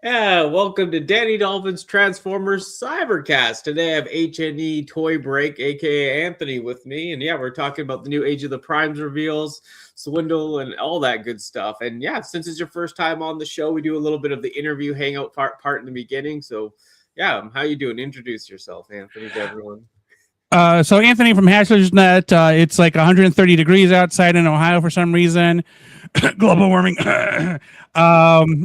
Yeah, welcome to Danni Dolphin's Transformers Cybercast. Today I have HNE ToyBreak, aka Anthony, with me. And yeah, we're talking about the new Age of the Primes reveals, Swindle, and all that good stuff. And yeah, since it's your first time on the show, we do a little bit of the interview hangout part in the beginning. So yeah, how you doing? Introduce yourself, Anthony, to everyone. So Anthony from HNE. It's like 130 degrees outside in Ohio for some reason. Global warming.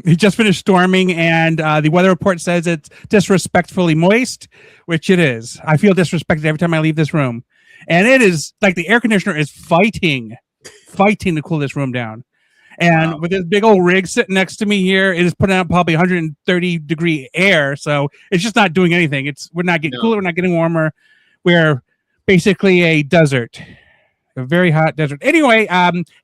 He just finished storming, and the weather report says it's disrespectfully moist, which it is. I feel disrespected every time I leave this room, and it is like the air conditioner is fighting to cool this room down. And with this big old rig sitting next to me here, it is putting out probably 130 degree air, so it's just not doing anything. We're not getting cooler, we're not getting warmer. We're basically a desert, a very hot desert. Anyway,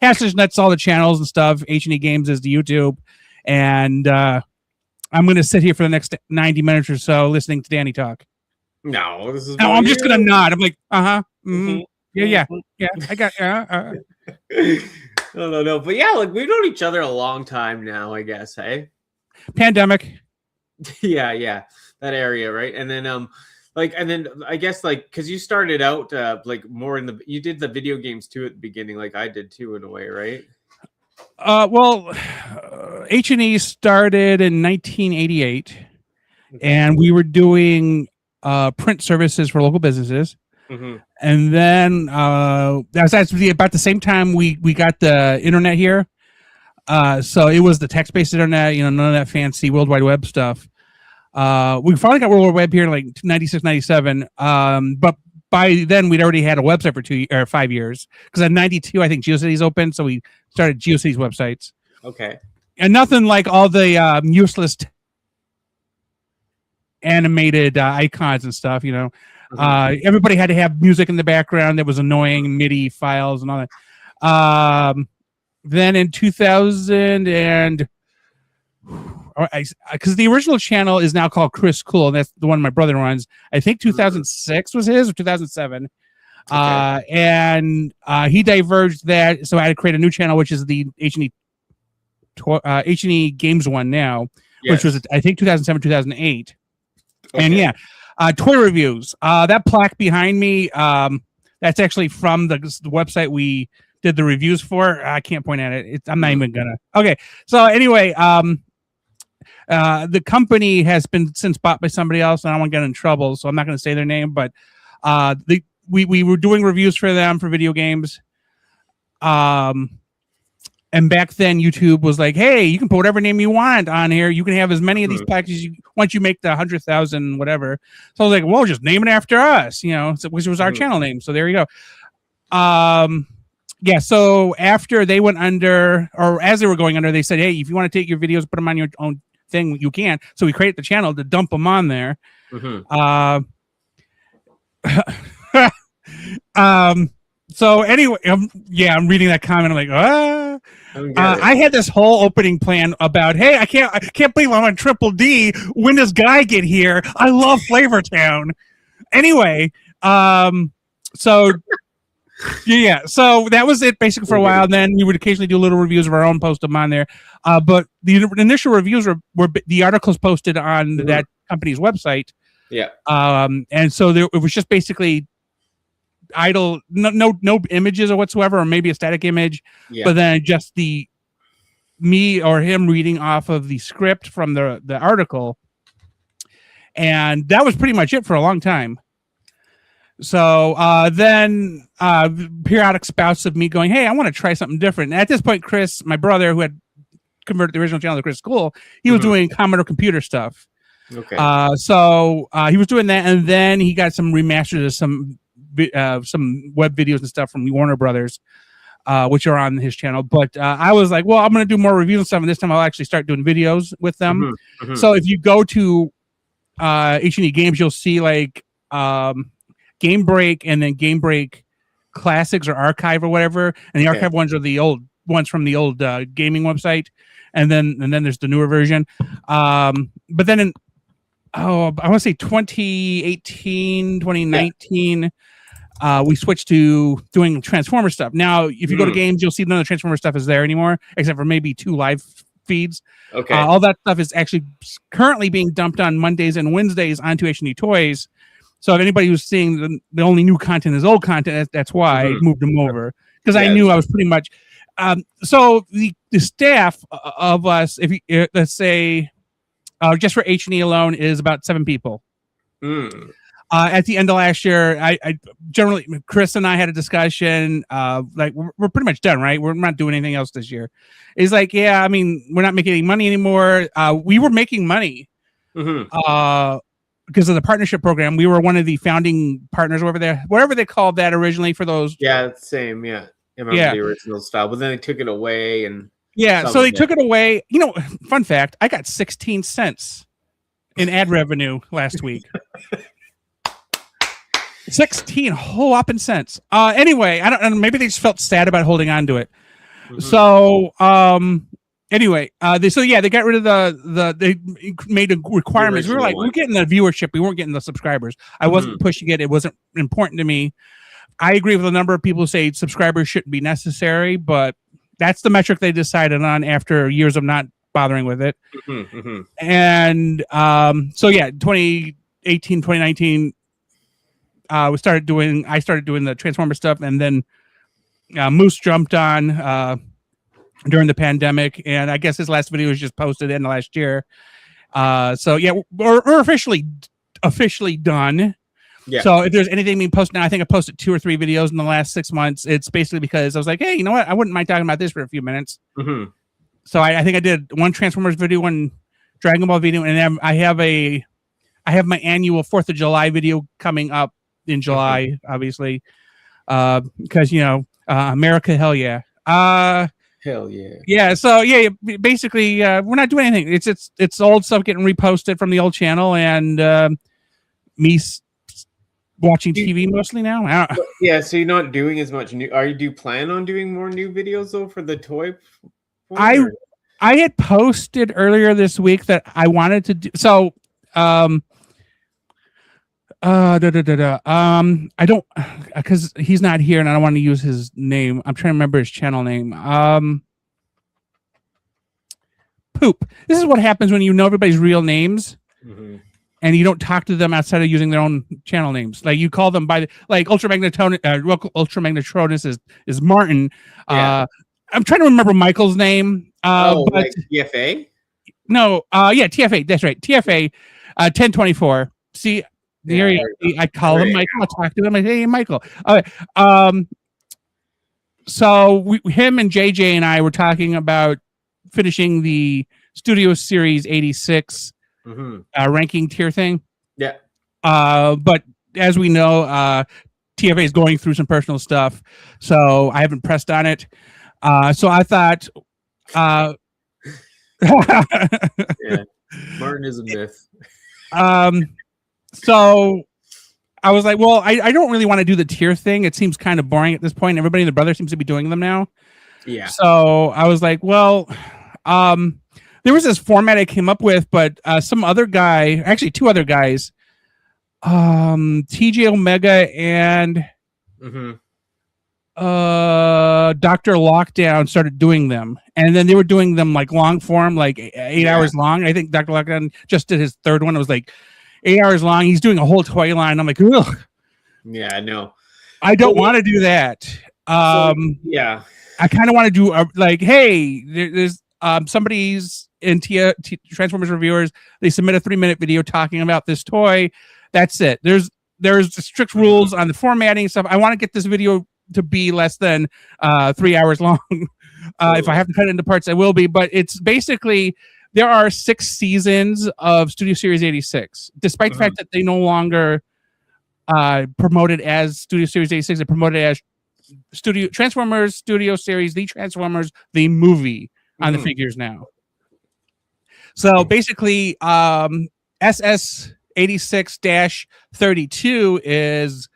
Nuts, all the channels and stuff. HNE Games is the YouTube, and I'm going to sit here for the next 90 minutes or so listening to Danny talk. No, this is. No, I'm just going to nod. I'm like, yeah. I got. No. But yeah, like we've known each other a long time now, I guess. Hey, pandemic. yeah, that area, right? And then and then I guess because you started out more in you did the video games too at the beginning, like I did too in a way, right? HNE started in 1988, and we were doing print services for local businesses. Mm-hmm. And then that was actually about the same time we got the internet here. So it was the text-based internet, none of that fancy World Wide Web stuff. We finally got World Wide Web here in like 96, 97. But by then we'd already had a website for 5 years. Because in 92, I think GeoCities opened. So we started GeoCities websites. Okay. And nothing like all the useless animated icons and stuff, Mm-hmm. Everybody had to have music in the background that was annoying, MIDI files and all that. Then in 2000 and... because the original channel is now called Chris Cool, and that's the one my brother runs. I think 2006 was his, or 2007. Okay. And he diverged that, so I had to create a new channel, which is the HNE Games one now, yes. Which was, I think, 2007, 2008. Okay. And yeah, toy reviews. That plaque behind me, that's actually from the website we did the reviews for. I can't point at it. I'm not even gonna. Okay, so anyway, the company has been since bought by somebody else, and I don't want to get in trouble, so I'm not going to say their name. But we were doing reviews for them for video games, and back then YouTube was like, "Hey, you can put whatever name you want on here. You can have as many of these packages once you make the 100,000 whatever." So I was like, "Well, just name it after us, which was our channel name." So there you go. Yeah, so after they went under, or as they were going under, they said, "Hey, if you want to take your videos, put them on your own thing, you can." So we created the channel to dump them on there. Mm-hmm. So anyway, I'm reading that comment. I'm like, I had this whole opening plan about, hey, I can't believe I'm on Triple D. When does Guy get here? I love Flavortown. Anyway, so. Yeah, so that was it basically for a while. And then we would occasionally do little reviews of our own, post them on there. But the initial reviews were the articles posted on that company's website. Yeah. And so it was just basically idle, no images or whatsoever, or maybe a static image. Yeah. But then just me or him reading off of the script from the article. And that was pretty much it for a long time. So then periodic spouts of me going, hey, I want to try something different. And at this point, Chris, my brother, who had converted the original channel to Chris Cool, he was doing Commodore computer stuff. Okay. So he was doing that, and then he got some remasters of some web videos and stuff from Warner Brothers, which are on his channel. But I was like, well, I'm going to do more reviews and stuff, and this time I'll actually start doing videos with them. So if you go to HNE Games, you'll see like Game Break and then Game Break Classics or Archive or whatever, and the Archive ones are the old ones from the old gaming website, and then there's the newer version. But then I want to say 2018, 2019, we switched to doing Transformer stuff. Now, if you go to games, you'll see none of the Transformer stuff is there anymore, except for maybe 2 live feeds. Okay. All that stuff is actually currently being dumped on Mondays and Wednesdays onto HNE Toys. So if anybody who's seeing the only new content is old content, that's why I moved them over, because I knew I was pretty much. So the staff of us, if you, let's say, just for HNE alone, is about 7 people. At the end of last year, I generally, Chris and I had a discussion. Like we're pretty much done, right? We're not doing anything else this year. It's like, yeah, I mean, we're not making any money anymore. We were making money because of the partnership program. We were one of the founding partners over there, whatever they called that originally for those. Yeah, same. Yeah, I remember the original style, but then they took it away and. Yeah, so they took it away. You know, fun fact: I got 16 cents in ad revenue last week. 16 whole whopping cents. Anyway, I don't. Maybe they just felt sad about holding on to it. So, anyway, they got rid of they made a requirements. We were like, we're getting the viewership, we weren't getting the subscribers. I wasn't pushing it. It wasn't important to me. I agree with a number of people who say subscribers shouldn't be necessary, but that's the metric they decided on after years of not bothering with it. And so yeah, 2018, 2019, I started doing the Transformer stuff, and then Moose jumped on during the pandemic, and I guess his last video was just posted in the last year. So yeah, we're officially done. Yeah. So if there's anything being posted now, I think I posted 2 or 3 videos in the last 6 months. It's basically because I was like, hey, you know what? I wouldn't mind talking about this for a few minutes. So I think I did one Transformers video, one Dragon Ball video, and then I have my annual 4th of July video coming up in July, obviously, because America, hell yeah. Hell yeah. Yeah. So yeah, basically, we're not doing anything. It's old stuff getting reposted from the old channel, and me watching TV mostly now. Yeah, so you're not doing as much new. Do you plan on doing more new videos though for the toy? I had posted earlier this week that I wanted to do so. I don't, because he's not here and I don't want to use his name. I'm trying to remember his channel name. Poop. This is what happens when you know everybody's real names. And you don't talk to them outside of using their own channel names. Like you call them by Ultramagnetronus is Martin. I'm trying to remember Michael's name. But like TFA? No, yeah, TFA. That's right. TFA 1024. See, there I call him Michael. I talk to him. I say, hey, Michael. All right. So him and JJ and I were talking about finishing the Studio Series 86 ranking tier thing. Yeah. But as we know, TFA is going through some personal stuff, so I haven't pressed on it. So I thought, yeah, Martin is a myth. So I was like, well, I don't really want to do the tier thing. It seems kind of boring at this point. Everybody and their brother seems to be doing them now. Yeah. So I was like, well, there was this format I came up with, but some other guy, actually 2 other guys, TJ Omega and Dr. Lockdown started doing them. And then they were doing them like long form, like 8 hours long. I think Dr. Lockdown just did his 3rd one. It was like 8 hours long. He's doing a whole toy line. I'm like, ugh. Yeah, I know. I don't want to do that. Yeah. I kind of want to do like, hey, there's somebody's in Transformers Reviewers. They submit a 3-minute video talking about this toy. That's it. There's strict rules on the formatting stuff. I want to get this video to be less than 3 hours long. If I have to cut it into parts, I will be. But it's basically, there are 6 seasons of Studio Series 86, despite the fact that they no longer promoted as Studio Series 86. They promoted as Transformers Studio Series, the Transformers, the movie on the figures now. So basically, SS 86-32 is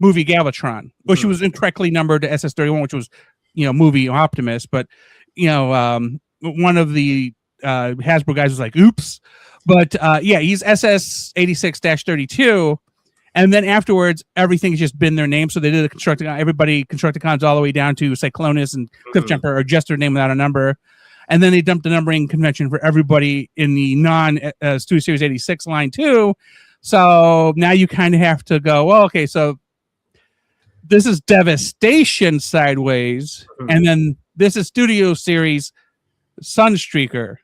movie Galvatron, which was incorrectly numbered to SS 31, which was, movie Optimus. But, one of the Hasbro guys was like, oops. But yeah, he's SS 86-32. And then afterwards, everything's just been their name. So they did a Constructicon, everybody Constructicons all the way down to Cyclonus and Cliffjumper are just their name without a number. and then they dumped the numbering convention for everybody in the non Studio Series 86 line too. So now you kind of have to go, well, okay, so this is Devastation Sideways, and then this is Studio Series Sunstreaker.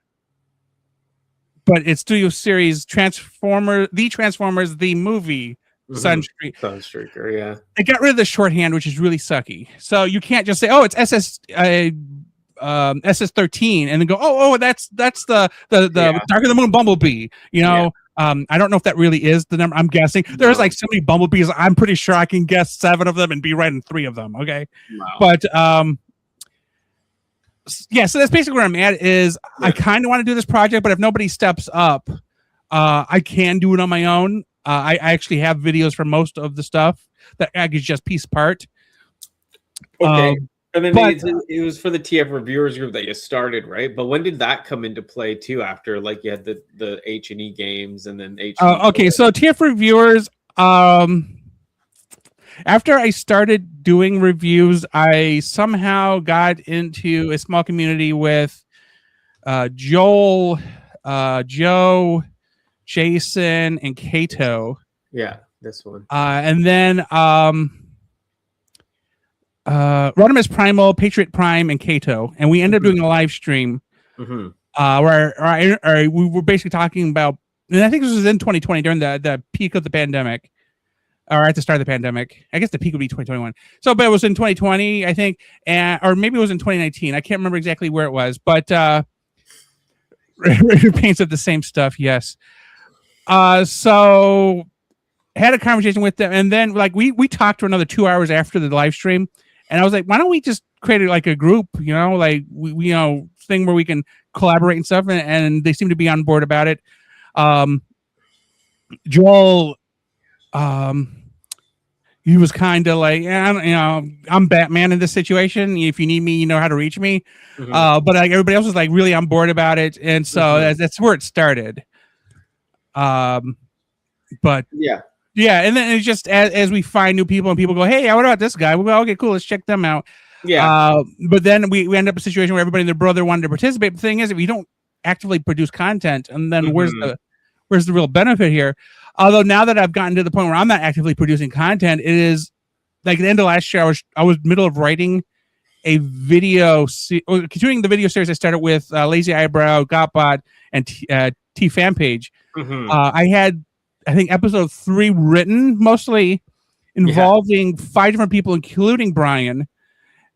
But it's Studio Series Transformers, the movie Sunstreaker, yeah. They got rid of the shorthand, which is really sucky. So you can't just say, "Oh, it's SS13," and then go, "Oh, that's the Dark of the Moon Bumblebee." You know, I don't know if that really is the number. I'm guessing there's like so many Bumblebees. I'm pretty sure I can guess 7 of them and be right in 3 of them. Okay, but yeah, so that's basically where I'm at. Is I kind of want to do this project, but if nobody steps up, I can do it on my own. I actually have videos for most of the stuff that I could just piece apart. Okay. And then it was for the TF reviewers group that you started, right? But when did that come into play too? After like you had the HNE games and then HNE. Okay, so TF reviewers. After I started doing reviews, I somehow got into a small community with Joel, Joe, Jason, and Kato. Yeah, this one. And then Rodimus Primal, Patriot Prime, and Kato. And we ended up doing a live stream where we were basically talking about, and I think this was in 2020 during the peak of the pandemic. Or at the start of the pandemic. I guess the peak would be 2021. So, but it was in 2020, I think, or maybe it was in 2019. I can't remember exactly where it was, but paints of the same stuff, yes. So had a conversation with them, and then like we talked for another 2 hours after the live stream, and I was like, why don't we just create like a group, you know, like we thing where we can collaborate and stuff, and they seem to be on board about it. Joel. He was kind of like, I'm Batman in this situation. If you need me, you know how to reach me. But like everybody else was like really on board about it, and so that's where it started. But yeah, and then it's just as we find new people and people go, hey, what about this guy? We go, okay, cool, let's check them out. Yeah. But then we end up in a situation where everybody and their brother wanted to participate. The thing is, if you don't actively produce content, and then where's the real benefit here? Although now that I've gotten to the point where I'm not actively producing content, it is like the end of last year, I was middle of writing a video, continuing the video series I started with Lazy Eyebrow, Gotbot, and T Fan Page. I had, I think, episode 3 written, mostly involving 5 different people, including Brian.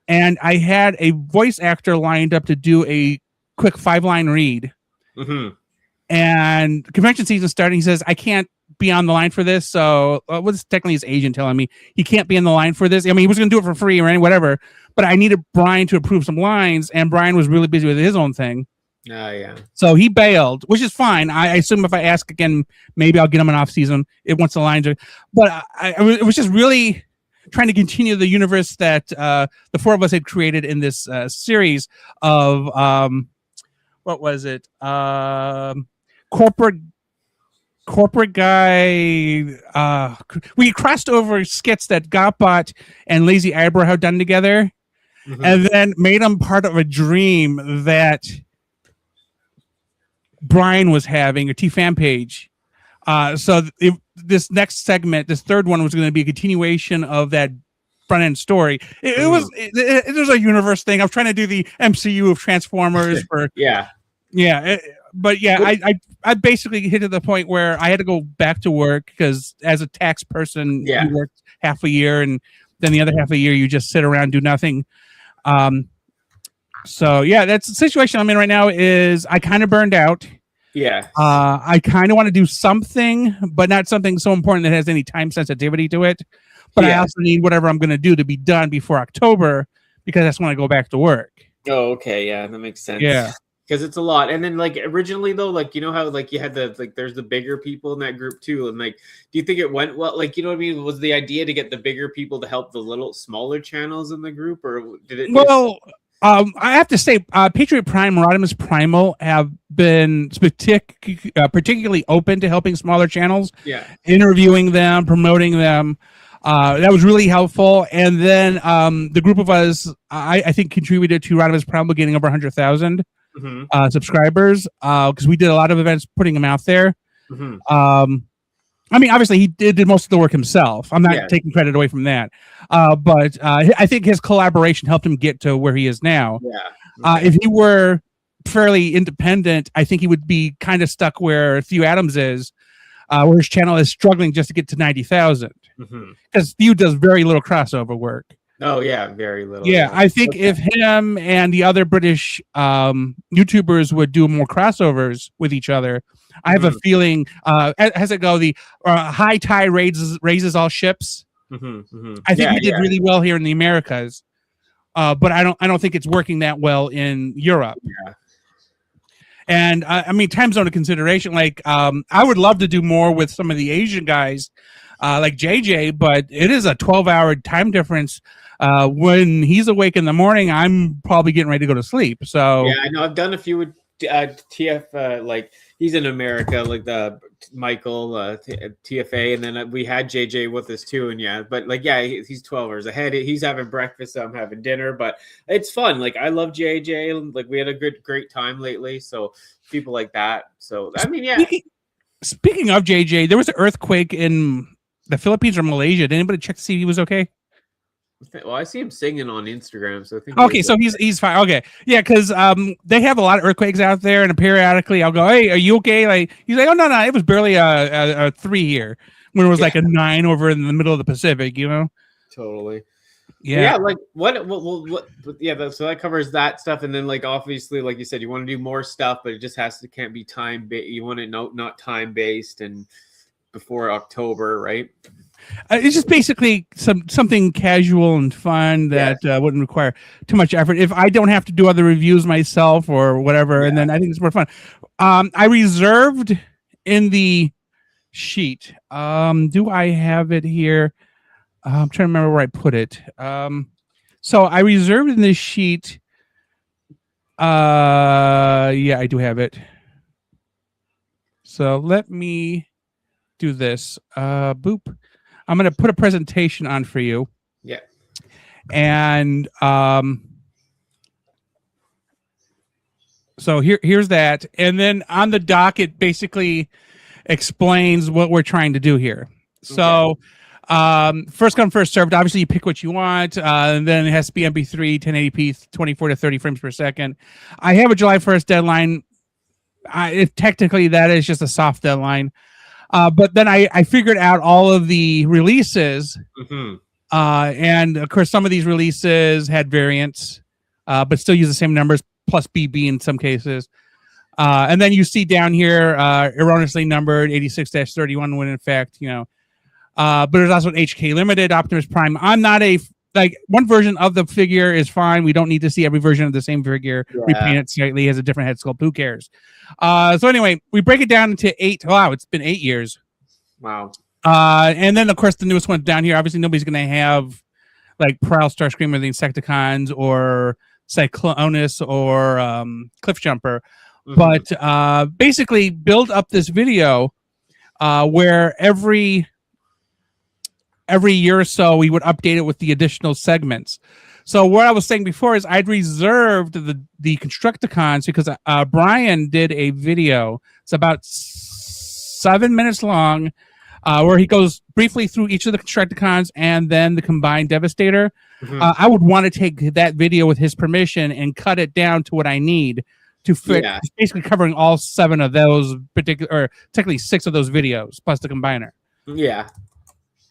And I had a voice actor lined up to do a quick 5-line read. And convention season starting, he says, I can't be on the line for this. So what's technically his agent telling me he can't be on the line for this. I mean, he was going to do it for free or whatever, but I needed Brian to approve some lines, and Brian was really busy with his own thing. So he bailed, which is fine. I assume if I ask again, maybe I'll get him an off season once the lines are, but it was just really trying to continue the universe that the 4 of us had created in this series of, what was it? Corporate guy. We crossed over skits that Gotbot and Lazy Eyebrow had done together, and then made them part of a dream that Brian was having, a T-Fan page. So this next segment, this third one, was going to be a continuation of that front end story. It was a universe thing. I was trying to do the MCU of Transformers for but yeah, I basically hit to the point where I had to go back to work because as a tax person, you worked half a year and then the other half a year you just sit around and do nothing. So yeah, that's the situation I'm in right now. Is I kind of burned out. I kind of want to do something, but not something so important that has any time sensitivity to it. But I also need whatever I'm going to do to be done before October, because that's when I go back to work. Oh, okay, yeah, that makes sense. Yeah. Because it's a lot. And then like originally though, like, you know how like you had there's the bigger people in that group too. And like, do you think it went well? Like, you know what I mean? Was the idea to get the bigger people to help the little smaller channels in the group, or did it? Well, I have to say, Patriot Prime, Rodimus Primal have been particularly open to helping smaller channels. Interviewing them, promoting them. That was really helpful. And then the group of us, I think, contributed to Rodimus Primal getting over 100,000. subscribers because we did a lot of events putting him out there. I mean, obviously, he did most of the work himself. I'm not taking credit away from that. But I think his collaboration helped him get to where he is now. If he were fairly independent, I think he would be kind of stuck where Theo Adams is, where his channel is struggling just to get to 90,000. Because Theo does very little crossover work. Oh, yeah, very little. Yeah, I think if him and the other British YouTubers would do more crossovers with each other, I have a feeling, as it go, the high tide raises all ships. I think we did really well here in the Americas, but I don't think it's working that well in Europe. And I mean, time zone of consideration. Like, I would love to do more with some of the Asian guys, like JJ, but it is a 12-hour time difference. When he's awake in the morning, I'm probably getting ready to go to sleep. So yeah, I know I've done a few with TF, like he's in America, like the Michael TFA, and then we had JJ with us too. And but like he's 12 hours ahead. He's having breakfast, so I'm having dinner. But it's fun. Like I love JJ. Like we had a great time lately. So people like that. So I mean, Speaking of JJ, there was an earthquake in the Philippines or Malaysia. Did anybody check to see if he was okay? Well, I see him singing on Instagram, so I think okay, so he's fine. Okay, yeah, because they have a lot of earthquakes out there, and periodically I'll go, "Hey, are you okay?" Like he's like, "Oh no, it was barely a 3 here when it was like a 9 over in the middle of the Pacific." You know, totally. Yeah, like what? Yeah, so that covers that stuff, and then like obviously, like you said, you want to do more stuff, but it just can't be time based. You want it not time based and before October, right? It's just basically something casual and fun that wouldn't require too much effort. If I don't have to do other reviews myself or whatever, and then I think it's more fun. I reserved in the sheet. Do I have it here? I'm trying to remember where I put it. So I reserved in this sheet. Yeah, I do have it. So let me do this. Boop. I'm going to put a presentation on for you. Yeah. And so here's that. And then on the doc, it basically explains what we're trying to do here. So first come, first served. Obviously, you pick what you want. And then it has to be MP3, 1080p, 24 to 30 frames per second. I have a July 1st deadline. Technically, that is just a soft deadline. But then I figured out all of the releases, and of course some of these releases had variants, but still use the same numbers plus BB in some cases. And then you see down here erroneously numbered 86-31 when in fact but there's also an HK Limited, Optimus Prime. I'm not one version of the figure is fine. We don't need to see every version of the same figure. Repaint it slightly, has a different head sculpt. Who cares? So anyway, we break it down into 8. Wow, it's been 8 years. Wow. And then of course the newest one down here. Obviously, nobody's going to have like Prowl, Starscream, the Insecticons, or Cyclonus, or Cliffjumper. But basically, build up this video where every year or so we would update it with the additional segments. So what I was saying before is I'd reserved the Constructicons because Brian did a video. It's about 7 minutes long, where he goes briefly through each of the Constructicons and then the combined Devastator. I would want to take that video with his permission and cut it down to what I need to fit, basically covering all 7 of those particular, or technically 6 of those videos plus the combiner. Yeah.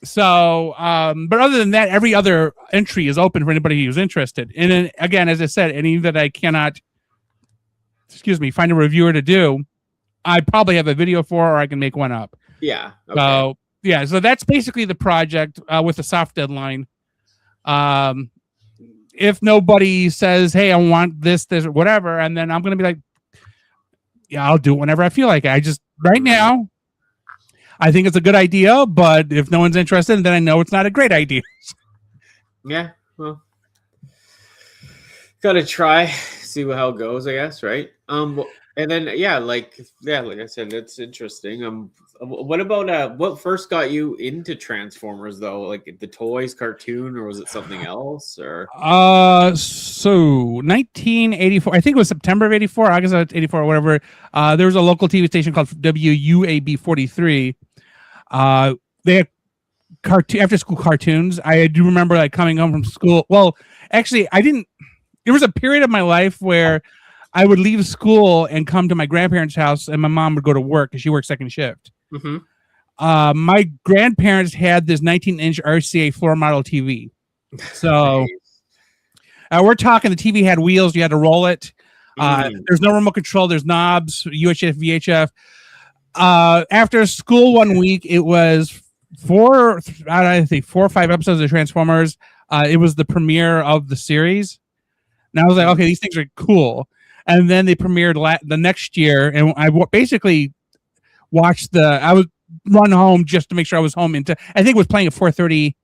So, but other than that, every other entry is open for anybody who's interested. And then, again, as I said, any that I cannot, find a reviewer to do, I probably have a video for, or I can make one up. Yeah. Okay. So that's basically the project with a soft deadline. If nobody says, "Hey, I want this, or whatever," and then I'm going to be like, "Yeah, I'll do it whenever I feel like it." I just right now, I think it's a good idea, but if no one's interested, then I know it's not a great idea. Yeah, well, gotta try, see how it goes, I guess, right? And then like I said, it's interesting. What about what first got you into Transformers though? Like the toys, cartoon, or was it something else? Or So 1984, I think it was September of 84, August of 84, or whatever. There was a local TV station called WUAB 43. They had after school cartoons. I do remember like coming home from school. Well, actually, I didn't. There was a period of my life where I would leave school and come to my grandparents' house, and my mom would go to work because she worked second shift. mm-hmm. My grandparents had this 19-inch RCA floor model TV. So we're talking the TV had wheels. You had to roll it. There's no remote control. There's knobs, UHF, VHF. After school one week, it was 4 or 5 episodes of Transformers. It was the premiere of the series. And I was like, okay, these things are cool. And then they premiered the next year, and I basically watched I would run home just to make sure I was home. I think it was playing at 4:30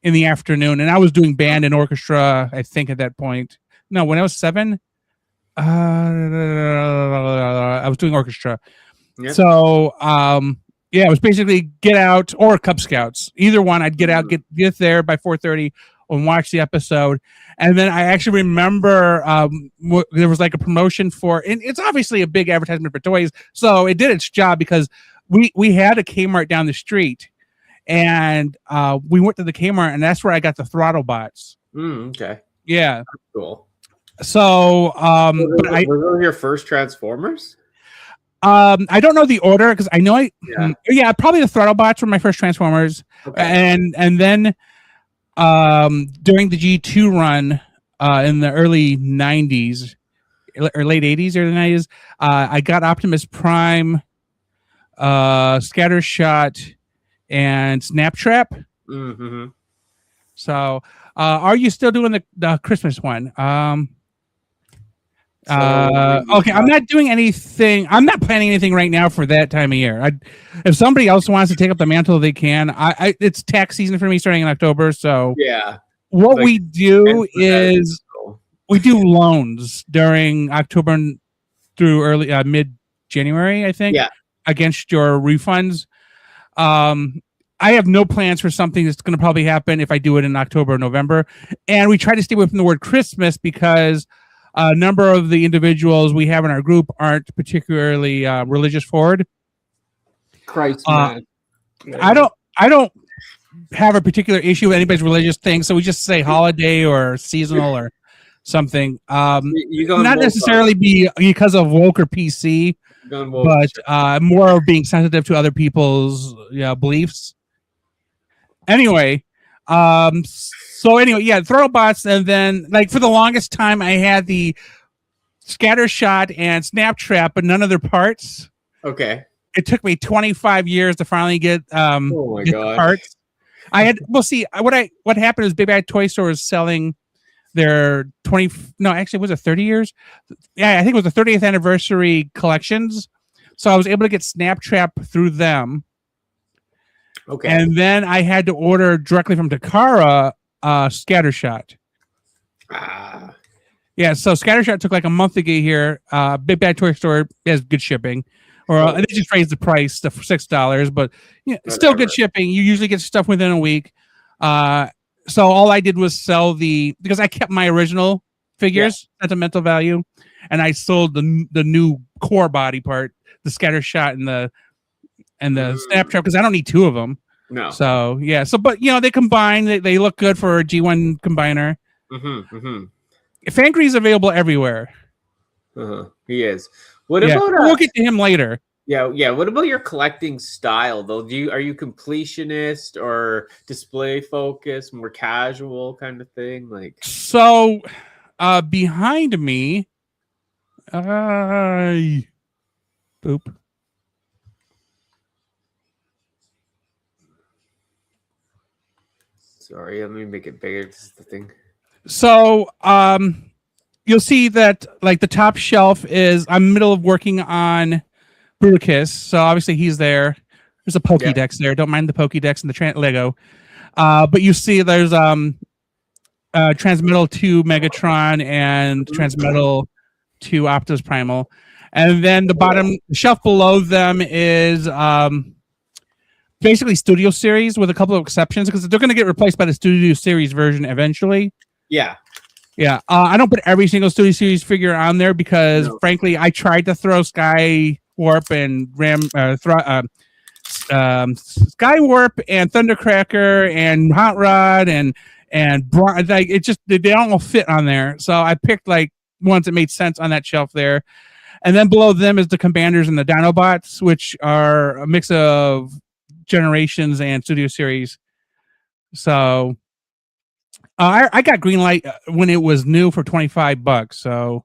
in the afternoon, and I was doing band and orchestra, I think, at that point. No, when I was 7, I was doing orchestra. Yep. So, it was basically get out or Cub Scouts. Either one, I'd get out, get there by 4:30 and watch the episode. And then I actually remember there was like a promotion and it's obviously a big advertisement for toys. So it did its job because we had a Kmart down the street, and we went to the Kmart, and that's where I got the throttle bots. Okay. Yeah. That's cool. So, were those your first Transformers? I don't know the order because I know probably the throttle bots were my first Transformers. Okay. And then during the G2 run in the early 90s or late 80s, early 90s, I got Optimus Prime, Scattershot, and Snaptrap. Mm-hmm. So, are you still doing the Christmas one? Okay, I'm not doing anything. I'm not planning anything right now for that time of year. If somebody else wants to take up the mantle, they can. It's tax season for me starting in October. So what we do is we do loans during October through early mid-January, I think, against your refunds. I have no plans for something that's going to probably happen if I do it in October or November. And we try to stay away from the word Christmas because a number of the individuals we have in our group aren't particularly religious forward. Christ, man. I don't have a particular issue with anybody's religious thing, so we just say holiday or seasonal or something. Not necessarily because of woke or PC, but more of being sensitive to other people's beliefs. Anyway, throttle bots, and then like for the longest time I had the Scattershot and Snaptrap, but none of their parts. Okay. It took me 25 years to finally get the parts. I had what happened is Big Bad Toy Store is selling their 30 years. Yeah, I think it was the 30th anniversary collections. So I was able to get Snaptrap through them. Okay. And then I had to order directly from Takara Scattershot. Yeah, so Scattershot took like a month to get here. Big Bad Toy Store has good shipping. Or they just raised the price to $6, but still good shipping. You usually get stuff within a week. So all I did was sell because I kept my original figures, sentimental value, and I sold the new core body part, the Scattershot and the Snaptrap, because I don't need 2 of them. No. So but they combine. They look good for a G1 combiner. Fangre's available everywhere. He is. What about? We'll get to him later. Yeah. What about your collecting style though? Are you completionist or display focused, more casual kind of thing? Like so, behind me, boop. Sorry, let me make it bigger. This is the thing. So, you'll see that like the top shelf is I'm middle of working on Bruticus, so obviously he's there. There's a Pokédex there. Don't mind the Pokédex and the Lego. But you see there's Transmetal to Megatron and Transmetal to Optimus Primal. And then the bottom shelf below them is basically Studio Series with a couple of exceptions because they're going to get replaced by the Studio Series version eventually. Yeah. Yeah. I don't put every single Studio Series figure on there because, frankly, I tried to throw Sky Warp and Sky Warp and Thundercracker and Hot Rod and like it just they don't all fit on there. So I picked like ones that made sense on that shelf there. And then below them is the Commanders and the Dinobots, which are a mix of Generations and Studio Series. So I got Greenlight when it was new for $25. So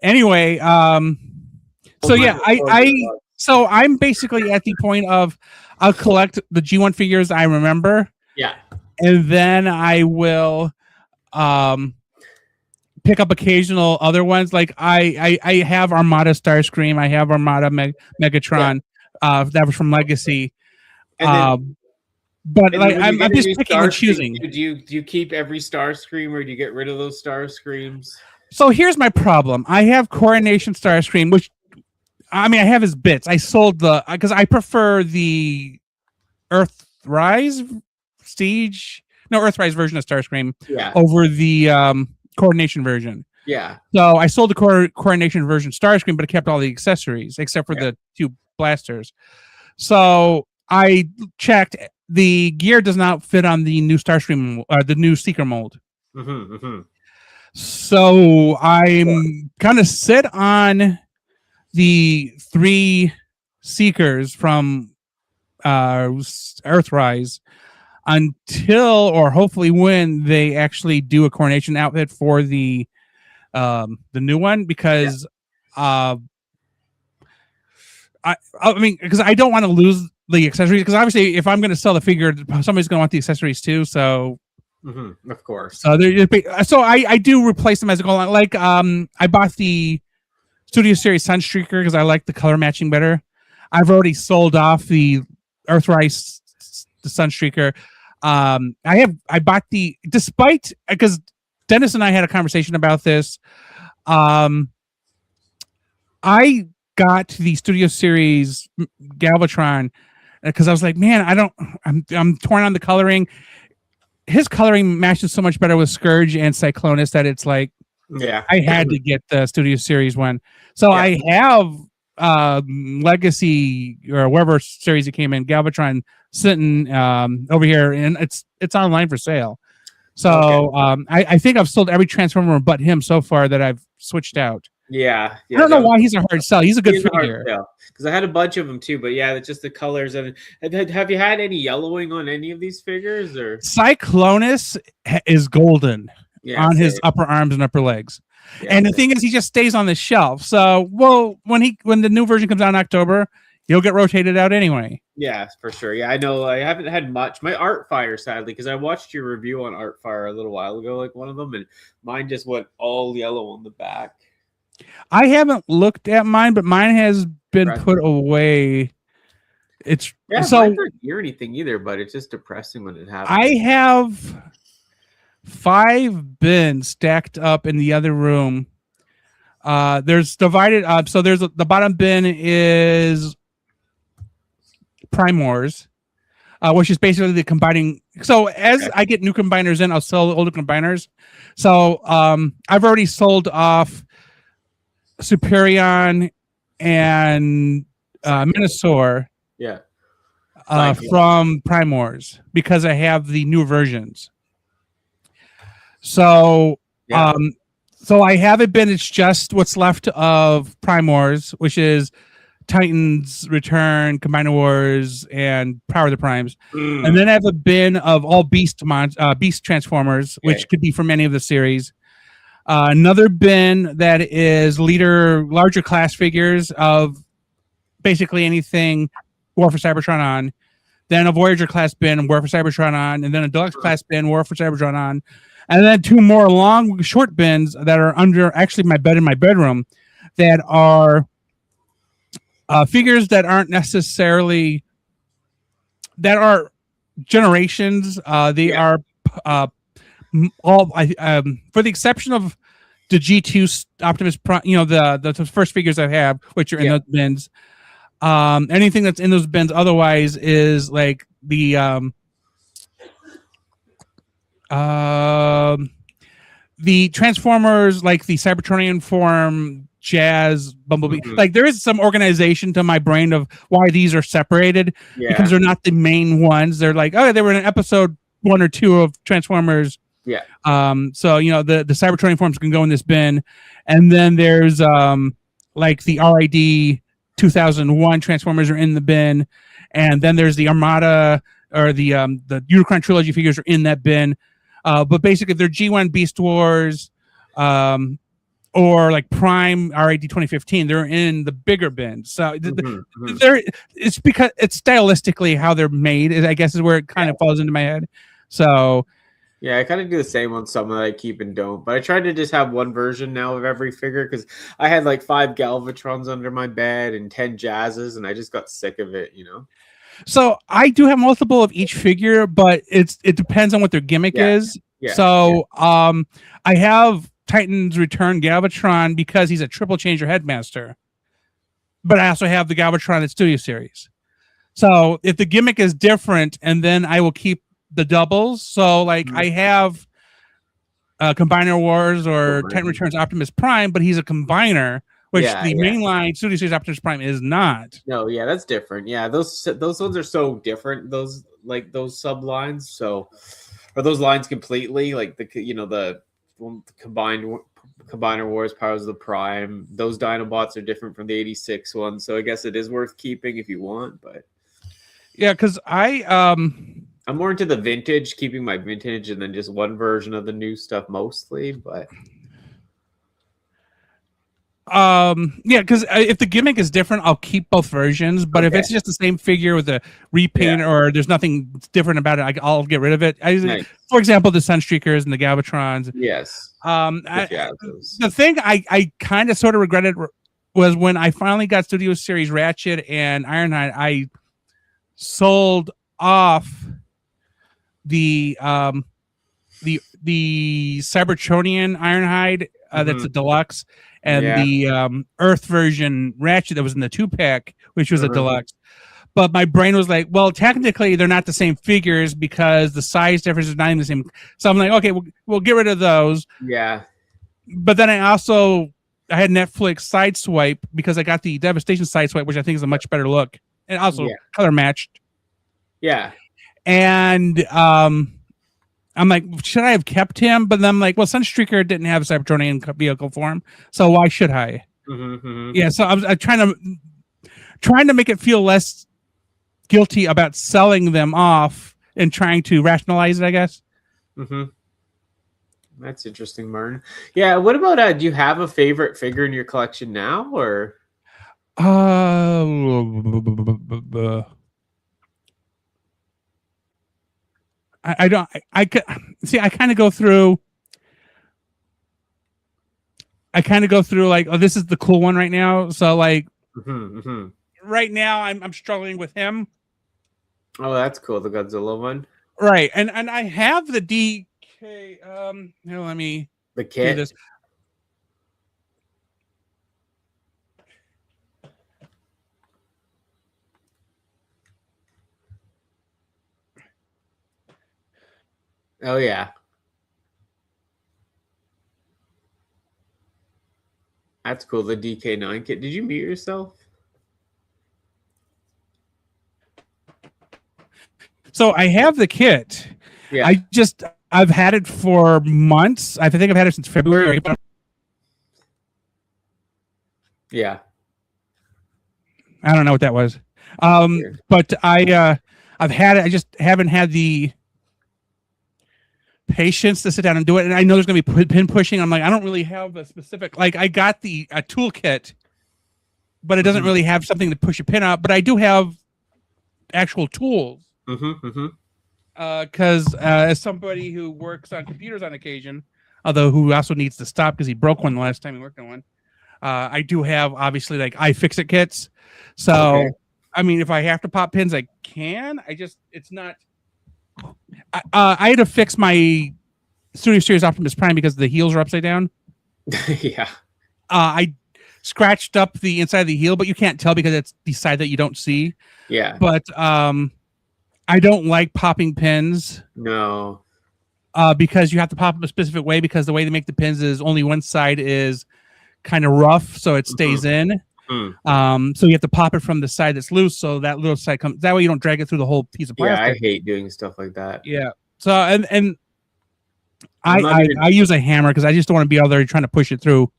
anyway, so yeah, so I'm basically at the point of I'll collect the G1 figures I remember. Yeah. And then I will pick up occasional other ones. Like I have Armada Starscream, I have Armada Megatron, that was from Legacy. But like I'm just picking and choosing. Do you keep every Starscream or do you get rid of those Starscreams? So here's my problem. I have Coronation Starscream, which I mean I have his bits. I sold the because I prefer the Earthrise version of Starscream over the Coordination version. Yeah. So I sold the Coordination version Starscream, but I kept all the accessories except for the two blasters. So I checked. The gear does not fit on the new Starscream, the new Seeker mold. So I'm kind of sit on the 3 Seekers from Earthrise until, or hopefully when they actually do a coronation outfit for the new one, because I mean, because I don't want to lose the accessories, because obviously if I'm going to sell the figure, somebody's going to want the accessories too. So of course. So I do replace them as I go along. Like I bought the Studio Series Sunstreaker because I like the color matching better. I've already sold off the Earthrise the Sunstreaker. I bought despite because Dennis and I had a conversation about this. I got the Studio Series Galvatron because I was like, man, I'm torn on the coloring. His coloring matches so much better with Scourge and Cyclonus that it's like, I had to get the Studio Series one. So I have Legacy or whatever series it came in, Galvatron sitting over here, and it's online for sale. So I think I've sold every Transformer but him so far that I've switched out. Yeah. I don't know why he's a hard sell. He's a good figure. Because I had a bunch of them too, but it's just the colors. And have you had any yellowing on any of these figures? Or Cyclonus is golden on his upper arms and upper legs. And the thing is, he just stays on the shelf. So, when the new version comes out in October, he'll get rotated out anyway. Yeah, for sure. Yeah, I know. I haven't had much. My Artfire, sadly, because I watched your review on Artfire a little while ago, like one of them, and mine just went all yellow on the back. I haven't looked at mine, but mine has been put away. It's so I don't hear anything either, but it's just depressing when it happens. I have 5 bins stacked up in the other room. There's divided up. So there's the bottom bin is Primors, which is basically the combining. So as I get new combiners in, I'll sell older combiners. So I've already sold off Superion and Minosaur from Primors because I have the new versions. So so I haven't been, it's just what's left of Primors, which is Titans Return, Combiner Wars, and Power of the Primes. And then I have a bin of all Beast Transformers, which could be from any of the series. Another bin that is larger class figures of basically anything War for Cybertron on. Then a Voyager class bin, War for Cybertron on. And then a Deluxe class bin, War for Cybertron on. And then 2 more short bins that are under actually my bed in my bedroom that are figures that aren't necessarily that are generations. They are all for the exception of G2 Optimus Prime, the first figures I have, which are in those bins. Anything that's in those bins otherwise is like the Transformers, like the Cybertronian form, Jazz, Bumblebee. Like there is some organization to my brain of why these are separated because they're not the main ones. They're like, oh, they were in episode 1 or 2 of Transformers. Yeah. So the Cybertronian forms can go in this bin, and then there's like the RID 2001 Transformers are in the bin, and then there's the Armada or the Unicron trilogy figures are in that bin. But basically, if they're G1 Beast Wars, or like Prime RID 2015, they're in the bigger bin. So it's because it's stylistically how they're made, I guess, is where it kind of falls into my head. So yeah, I kind of do the same on some that I keep and don't, but I tried to just have one version now of every figure because I had like 5 Galvatrons under my bed and 10 Jazzes, and I just got sick of it, So I do have multiple of each figure, but it depends on what their gimmick is. So I have Titan's Return Galvatron because he's a triple changer headmaster, but I also have the Galvatron at Studio Series. So if the gimmick is different, and then I will keep the doubles. So like I have Combiner Wars or Titan Returns Optimus Prime, but he's a combiner, which the mainline Studio Series Optimus Prime is not. No, that's different. Yeah, those ones are so different. Those sublines, or those lines completely, like the Combiner Wars, Powers of the Prime. Those Dinobots are different from the 86 one, so I guess it is worth keeping if you want. But yeah, because I'm more into the vintage, keeping my vintage, and then just one version of the new stuff mostly. But because if the gimmick is different, I'll keep both versions. But if it's just the same figure with a repaint or there's nothing different about it, I'll get rid of it. For example, the Sunstreakers and the Galvatrons. Yes. The thing I kind of sort of regretted was when I finally got Studio Series Ratchet and Ironhide. I sold off the Cybertronian Ironhide that's a deluxe, and the Earth version Ratchet that was in the 2-pack, which was a deluxe. But my brain was like, well, technically they're not the same figures because the size difference is not even the same. So I'm like, okay, we'll get rid of those. Yeah. But then I had Netflix Sideswipe because I got the Devastation Sideswipe, which I think is a much better look, and also color matched. Yeah. And I'm like, should I have kept him? But then I'm like, well, Sunstreaker didn't have a Cybertronian vehicle for him, so why should I? Yeah, so I'm trying to make it feel less guilty about selling them off and trying to rationalize it, I guess. That's interesting, Martin. Yeah, what about do you have a favorite figure in your collection now, or? I don't. I see. I kind of go through. Like, oh, this is the cool one right now. So like, right now I'm struggling with him. Oh, that's cool. The Godzilla one. Right, and I have the DK. Here, let me. The kit. This. Oh yeah. That's cool. The DK9 kit. Did you mute yourself? So I have the kit. Yeah. I've had it for months. I think I've had it since February. Yeah. I don't know what that was. But I've had it. I just haven't had the patience to sit down and do it. And I know there's going to be pin pushing. I'm like, I don't really have a specific, like I got a toolkit, but it doesn't really have something to push a pin out, but I do have actual tools. Because as somebody who works on computers on occasion, although who also needs to stop because he broke one the last time he worked on one, I do have obviously like iFixit kits. So, I mean, if I have to pop pins, I can. It's not. I had to fix my Studio Series Optimus Prime because the heels are upside down. Yeah. I scratched up the inside of the heel, but you can't tell because it's the side that you don't see. Yeah. But I don't like popping pins. No. Because you have to pop them a specific way because the way they make the pins is only one side is kind of rough, so it stays in. So you have to pop it from the side that's loose, so that little side comes. That way you don't drag it through the whole piece of plastic. Yeah, I hate doing stuff like that. Yeah. So and I use a hammer because I just don't want to be out there trying to push it through.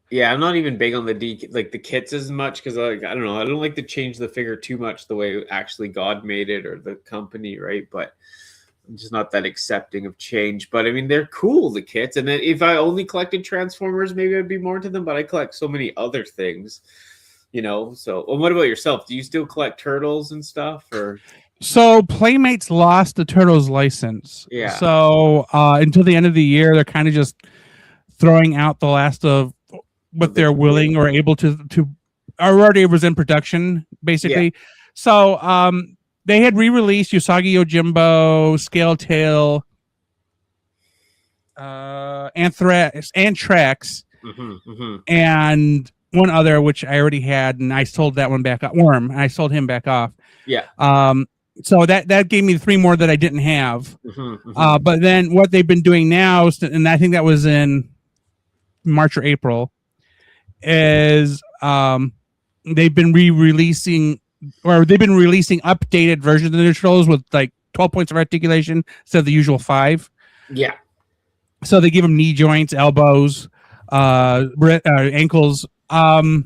Yeah, I'm not even big on the the kits as much because I don't know, I don't like to change the figure too much the way actually God made it or the company, right? But I'm just not that accepting of change. But I mean, they're cool, the kits. And then if I only collected Transformers, maybe I'd be more into them. But I collect so many other things, So, well, what about yourself? Do you still collect turtles and stuff? Or so Playmates lost the Turtles license. Yeah. So until the end of the year, they're kind of just throwing out the last of what they're willing or able to already was in production, basically. Yeah. So they had re-released Usagi Yojimbo, Scale Tail, Anthrax, and one other which I already had, and I sold that one back off. Worm, and I sold him back off. Yeah. So that gave me 3 more that I didn't have. But then what they've been doing now, and I think that was in March or April, is they've been releasing updated versions of the Ninja Turtles with like 12 points of articulation instead of the usual 5. Yeah. So they give them knee joints, elbows, ankles. I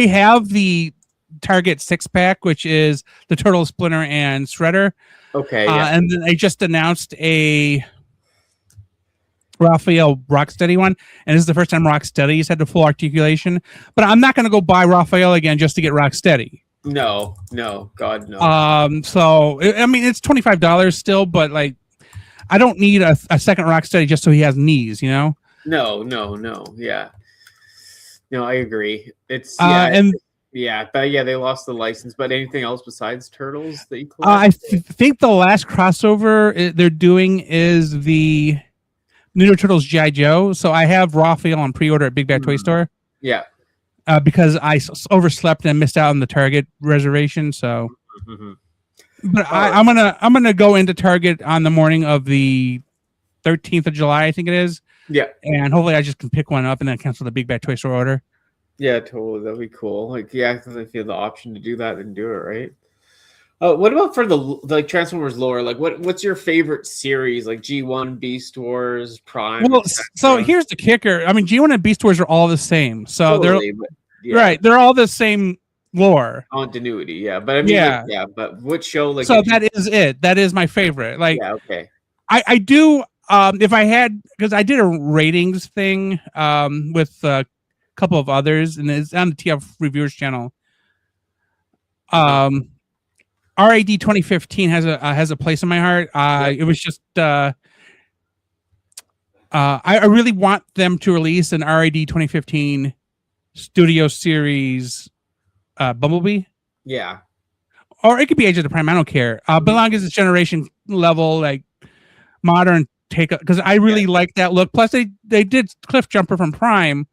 have the Target 6-pack, which is the Turtle, Splinter, and Shredder. Okay. Yeah. And then they just announced a Raphael Rocksteady one, and this is the first time Rocksteady's had the full articulation. But I'm not going to go buy Raphael again just to get Rocksteady. No, God, no. So I mean, it's $25 still, but like, I don't need a second Rocksteady just so he has knees, No, yeah. No, I agree. It's but they lost the license. But anything else besides Turtles that you collect? I think the last crossover they're doing is the Ninja Turtles G.I. Joe. So I have Raphael on pre-order at Big Bad Toy Store. Yeah. Because I overslept and missed out on the Target reservation. So, but I'm gonna go into Target on the morning of the 13th of July, I think it is. Yeah. And hopefully I just can pick one up and then cancel the Big Bad Toy Store order. Yeah, totally. That'd be cool. Like, yeah, because if you have the option to do that, then do it, right? What about for the Transformers lore? Like, what's your favorite series? Like G1, Beast Wars, Prime. Well, so here's the kicker. I mean, G1 and Beast Wars are all the same. So right, they're all the same lore. Continuity, yeah. But I mean, but which show? Like, so that is it. That is my favorite. Like, yeah, okay. I do. If I had, because I did a ratings thing with a couple of others, and it's on the TF Reviewers channel. RAD 2015 has a place in my heart. It was just I really want them to release an RAD 2015 Studio Series Bumblebee. Yeah. Or it could be Age of the Prime. I don't care. But long as it's generation level, like modern take, because I really like that look. Plus, they did Cliff Jumper from Prime,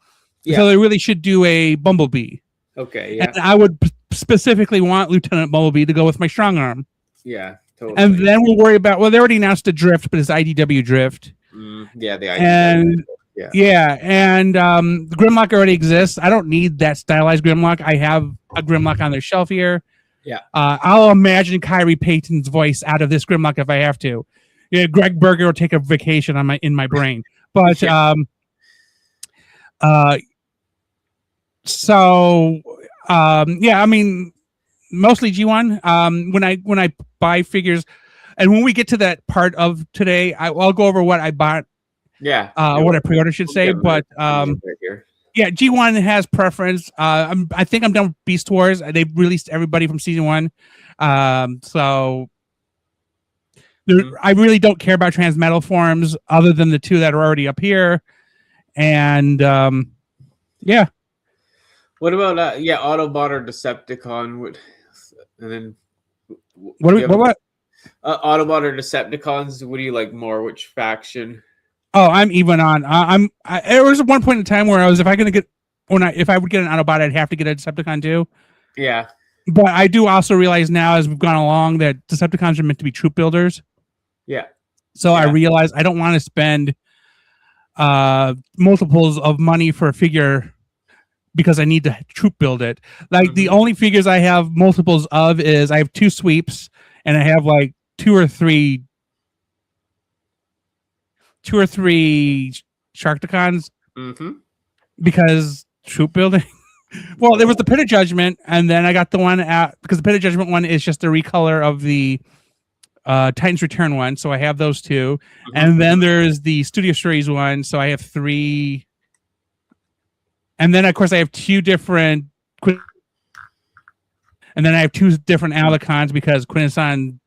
so they really should do a Bumblebee. Okay, yeah. And I would specifically want Lieutenant Bumblebee to go with my strong arm. Yeah, totally. And then we'll worry about, well, they already announced a Drift, but it's IDW Drift. Yeah, the IDW. And Grimlock already exists. I don't need that stylized Grimlock. I have a Grimlock on their shelf here. Yeah. I'll imagine Kyrie Payton's voice out of this Grimlock if I have to. Yeah, Greg Berger will take a vacation in my brain. But I mean, mostly G1. When I buy figures, and when we get to that part of today, I'll go over what I bought. Yeah. What I pre-ordered should say, but G1 has preference. I think I'm done with Beast Wars. They released everybody from season 1, so I really don't care about Transmetal forms other than the 2 that are already up here, and What about Autobot or Decepticon? And then what? Autobot or Decepticons? What do you like more? Which faction? Oh, I'm even on. There was one point in time where I was, if I would get an Autobot, I'd have to get a Decepticon too. Yeah. But I do also realize now, as we've gone along, that Decepticons are meant to be troop builders. Yeah. So I realize I don't want to spend multiples of money for a figure because I need to troop build it. Like the only figures I have multiples of is I have 2 sweeps and I have like two or three Sharkticons because troop building. Well, there was the Pit of Judgment, and then I got the one because the Pit of Judgment one is just a recolor of the Titan's Return one, so I have those 2. And then there's the Studio Series one, so I have 3. And then, of course, I have 2 different... And then I have 2 different Alicons because Quintesson,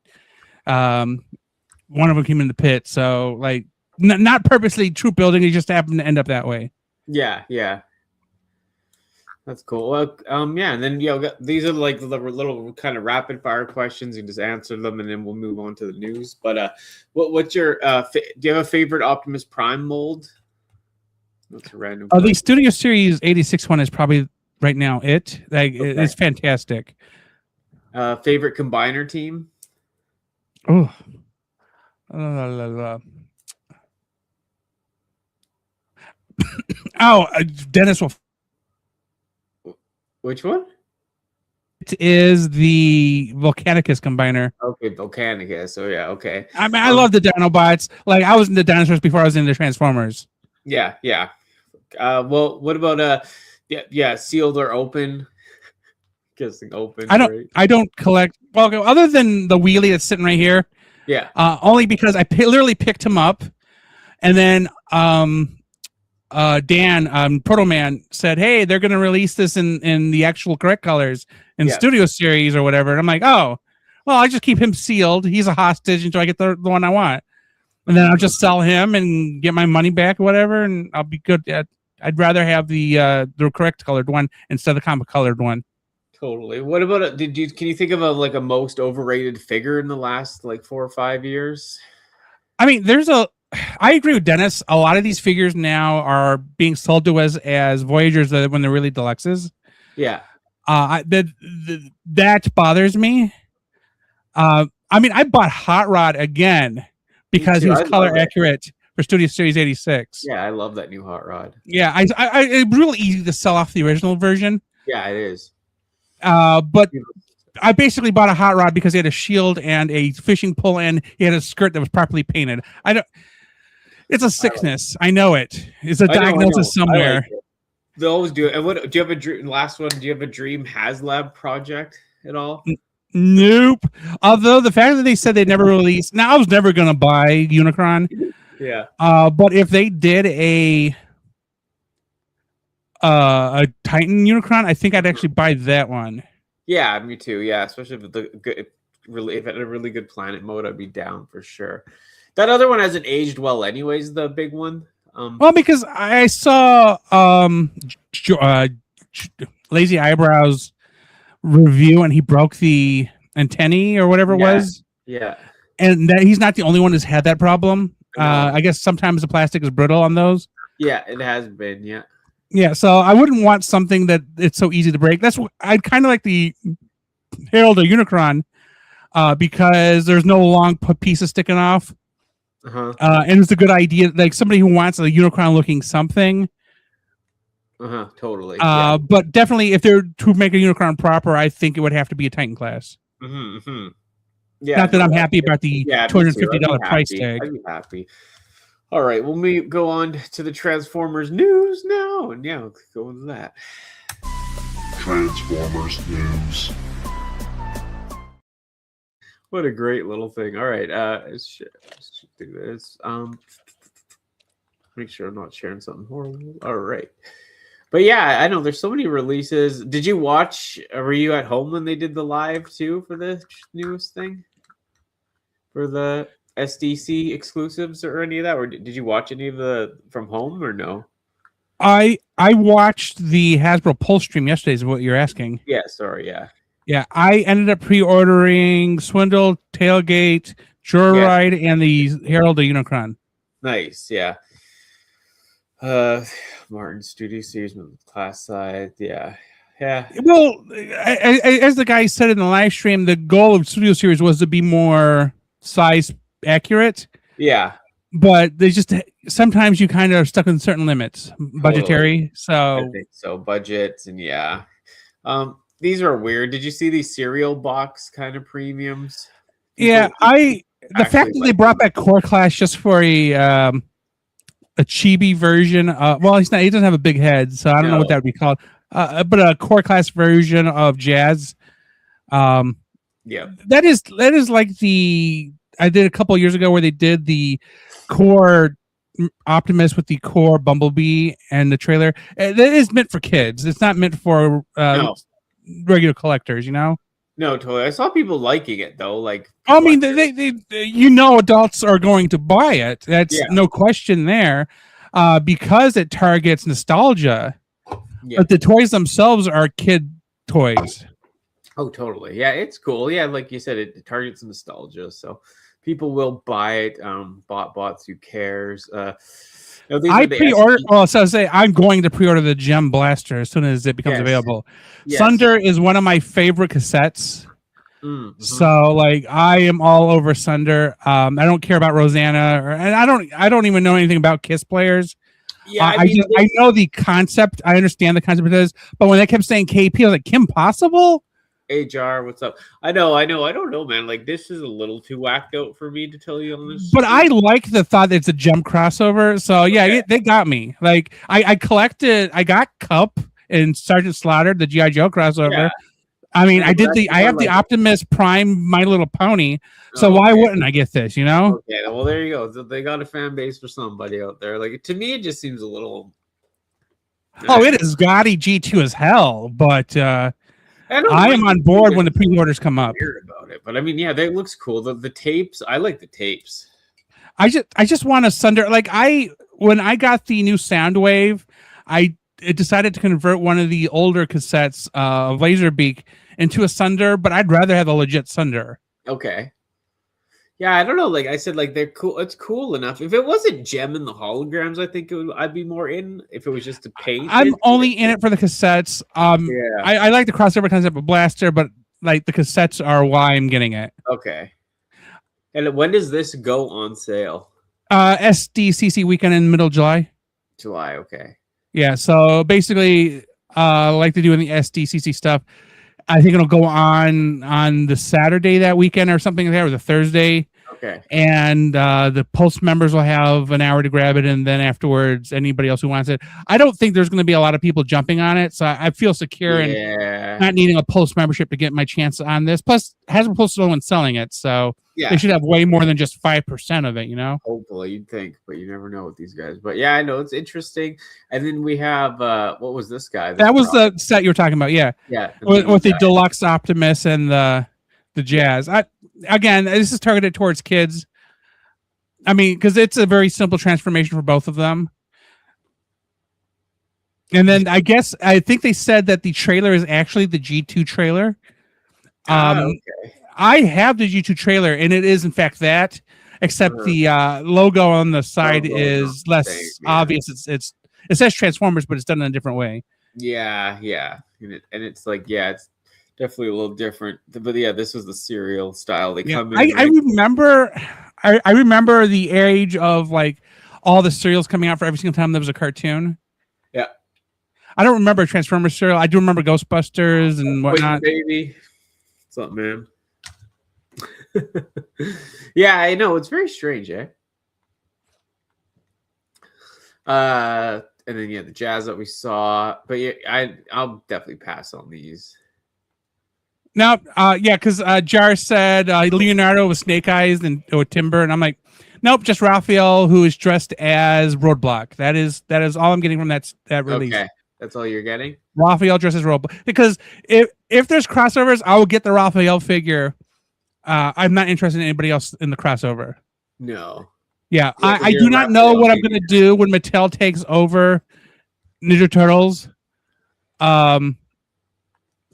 one of them came in the pit, so, like, not purposely troop building, it just happened to end up that way. Yeah, yeah. That's cool. Well, yeah, and then these are like the little kind of rapid fire questions. You just answer them, and then we'll move on to the news. But what's your do you have a favorite Optimus Prime mold? That's a random. The Studio Series 86 one is probably right now it. Like it's fantastic. Favorite combiner team? Oh, Dennis will. Which one? It is the Volcanicus combiner. Okay, Volcanicus. So yeah, okay. I mean, I love the Dinobots. Like I was into dinosaurs before I was into Transformers. Yeah, yeah. Well, what about sealed or open? Guessing open. I don't collect. Well, other than the wheelie that's sitting right here. Yeah. Only because I literally picked him up, and then Dan, Proto Man said, "Hey, they're going to release this in the actual correct colors in Studio Series or whatever." And I'm like, "Oh, well, I just keep him sealed. He's a hostage until I get the one I want, and then I'll just sell him and get my money back or whatever, and I'll be good." I'd rather have the correct colored one instead of the comic colored one. Totally. What about can you think of a most overrated figure in the last like 4 or 5 years? I mean, I agree with Dennis. A lot of these figures now are being sold to us as Voyagers when they're really deluxes. Yeah. That bothers me. I mean, I bought Hot Rod again because he was color accurate for Studio Series 86. Yeah, I love that new Hot Rod. Yeah, it's really easy to sell off the original version. Yeah, it is. But I basically bought a Hot Rod because he had a shield and a fishing pole, and he had a skirt that was properly painted. It's a sickness. I know it. It's a diagnosis somewhere. They always do it. And what do you have a dream? Last one. Do you have a dream HasLab project at all? Nope. Although the fact that they said they never released. Now I was never gonna buy Unicron. Yeah. But if they did a Titan Unicron, I think I'd actually buy that one. Yeah, me too. Yeah, especially if it had a really good planet mode, I'd be down for sure. That other one hasn't aged well, anyways. The big one. Well, because I saw Lazy Eyebrows review, and he broke the antennae or whatever it was. Yeah, and he's not the only one who's had that problem. I guess sometimes the plastic is brittle on those. Yeah, it has been. Yeah. Yeah, so I wouldn't want something that it's so easy to break. That's what I'd kind of like the Herald or Unicron because there's no long pieces sticking off. And it's a good idea, like somebody who wants a Unicron looking something. Totally. But definitely, if they're to make a Unicron proper, I think it would have to be a Titan class. Yeah. Not that I'm happy about the $250 price tag. I'd be happy. All right, well, we go on to the Transformers news now, and we'll go into that. Transformers news. What a great little thing. All right, let's do this. Make sure I'm not sharing something horrible. All right. But yeah, I know there's so many releases. Did you watch, were you at home when they did the live too for the newest thing? For the SDC exclusives or any of that? Or did you watch any of the from home or no? I watched the Hasbro Pulse stream yesterday is what you're asking. Yeah, sorry, yeah. Yeah, I ended up pre-ordering Swindle, Tailgate, Joyride, and the Herald of Unicron. Nice, yeah. Martin Studio Series with class side, yeah. Well, as the guy said in the live stream, the goal of Studio Series was to be more size accurate. Yeah. But they just sometimes you kind of are stuck in certain limits, budgetary. So I think so, budgets and yeah. These are weird. Did you see these cereal box kind of premiums? The fact that they brought back Core Class just for a chibi version. Well, he doesn't have a big head, so I don't know what that would be called. But a Core Class version of Jazz. That is like I did a couple of years ago where they did the Core Optimus with the Core Bumblebee and the trailer. That is meant for kids. It's not meant for regular collectors, you know? No, totally. I saw people liking it though. Like, I mean, they adults are going to buy it. That's no question there, because it targets nostalgia. Yeah. But the toys themselves are kid toys. Oh, totally. Yeah, it's cool. Yeah, like you said, it targets nostalgia, so people will buy it. Bots, who cares? I pre-order. Well, so I say I'm going to pre-order the Gem Blaster as soon as it becomes available. Yes. Sunder is one of my favorite cassettes. Mm-hmm. So, like, I am all over Sunder. I don't care about Rosanna, and I don't even know anything about Kiss players. Yeah, I know the concept. I understand the concept of this, but when they kept saying KP, I was like, Kim Possible? HR, what's up? I know. I don't know, man. Like, this is a little too whacked out for me, to tell you honest. But I like the thought that it's a Gem crossover. So yeah, they got me. Like, I got Cup and Sergeant Slaughter, the G.I. Joe crossover. Yeah. I mean, I have the Optimus Prime My Little Pony. So why wouldn't I get this, you know? Okay, well, there you go. They got a fan base for somebody out there. Like, to me, it just seems a little... Oh, it is gaudy G2 as hell, but I am on board when the pre-orders come up. Weird about it, but I mean, yeah, that looks cool. The tapes, I like the tapes. I just want a Sunder. Like, when I got the new Soundwave, I decided to convert one of the older cassettes of Laserbeak into a Sunder, but I'd rather have a legit Sunder. Okay. Yeah, I don't know. Like I said, like, they're cool. It's cool enough. If it wasn't Gem and the holograms, I think I'd be more in. If it was just to paint, I'm only in it for the cassettes. I like the crossover concept of Blaster, but like the cassettes are why I'm getting it. Okay. And when does this go on sale? SDCC weekend in middle July. July, okay. Yeah, so basically, like they do in the SDCC stuff, I think it'll go on the Saturday that weekend or something like that, or the Thursday. Okay. And the Pulse members will have an hour to grab it, and then afterwards, anybody else who wants it. I don't think there's going to be a lot of people jumping on it, so I feel secure and not needing a Pulse membership to get my chance on this. Plus, Hasbro Pulse is the one selling it, so they should have way more than just 5% of it, you know? Hopefully, you'd think, but you never know with these guys. But yeah, I know it's interesting. And then we have what was this guy? That was the set you were talking about, yeah. Yeah. With the Deluxe Optimus and the Jazz. Again, this is targeted towards kids. I mean, because it's a very simple transformation for both of them. And then I think they said that the trailer is actually the G2 trailer. Okay. I have the G2 trailer, and it is in fact that, except the logo on the side is less obvious. It says Transformers, but it's done in a different way. Yeah. And it's like, it's definitely a little different. But yeah, this was the serial style. They come in. I remember the age of like all the serials coming out for every single time there was a cartoon. Yeah. I don't remember Transformers serial. I do remember Ghostbusters and whatnot. Baby. What's up, man? Yeah, I know. It's very strange, eh? And then the Jazz that we saw. But yeah, I'll definitely pass on these. No, because Jar said Leonardo with Snake Eyes or Timber, and I'm like, nope, just Raphael who is dressed as Roadblock. That is all I'm getting from that release. Okay, that's all you're getting. Raphael dressed as Roadblock, because if there's crossovers, I will get the Raphael figure. I'm not interested in anybody else in the crossover. No. Yeah, I do not know what I'm going to do when Mattel takes over Ninja Turtles.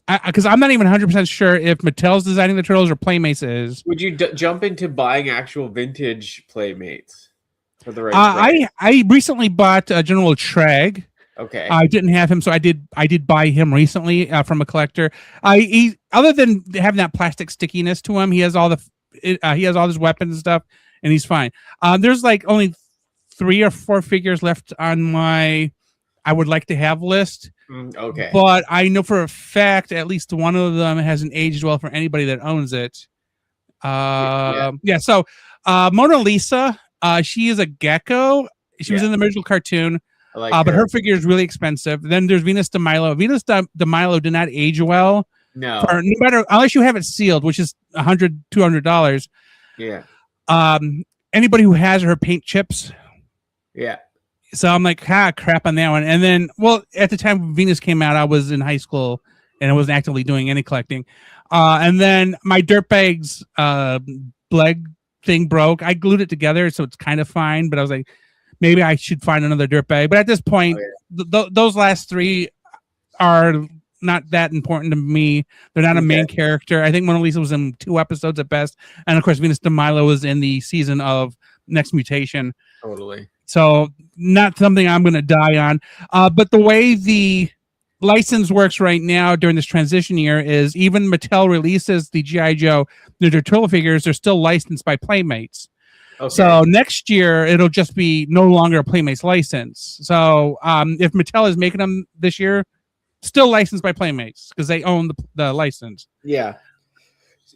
Because I'm not even 100% sure if Mattel's designing the Turtles or Playmates is. Would you jump into buying actual vintage Playmates? for the right price. I recently bought General Treg. Okay. I didn't have him, so I did buy him recently from a collector. He other than having that plastic stickiness to him, he has all his weapons and stuff, and he's fine. There's like only 3 or 4 figures left on my I would like to have list. Okay. But I know for a fact at least one of them hasn't aged well for anybody that owns it. So Mona Lisa, she is a gecko. She was in the original cartoon. But her figure is really expensive. Then there's Venus de Milo. Venus de Milo did not age well. No matter unless you have it sealed, which is $100, $200. Yeah. Anybody who has her paint chips. Yeah. So I'm like, crap on that one. And then, at the time Venus came out, I was in high school and I wasn't actively doing any collecting. And then my Dirtbags leg thing broke. I glued it together, so it's kind of fine. But I was like, maybe I should find another Dirtbag. But at this point, those last 3 are not that important to me. They're not a main character. I think Mona Lisa was in 2 episodes at best. And of course, Venus de Milo was in the season of Next Mutation. Totally. So not something I'm going to die on. But the way the license works right now during this transition year is even Mattel releases the G.I. Joe Ninja Turtle figures, they're still licensed by Playmates. Okay. So next year, it'll just be no longer a Playmates license. So if Mattel is making them this year, still licensed by Playmates because they own the license. Yeah.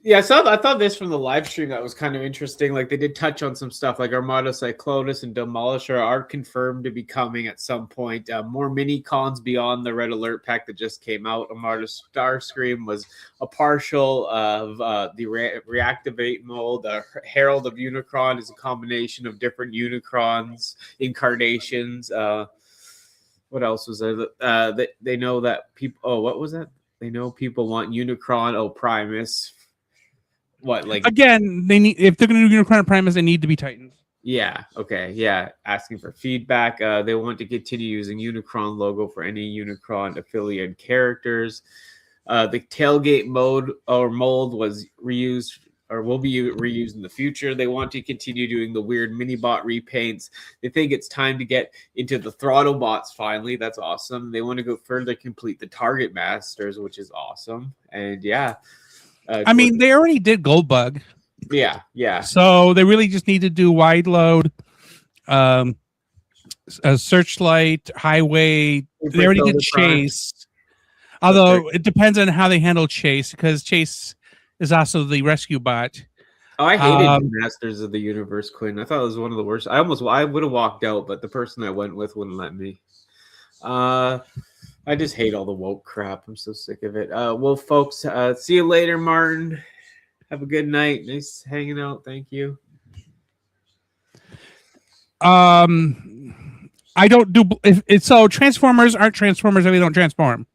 Yeah, I thought this from the live stream that was kind of interesting. Like they did touch on some stuff like Armada Cyclonus and Demolisher are confirmed to be coming at some point. More mini cons beyond the Red Alert pack that just came out. Armada Starscream was a partial of the reactivate mold. Herald of Unicron is a combination of different Unicrons incarnations. What else was there? They know that people. Oh, what was that? They know people want Unicron. Oh, Primus. What, like again? They need if they're going to do Unicron Primus, they need to be Titans. Yeah. Okay. Yeah. Asking for feedback. They want to continue using Unicron logo for any Unicron affiliated characters. The tailgate mode or mold was reused or will be reused in the future. They want to continue doing the weird mini bot repaints. They think it's time to get into the throttle bots finally. That's awesome. They want to go further, complete the target masters, which is awesome. And yeah. I mean, they already did Goldbug. Yeah, yeah. So they really just need to do wide load, a Searchlight, Highway. They already did Chase. Although it depends on how they handle Chase, because Chase is also the rescue bot. Oh, I hated Masters of the Universe Quinn. I thought it was one of the worst. I would have walked out, but the person I went with wouldn't let me. I just hate all the woke crap. I'm so sick of it. Well, folks, see you later, Martin. Have a good night. Nice hanging out. Thank you. I don't do so Transformers aren't Transformers if they don't transform.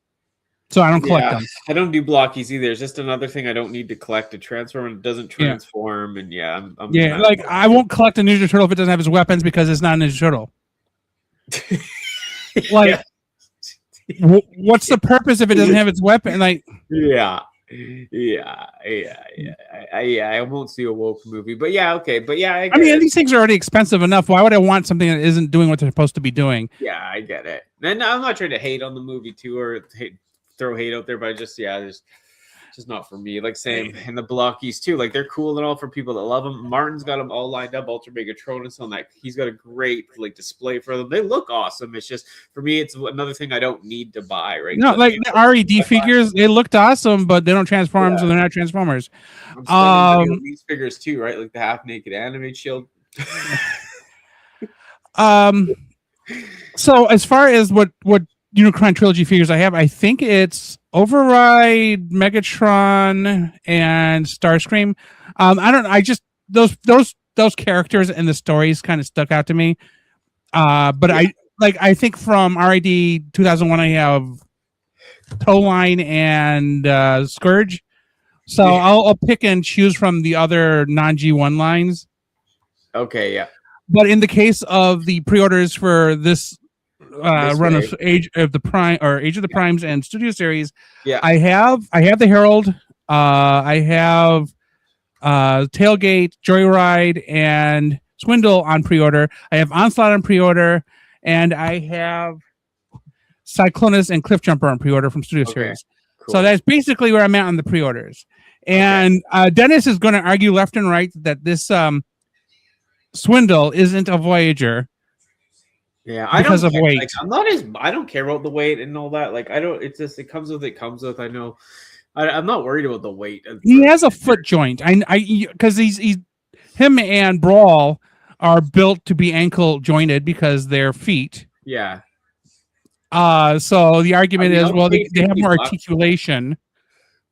So I don't collect them. I don't do blockies either. It's just another thing I don't need to collect. A transform and it doesn't transform. And I'm like I won't collect a Ninja Turtle if it doesn't have his weapons because it's not a Ninja Turtle. Like what's the purpose if it doesn't have its weapon? Like I won't see a woke movie, but okay, but I mean, these things are already expensive enough. Why would I want something that isn't doing what they're supposed to be doing? Yeah, I get it. And I'm not trying to hate on the movie too, or throw hate out there, but just not for me. Like same and the blockies too. Like they're cool and all for people that love them. Martin's got them all lined up. Ultra Megatronus on that. He's got a great display for them. They look awesome. It's just for me, it's another thing I don't need to buy. Right? No, like the RED figures, they looked awesome, but they don't transform, so they're not Transformers. These figures too, right? Like the half naked Animate Shield. So as far as what Unicron trilogy figures I have, I think it's Override, Megatron, and Starscream. I just those characters and the stories kind of stuck out to me. But I think from RID 2001 I have Towline and Scourge. So I'll pick and choose from the other non-G1 lines. Okay, yeah. But in the case of the pre-orders for this run of Age of the Primes and Studio Series, I have the Herald, I have Tailgate, Joyride, and Swindle on pre-order. I have Onslaught on pre-order, and I have Cyclonus and Cliffjumper on pre-order from Studio Series. Cool. So that's basically where I'm at on the pre-orders. And Dennis is going to argue left and right that this Swindle isn't a Voyager. Yeah, because of weight. Like, I don't care about the weight and all that. Like, I don't. It's just it comes with. I know. I'm not worried about the weight. He has a foot joint. Because him and Brawl are built to be ankle jointed because they're feet. Yeah. So the argument is, well, they have more articulation.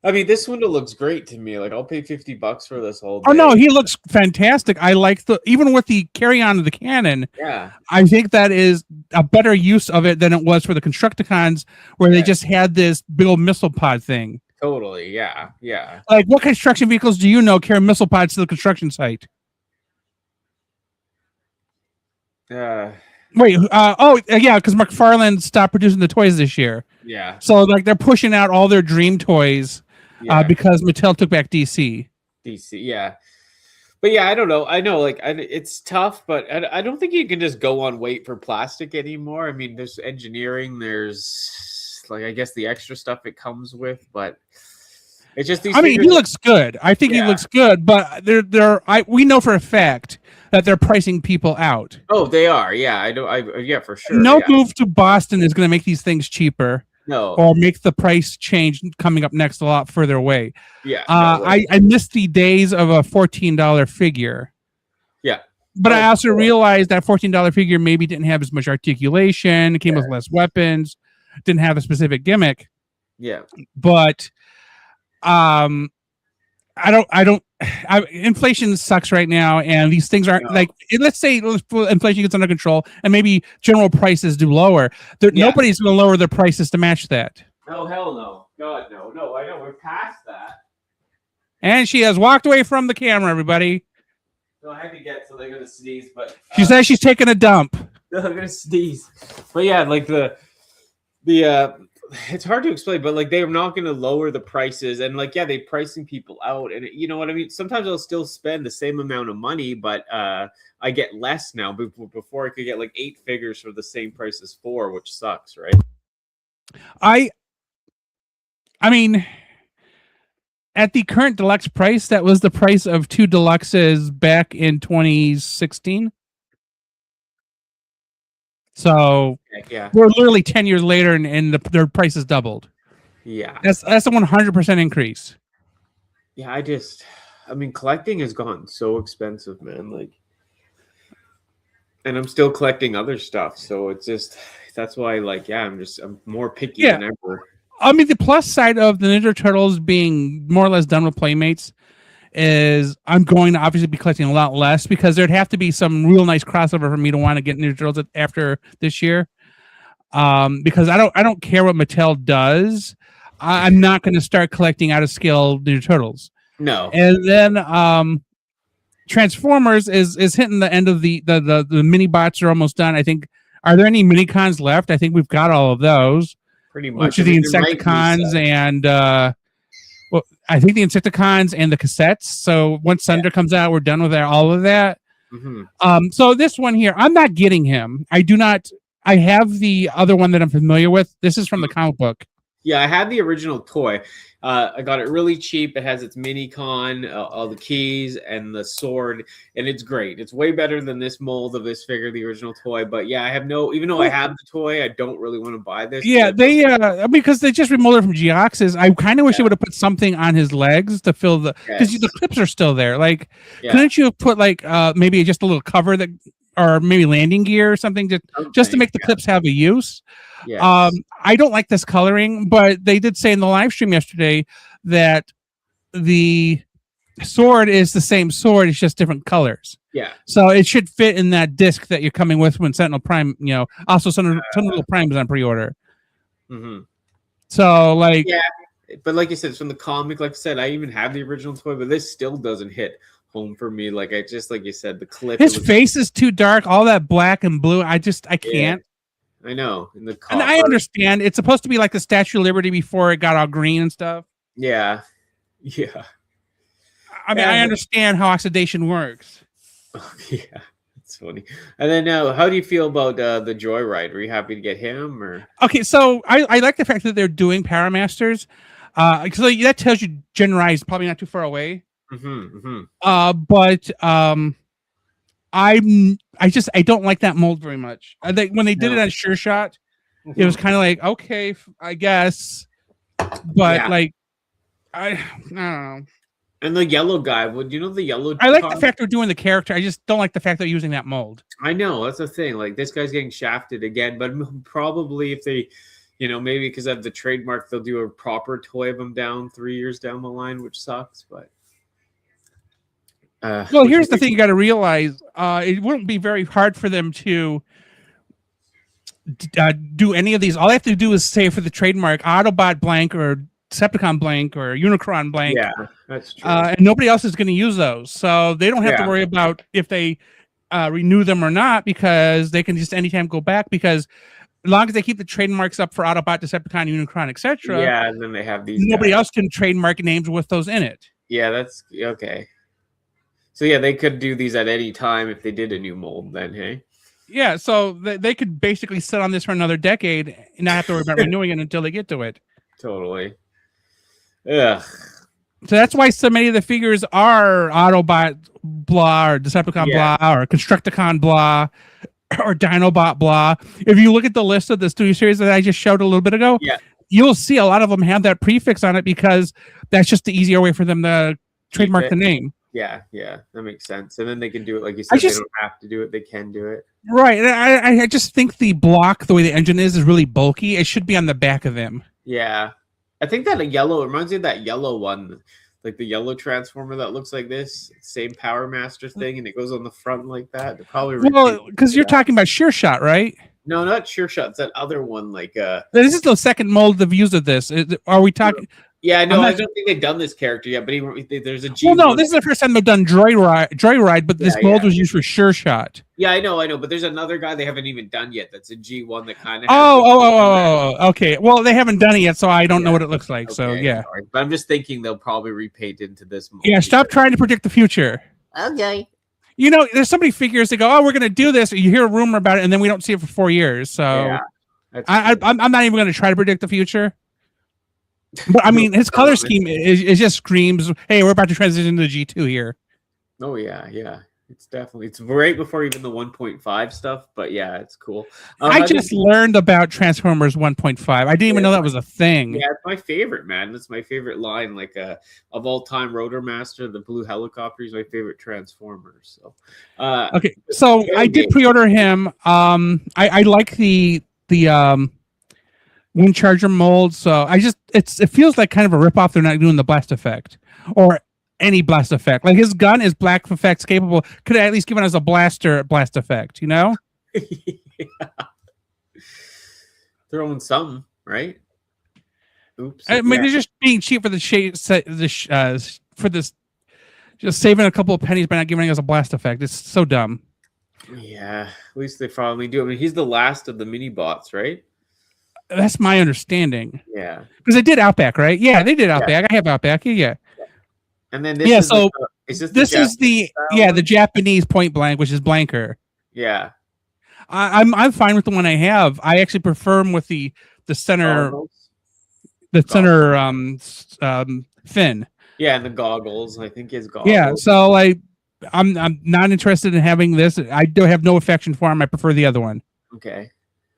I mean, this Swindle looks great to me. Like, I'll pay $50 for this whole day. Oh no, he looks fantastic. I like even with the carry-on of the cannon. Yeah, I think that is a better use of it than it was for the Constructicons, where they just had this big old missile pod thing. Totally, yeah. Like, what construction vehicles do you know carry missile pods to the construction site? Yeah. Wait, because McFarlane stopped producing the toys this year. Yeah. So, like, they're pushing out all their dream toys because Mattel took back DC. Yeah. But yeah, I don't know. I know, like, it's tough, but I don't think you can just go on weight for plastic anymore. I mean, there's engineering, there's, like, I guess the extra stuff it comes with, but it's just these. I mean, he looks good. I think he looks good, but we know for a fact that they're pricing people out. Oh, they are. Yeah, yeah, for sure. No move to Boston is going to make these things cheaper. No. Or make the price change coming up next a lot further away. Yeah. I missed the days of a $14 figure. Yeah. But I also realized that $14 figure maybe didn't have as much articulation. It came with less weapons. Didn't have a specific gimmick. Yeah. But inflation sucks right now, and these things aren't like, let's say inflation gets under control and maybe general prices do lower. Nobody's going to lower their prices to match that. Oh, hell no. God, no. I know. We're past that. And she has walked away from the camera, everybody. No, I had to get so they're going to sneeze, but she says she's taking a dump. No, I'm going to sneeze. But yeah, like the it's hard to explain, but like they're not going to lower the prices, and like they're pricing people out, and you know what I mean. Sometimes I'll still spend the same amount of money, but I get less now. Before I could get like 8 figures for the same price as 4, which sucks, right? I mean, at the current deluxe price, that was the price of 2 deluxes back in 2016. So we're literally 10 years later, and their price has doubled. Yeah, that's a 100% increase. Yeah, I mean, collecting has gone so expensive, man. Like, and I'm still collecting other stuff, so it's just that's why, like, I'm more picky than ever. I mean, the plus side of the Ninja Turtles being more or less done with Playmates is I'm going to obviously be collecting a lot less, because there'd have to be some real nice crossover for me to want to get Ninja Turtles after this year. Because I don't care what Mattel does. I'm not going to start collecting out of scale Ninja Turtles. No. And then Transformers is hitting the end of the mini bots are almost done. I think. Are there any mini cons left? I think we've got all of those. Pretty much. Which are the Insecticons and I think the Insecticons and the cassettes. So once Thunder comes out, we're done with all of that. Mm-hmm. So this one here, I'm not getting him. I do not. I have the other one that I'm familiar with. This is from the comic book. Yeah, I had the original toy. I got it really cheap. It has its mini con, all the keys, and the sword, and it's great. It's way better than this mold of this figure, the original toy. But yeah, I have even though I have the toy, I don't really want to buy this. Yeah, because they just remolded from Geox's. I kind of wish they would have put something on his legs to fill because the clips are still there. Like, couldn't you have put like maybe just a little cover that, or maybe landing gear or something just to make the clips have a use? Yes. I don't like this coloring, but they did say in the live stream yesterday that the sword is the same sword, it's just different colors. Yeah. So it should fit in that disc that you're coming with when Sentinel Prime, also Sentinel Prime is on pre-order. Mm-hmm. So like, but like you said, it's from the comic. Like I said, I even have the original toy, but this still doesn't hit home for me. Like like you said, the clip. His face is too dark, all that black and blue. I can't. I know. And I understand it's supposed to be like the Statue of Liberty before it got all green and stuff. Yeah. I mean, I understand how oxidation works. Yeah. funny. And then how do you feel about the Joyride? Were you happy to get him or? Okay, so I like the fact that they're doing Power Masters, because that tells you Gen Rai is probably not too far away. But I don't like that mold very much. I think when they did it on Sure Shot, it was kind of like, okay, I guess, but like I don't know. And the yellow guy, would you know the yellow? I like the fact they're doing the character. I just don't like the fact they're using that mold. I know, that's the thing. Like, this guy's getting shafted again, but probably if they, maybe because of the trademark, they'll do a proper toy of him down 3 years down the line, which sucks. But well, here's the thing you got to realize: it wouldn't be very hard for them to do any of these. All they have to do is say for the trademark Autobot blank or Decepticon blank or Unicron blank. Yeah, that's true. And nobody else is going to use those, so they don't have to worry about if they renew them or not, because they can just anytime go back, because as long as they keep the trademarks up for Autobot, Decepticon, Unicron, etc. Yeah, and then they have these. Nobody else can trademark names with those in it. Yeah, that's okay. So yeah, they could do these at any time if they did a new mold. Then, hey. Yeah, so they could basically sit on this for another decade and not have to worry about renewing it until they get to it. Totally. Ugh. So that's why so many of the figures are Autobot blah or Decepticon blah or Constructicon blah or Dinobot blah. If you look at the list of the studio series that I just showed a little bit ago, you'll see a lot of them have that prefix on it because that's just the easier way for them to trademark the name. Yeah, that makes sense. And then they can do it like you said. They don't have to do it; they can do it. Right. And I just think the block, the way the engine is really bulky. It should be on the back of them. Yeah. I think that yellow reminds me of that yellow one, like the yellow transformer that looks like this, same Power Master thing, and it goes on the front like that. They're probably because you're talking about Sure Shot, right? No, not Sure Shot. It's that other one. Like this is the second mold of use of this. Are we talking? Yeah, no, I don't think they've done this character yet. But there's a G. Well, no, this is the first time they've done Joyride, but this mold was used for Sure Shot. Yeah, I know, but there's another guy they haven't even done yet. That's a G1 that kind of. Okay. Well, they haven't done it yet, so I don't know what it looks like. Okay, so yeah, sorry. But I'm just thinking they'll probably repaint into this mold. Yeah, stop trying to predict the future. Okay. There's so many figures that go, "Oh, we're going to do this." You hear a rumor about it, and then we don't see it for 4 years. So I'm not even going to try to predict the future. But I mean, his color scheme it just screams, "Hey, we're about to transition to the G2 here." Oh yeah. It's right before even the 1.5 stuff, but yeah, it's cool. I just learned about Transformers 1.5. I didn't even know that was a thing. Yeah, it's my favorite, man. It's my favorite line, like of all time. Rotor Master, the blue helicopter, is my favorite Transformer. So, okay, so I did pre-order him. I like the Wind Charger mold, so it feels like kind of a ripoff. They're not doing the blast effect or any blast effect. Like his gun is blast effects capable. Could have at least given us a blast effect, Yeah. Throwing something, right? Oops. I mean, they're just being cheap for for this, just saving a couple of pennies by not giving us a blast effect. It's so dumb. Yeah, at least they finally do. I mean, he's the last of the mini bots, right? That's my understanding. Yeah. Because they did Outback, right? Yeah, they did Outback. I have Outback. Yeah. And then this is the Japanese Point Blank, which is blanker. Yeah. I'm fine with the one I have. I actually prefer him with the center fin. Yeah, and the goggles. I think his goggles. Yeah, so I'm not interested in having this. I do have no affection for him. I prefer the other one. Okay.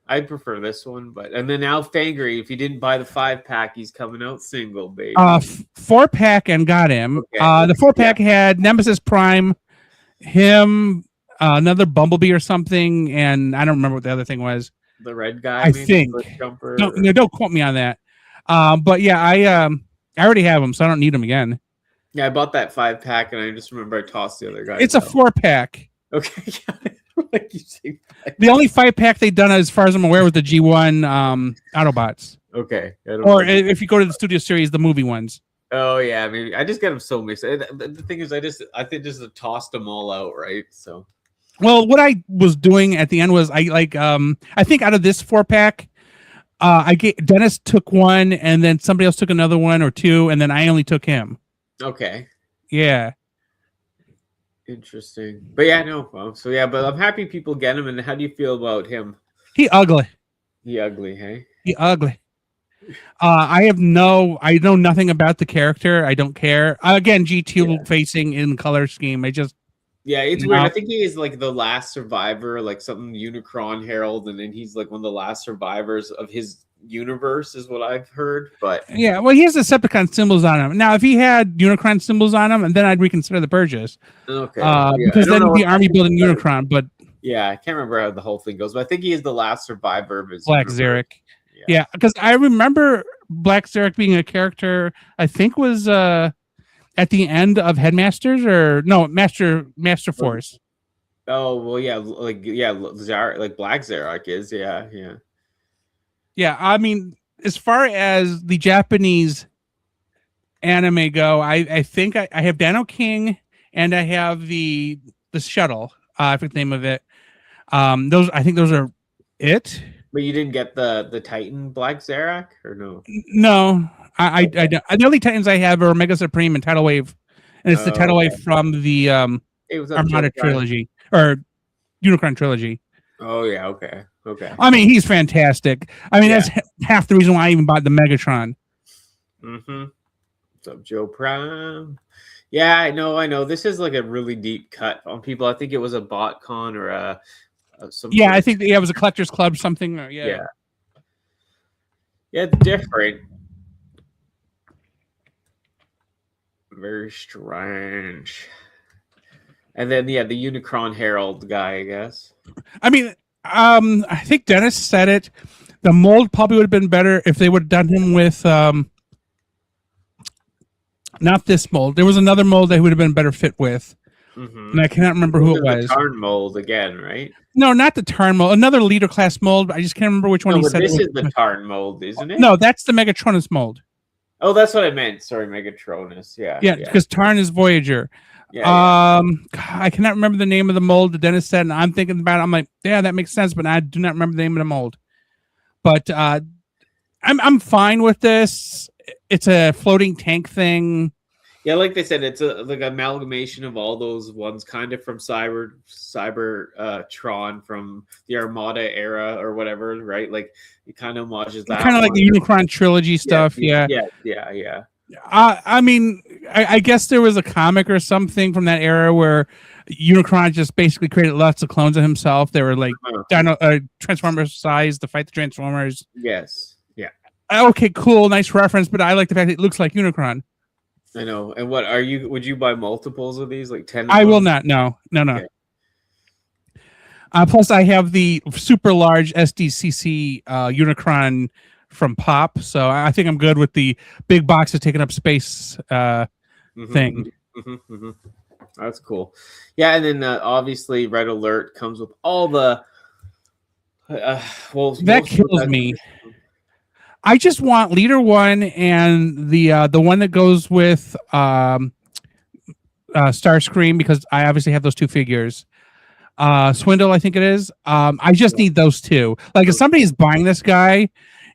I prefer this one, and then Alf Angry, if you didn't buy the 5-pack, he's coming out single, baby. 4-pack and got him. Okay. The 4-pack had Nemesis Prime, him, another Bumblebee or something, and I don't remember what the other thing was. The red guy, I think. Don't quote me on that. But yeah, I already have him, so I don't need him again. Yeah, I bought that 5-pack, and I just remember I tossed the other guy. It's a 4-pack. Okay. Like you say, the only 5-pack they've done, as far as I'm aware, was the G1 Autobots. Okay. Or if you go to the Studio Series, the movie ones. Oh yeah, maybe I just get them so mixed. The thing is, I think just tossed them all out, right? So. Well, what I was doing at the end was I think out of this 4-pack, Dennis took one, and then somebody else took another one or two, and then I only took him. Okay. Yeah. Interesting. But yeah, no. Well, so yeah, but I'm happy people get him. And how do you feel about him? He ugly. He ugly, hey? He ugly. I know nothing about the character. I don't care. Again, G2 facing in color scheme. Yeah, it's weird. I think he is like the last survivor, like something Unicron Herald, and then he's like one of the last survivors of his universe, is what I've heard. But yeah, well, he has the Decepticon symbols on him. Now, if he had Unicron symbols on him, and then I'd reconsider the purchase. Okay. Because then it'd be army building Unicron. But yeah, I can't remember how the whole thing goes, but I think he is the last survivor of his Black universe. Zarek. Yeah, because I remember Black Zarek being a character. I think was at the end of Headmasters or no Master Force. Oh well, yeah, Zarek, like Black Zarek is, yeah. Yeah, I mean, as far as the Japanese anime go, I think I have Dano King and I have the shuttle. I forget the name of it. Those are it. But you didn't get the Titan Black Zarek, or no? No, I don't. The only Titans I have are Omega Supreme and Tidal Wave, and it's the Tidal Wave from the Armada trilogy or Unicron trilogy. Oh yeah, okay. I mean, he's fantastic. I mean, that's half the reason why I even bought the Megatron. Mm-hmm. What's up, Joe Prime? Yeah, I know. This is like a really deep cut on people. I think it was a BotCon or a I think it was a collector's club something. Yeah, it's different. Very strange. And then the Unicron Herald guy, I guess. I mean, I think Dennis said it. The mold probably would have been better if they would have done him with not this mold. There was another mold that would have been a better fit with. Mm-hmm. And I cannot remember who it was. The Tarn mold again, right? No, not the Tarn mold. Another leader class mold. I just can't remember which one he said. This is the Tarn mold, isn't it? No, that's the Megatronus mold. Oh, that's what I meant. Sorry, Megatronus. Yeah, because Tarn is Voyager. Yeah. I cannot remember the name of the mold that Dennis said, and I'm thinking about it. I'm like, yeah, that makes sense, but I do not remember the name of the mold. But I'm fine with this. It's a floating tank thing. Yeah, like they said, it's like amalgamation of all those ones, kind of from Cybertron from the Armada era or whatever, right? Like it kind of homages that. Kind of like the Unicron trilogy stuff. Yeah. I mean, I guess there was a comic or something from that era where Unicron just basically created lots of clones of himself. They were like Transformers size to fight the Transformers. Yes. Yeah. Okay, cool, nice reference, but I like the fact that it looks like Unicron. I know. And what are you? Would you buy multiples of these, like 10? I will not. No. Okay. Plus, I have the super large SDCC Unicron from Pop, so I think I'm good with the big box of taking up space thing. Mm-hmm. That's cool. Yeah, and then obviously Red Alert comes with all the. That kills me. I just want Leader 1 and the one that goes with Starscream, because I obviously have those two figures. Swindle, I think it is. I just need those two. Like if somebody's buying this guy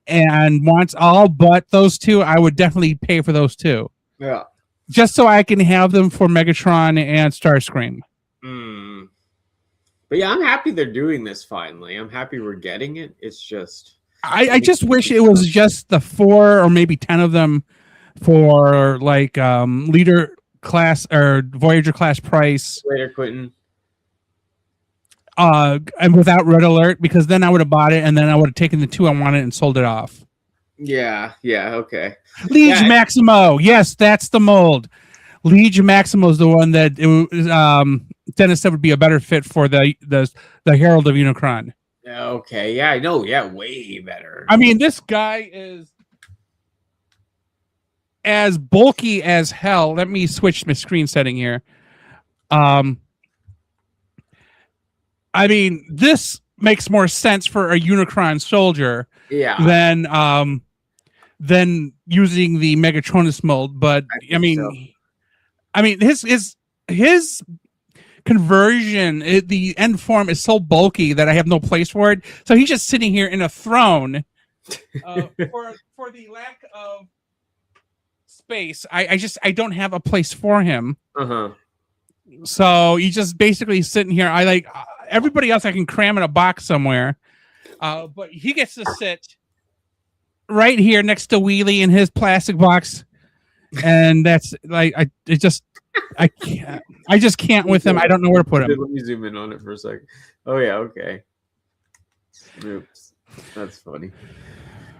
and wants all but those two, I would definitely pay for those two. Yeah. Just so I can have them for Megatron and Starscream. But yeah, I'm happy they're doing this finally. I'm happy we're getting it. It's just... I just wish it was just the 4 or maybe 10 of them for like leader class or Voyager class price. Later, Quentin. And without Red Alert, because then I would have bought it and then I would have taken the 2 I wanted and sold it off. Yeah, okay. Liege Maximo. Yes, that's the mold. Liege Maximo is the one that Dennis said would be a better fit for the Herald of Unicron. Okay, yeah, I know. Yeah, way better. I mean, this guy is as bulky as hell. Let me switch my screen setting here. I mean, this makes more sense for a Unicron soldier than using the Megatronus mold. But I mean, his conversion, the end form is so bulky that I have no place for it. So he's just sitting here in a throne. For the lack of space, I don't have a place for him. So he's just basically sitting here. I like everybody else I can cram in a box somewhere. But he gets to sit right here next to Wheelie in his plastic box. And that's like I just can't with him. I don't know where to put him. Let me zoom in on it for a second. Oh yeah, okay. Oops. That's funny.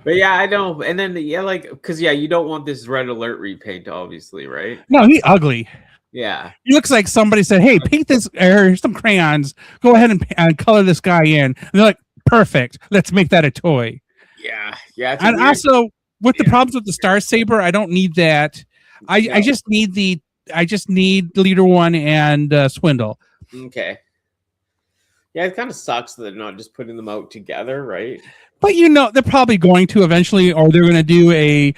But yeah, I know. And then because you don't want this red alert repaint, obviously, right? No, he's ugly. Yeah. He looks like somebody said, "Hey, paint this, here's some crayons. Go ahead and color this guy in." And they're like, "Perfect. Let's make that a toy." Yeah. And also with the problems with the Star Saber, I don't need that. I just need Leader One and Swindle. Okay. Yeah, it kind of sucks that they're not just putting them out together, right? But they're probably going to eventually, or they're going to do they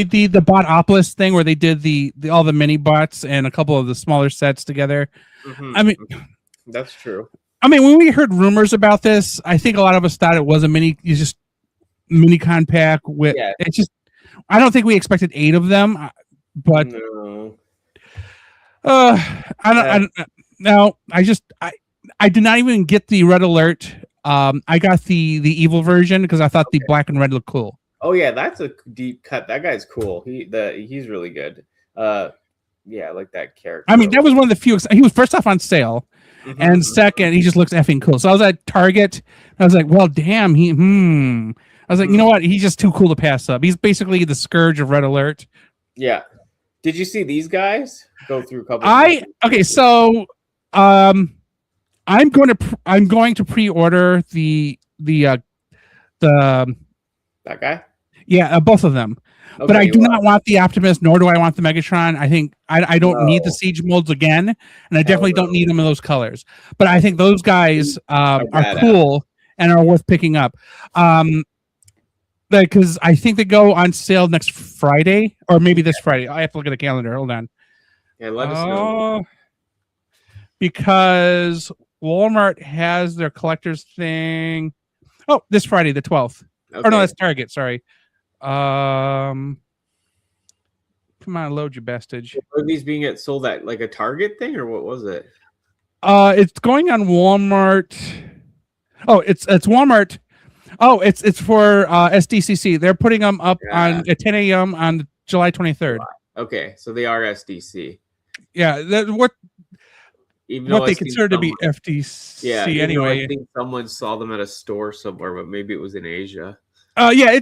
did the Botopolis thing where they did all the mini bots and a couple of the smaller sets together. Mm-hmm. I mean, that's true. I mean, when we heard rumors about this, I think a lot of us thought it was just mini con pack with. Yeah. It's just, I don't think we expected 8 of them, but no. I did not even get the red alert. I got the evil version because I thought the black and red looked cool. Oh yeah, that's a deep cut. That guy's cool. He's really good. Yeah, I like that character. I mean, that was one of the few. He was first off on sale, and second, he just looks effing cool. So I was at Target. And I was like, well, damn. I was like, you know what? He's just too cool to pass up. He's basically the scourge of red alert. Yeah. Did you see these guys go through a couple? So I'm going to pre-order the that guy. Yeah, both of them. Okay, but I do not want the Optimus, nor do I want the Megatron. I think I don't need the Siege molds again, and I definitely don't need them in those colors. But I think those guys are cool and are worth picking up. Because I think they go on sale next Friday, or maybe this Friday. I have to look at the calendar. Hold on. Yeah, let us know. Because Walmart has their collector's thing. Oh, this Friday, the 12th. Okay. Or no, that's Target. Sorry. Come on, load you bastage. Are these being sold at like a Target thing, or what was it? It's going on Walmart. Oh, it's Walmart. Oh, it's for SDCC. They're putting them up at 10 a.m. on July 23rd. Okay, so they are SDC. Yeah, what they consider to be FTC. Yeah, anyway. I think someone saw them at a store somewhere, but maybe it was in Asia. Yeah,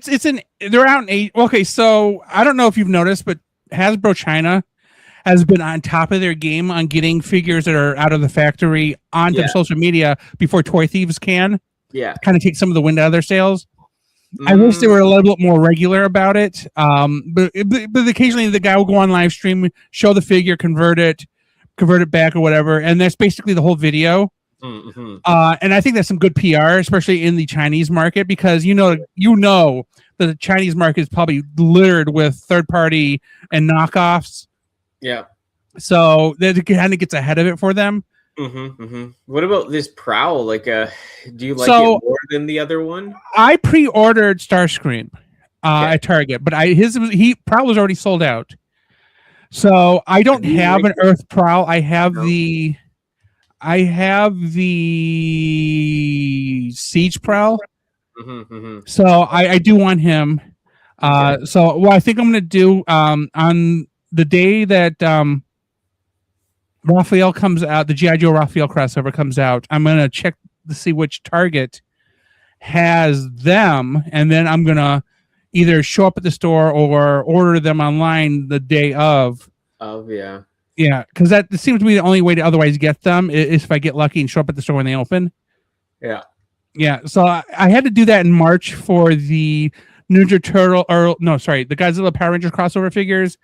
they're out in Asia. Okay, so I don't know if you've noticed, but Hasbro China has been on top of their game on getting figures that are out of the factory onto social media before toy thieves can. Yeah, kind of take some of the wind out of their sails. I wish they were a little bit more regular about it. But occasionally the guy will go on live stream, show the figure, convert it back or whatever, and that's basically the whole video. Mm-hmm. And I think that's some good PR, especially in the Chinese market, because you know that the Chinese market is probably littered with third party and knockoffs. Yeah. So that kind of gets ahead of it for them. Mm-hmm, mm-hmm. What about this Prowl? Like, do you like it more than the other one? I pre-ordered Starscream at Target, but Prowl was already sold out. So I don't have an Earth Prowl. I have the Siege Prowl. Mm-hmm, mm-hmm. So I do want him. So what I think I'm going to do on the day that Raphael comes out, the G.I. Joe Raphael crossover comes out, I'm going to check to see which Target has them, and then I'm going to either show up at the store or order them online the day of. Oh, yeah. Yeah, because that seems to be the only way to otherwise get them is if I get lucky and show up at the store when they open. Yeah. Yeah, so I had to do that in March for the the Godzilla Power Rangers crossover figures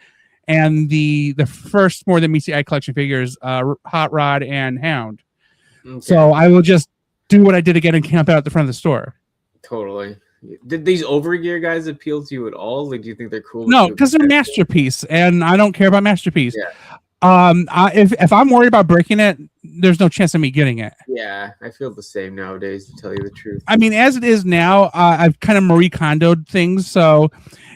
and the first More Than Meets the Eye collection figures, Hot Rod and Hound. Okay. So I will just do what I did again and camp out at the front of the store. Totally. Did these Overgear guys appeal to you at all? Like, do you think they're cool? No, because they're Masterpiece, and I don't care about Masterpiece. Yeah. If I'm worried about breaking it, there's no chance of me getting it. Yeah, I feel the same nowadays, to tell you the truth. I mean, as it is now, I've kind of Marie Kondo'd things, so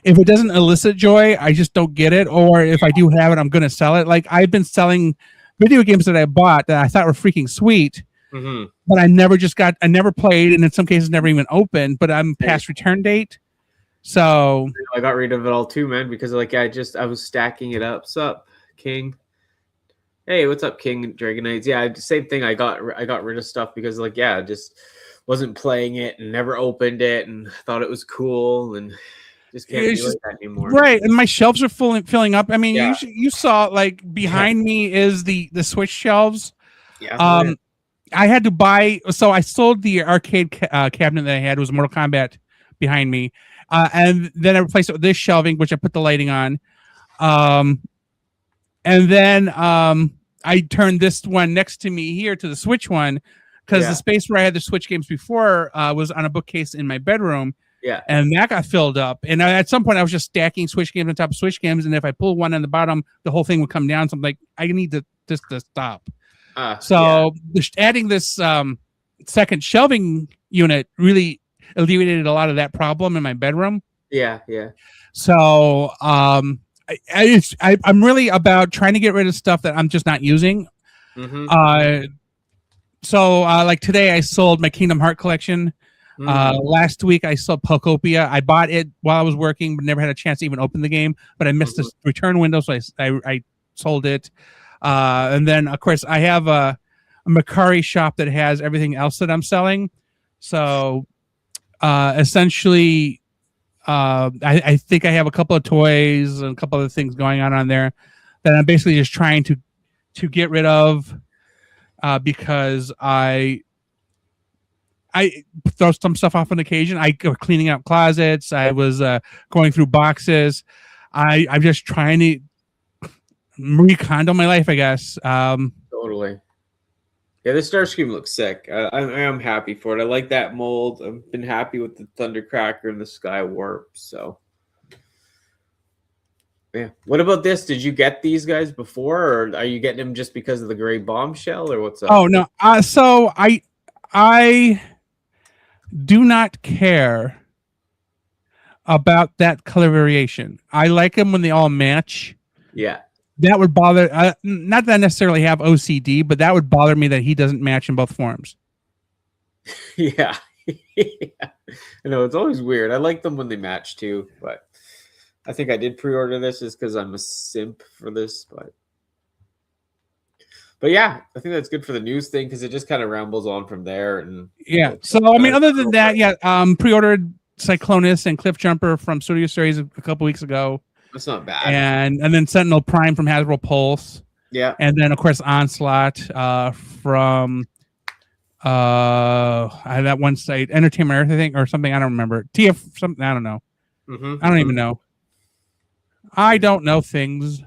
if it doesn't elicit joy, I just don't get it. Or if I do have it, I'm going to sell it. Like, I've been selling video games that I bought that I thought were freaking sweet, but I never played, and in some cases never even opened. But I'm past return date, so I got rid of it all too, man, because like I was stacking it up. Sup, King? Hey, what's up, King Dragonites? Yeah, same thing. I got rid of stuff because like just wasn't playing it and never opened it and thought it was cool and just can't do that anymore. Right, and my shelves are filling up. I mean, you saw like behind me is the Switch shelves. Yeah. I had to buy, so I sold the arcade cabinet that I had. It was Mortal Kombat behind me, and then I replaced it with this shelving, which I put the lighting on, and then I turned this one next to me here to the Switch one because the space where I had the Switch games before was on a bookcase in my bedroom. Yeah, and that got filled up. And at some point, I was just stacking Switch games on top of Switch games, and if I pull one on the bottom, the whole thing would come down. So I'm like, I need to stop. Adding this second shelving unit really alleviated a lot of that problem in my bedroom. Yeah. So I'm really about trying to get rid of stuff that I'm just not using. So like today, I sold my Kingdom Heart collection. Last week I sold Pokopia. I bought it while I was working, but never had a chance to even open the game. But I missed the return window, so I sold it. And then of course I have a Macari shop that has everything else that I'm selling. So essentially, I think I have a couple of toys and a couple of things going on there that I'm basically just trying to get rid of because I throw some stuff off on occasion. I go cleaning out closets. I was going through boxes. I'm just trying to recondo my life, I guess. Totally. Yeah, the Starscream looks sick. I am happy for it. I like that mold. I've been happy with the Thundercracker and the Sky Warp. So, yeah. What about this? Did you get these guys before, or are you getting them just because of the gray bombshell, or what's up? Oh no. So I do not care about that color variation. I like them when they all match. Yeah. That would bother, not that I necessarily have OCD, but that would bother me that he doesn't match in both forms. Yeah. I know, it's always weird. I like them when they match too, but I think I did pre-order this is because I'm a simp for this, but yeah, I think that's good for the news thing because it just kind of rambles on from there. And yeah, so I mean, other than that, pre-ordered Cyclonus and Cliffjumper from Studio Series a couple weeks ago. That's not bad. And then Sentinel Prime from Hasbro Pulse. Yeah. And then of course Onslaught from that one site, Entertainment Earth, I think, or something. I don't remember. TF something. I don't know. I don't even know. I don't know things.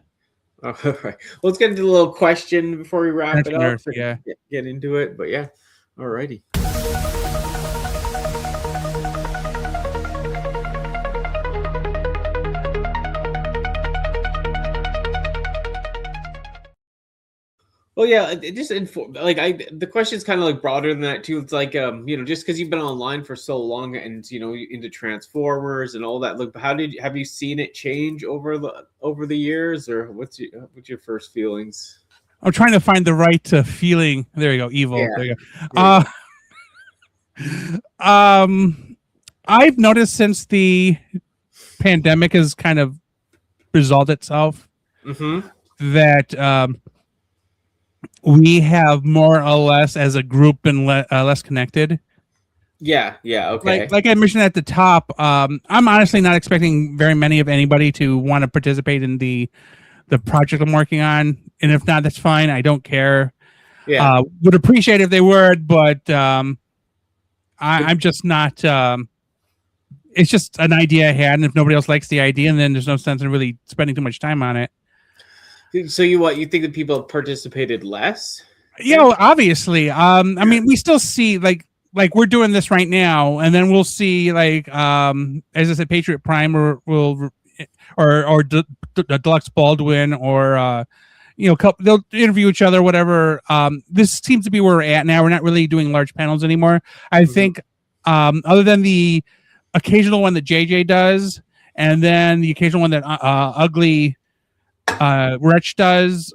All right. Well, let's get into a little question before we wrap it up. Earth, yeah. Get into it. But yeah. All righty. Well, yeah, it just the question is kind of like broader than that too. It's like just because you've been online for so long and into Transformers and all that. Look, have you seen it change over the years, or what's your first feelings? I'm trying to find the right feeling. There you go, evil. Yeah. There you go. I've noticed since the pandemic has kind of resolved itself that we have more or less as a group been less connected. Yeah, okay. Like I mentioned at the top, I'm honestly not expecting very many of anybody to want to participate in the project I'm working on, and if not, that's fine. I don't care. Yeah, would appreciate if they would, but I'm just not. It's just an idea I had, and if nobody else likes the idea, then there's no sense in really spending too much time on it. So you think that people have participated less? Yeah, well, obviously. I mean, we still see like we're doing this right now, and then we'll see like as I said, Patriot Prime or Deluxe Baldwin or they'll interview each other, whatever. This seems to be where we're at now. We're not really doing large panels anymore. I think other than the occasional one that JJ does, and then the occasional one that Ugly Wretch does.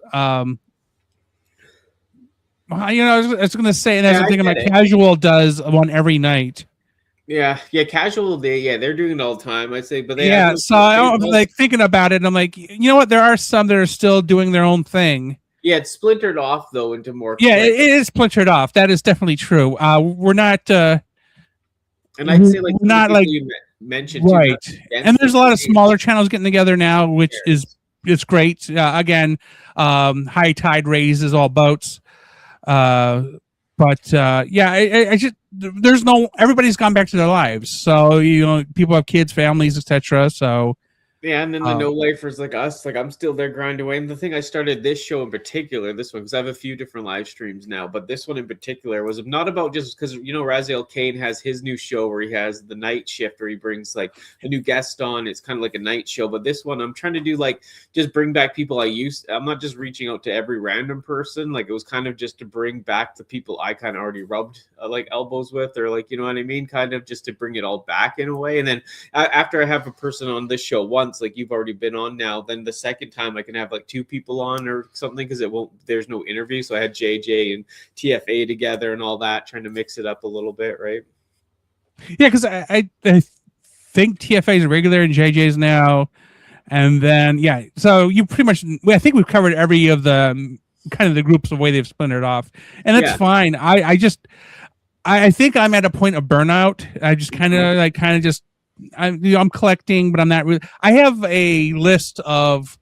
I was going to say, and that's the thing. Like it. Casual does one every night. Yeah, Casual, they're doing it all the time. I'd say, but So I'm like thinking about it, and I'm like, you know what? There are some that are still doing their own thing. Yeah, it's splintered off though into more. Yeah, it is splintered off. That is definitely true. We're not. And I'd say like not like you mentioned right. And there's a lot of smaller channels getting together now, which is great. Again, high tide raises all boats. I just everybody's gone back to their lives. So people have kids, families, etc. So. Yeah, and then the no-lifers like us, like I'm still there grinding away. And the thing I started this show in particular, this one, because I have a few different live streams now, but this one in particular was not about just because, Raziel Kane has his new show where he has the night shift where he brings like a new guest on. It's kind of like a night show. But this one, I'm trying to do like just bring back people I'm not just reaching out to every random person. Like it was kind of just to bring back the people I kind of already rubbed like elbows with, or like, you know what I mean? Kind of just to bring it all back in a way. And then after I have a person on this show once, like you've already been on now, then the second time I can have like two people on or something because there's no interview. So I had JJ and TFA together and all that, trying to mix it up a little bit, right? Yeah, because I think TFA is regular and JJ's now, and then so you pretty much, I think we've covered every of the kind of the groups the way they've splintered off, and that's fine. I think I'm at a point of burnout. I just I'm collecting, but I'm not really. I have a list of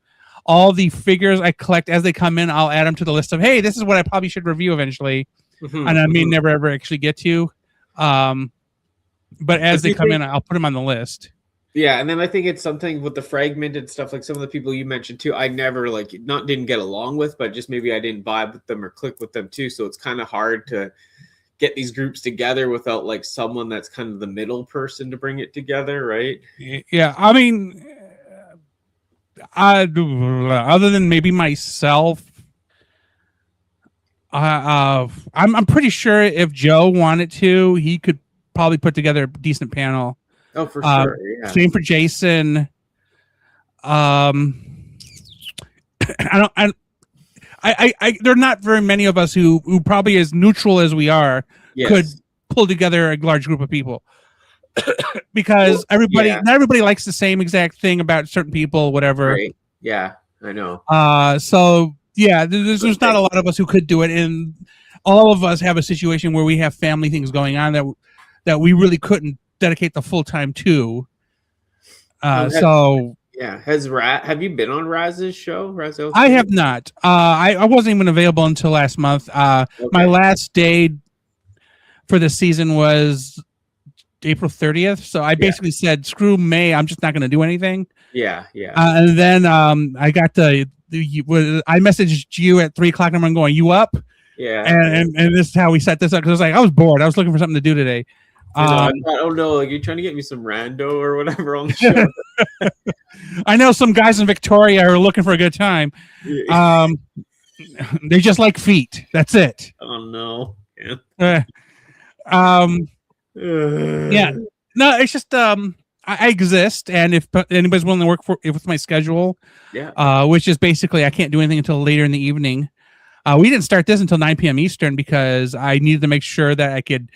all the figures I collect as they come in. I'll add them to the list of, hey, this is what I probably should review eventually, and I may never ever actually get to. But as they come in, I'll put them on the list. Yeah, and then I think it's something with the fragmented stuff, like some of the people you mentioned too. I never didn't get along with, but just maybe I didn't vibe with them or click with them too. So it's kind of hard to get these groups together without like someone that's kind of the middle person to bring it together, right? Yeah, I mean, other than maybe myself, I'm pretty sure if Joe wanted to, he could probably put together a decent panel. Oh, for sure. Yeah. Same for Jason. There are not very many of us who probably as neutral as we are could pull together a large group of people because not everybody likes the same exact thing about certain people, whatever. Right. Yeah, I know. So yeah, there's not a lot of us who could do it, and all of us have a situation where we have family things going on that we really couldn't dedicate the full time to. Have you been on Raz's show? I have not. I wasn't even available until last month. My last day for the season was April 30th. So I basically said, screw May. I'm just not going to do anything. Yeah. And then I got I messaged you at 3:00 in the morning going, you up? Yeah. And this is how we set this up. Because I was bored. I was looking for something to do today. I don't know. Like, you're trying to get me some rando or whatever on the show. I know some guys in Victoria are looking for a good time. They just like feet. That's it. Oh no. Yeah. Yeah. No, it's just I exist, and if anybody's willing to work with my schedule, which is basically I can't do anything until later in the evening. We didn't start this until 9 p.m. Eastern because I needed to make sure that I could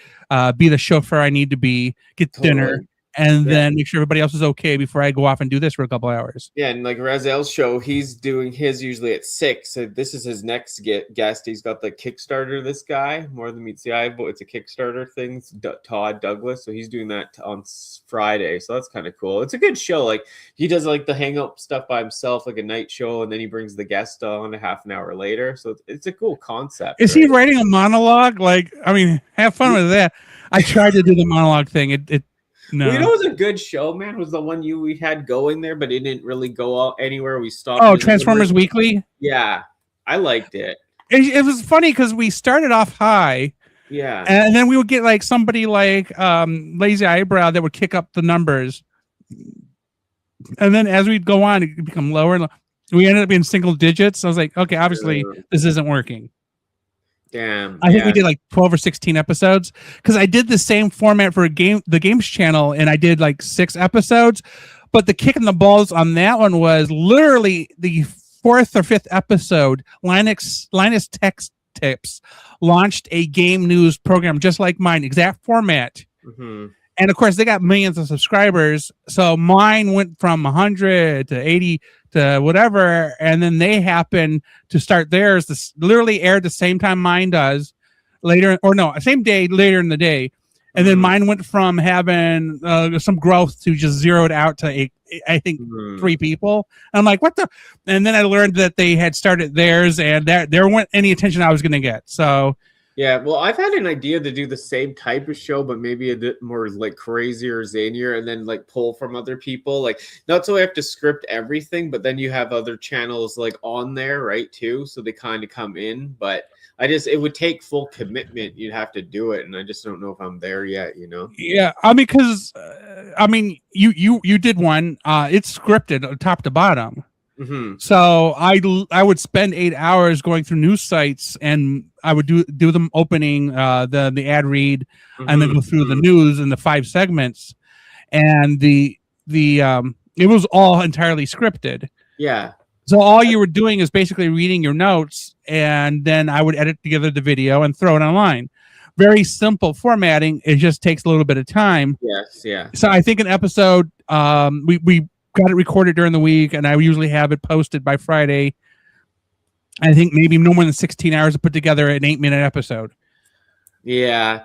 be the chauffeur I need to be, get dinner, and then make sure everybody else is okay before I go off and do this for a couple hours. Yeah, and like Razel's show, he's doing his usually at 6. So this is his next guest. He's got the Kickstarter, this guy, More Than Meets the Eye, but it's a Kickstarter thing. It's Todd Douglas. So he's doing that on Friday. So that's kind of cool. It's a good show. Like he does like the hang up stuff by himself, like a night show, and then he brings the guest on a half an hour later. So it's a cool concept. Is he writing a monologue? Like, I mean, have fun with that. I tried to do the monologue thing. No. Well, it was a good show, man. It was the one we had going there, but it didn't really go out anywhere. We stopped. Oh, Transformers Weekly? Yeah, I liked it. It was funny because we started off high. Yeah. And then we would get like somebody like Lazy Eyebrow that would kick up the numbers. And then as we'd go on, it would become lower. And we ended up in single digits. I was like, okay, obviously this isn't working. Damn. I think we did like 12 or 16 episodes because I did the same format for the games channel, and I did like 6 episodes. But the kick in the balls on that one was literally the 4th or 5th episode. Linus Tech Tips launched a game news program just like mine, exact format. Mm-hmm. And of course, they got millions of subscribers. So mine went from 100 to 80 to whatever. And then they happened to start theirs. This literally aired the same time mine does later, or no, same day later in the day. And then mine went from having some growth to just zeroed out to, I think, 3 people. And I'm like, what the? And then I learned that they had started theirs and there weren't any attention I was going to get. So. Yeah, well, I've had an idea to do the same type of show, but maybe a bit more like crazier, zanier, and then like pull from other people. Like, not so I have to script everything, but then you have other channels like on there, right, too. So they kind of come in, but it would take full commitment. You'd have to do it, and I just don't know if I'm there yet, you know? Yeah, I mean, because you did one. It's scripted top to bottom. Mm-hmm. So I would spend 8 hours going through news sites, and I would do them opening the ad read, and then go through the news in the 5 segments, and it was all entirely scripted. Yeah. So all you were doing is basically reading your notes, and then I would edit together the video and throw it online. Very simple formatting. It just takes a little bit of time. Yes. Yeah. So I think an episode we got it recorded during the week, and I usually have it posted by Friday. I think maybe no more than 16 hours to put together an 8-minute episode. Yeah.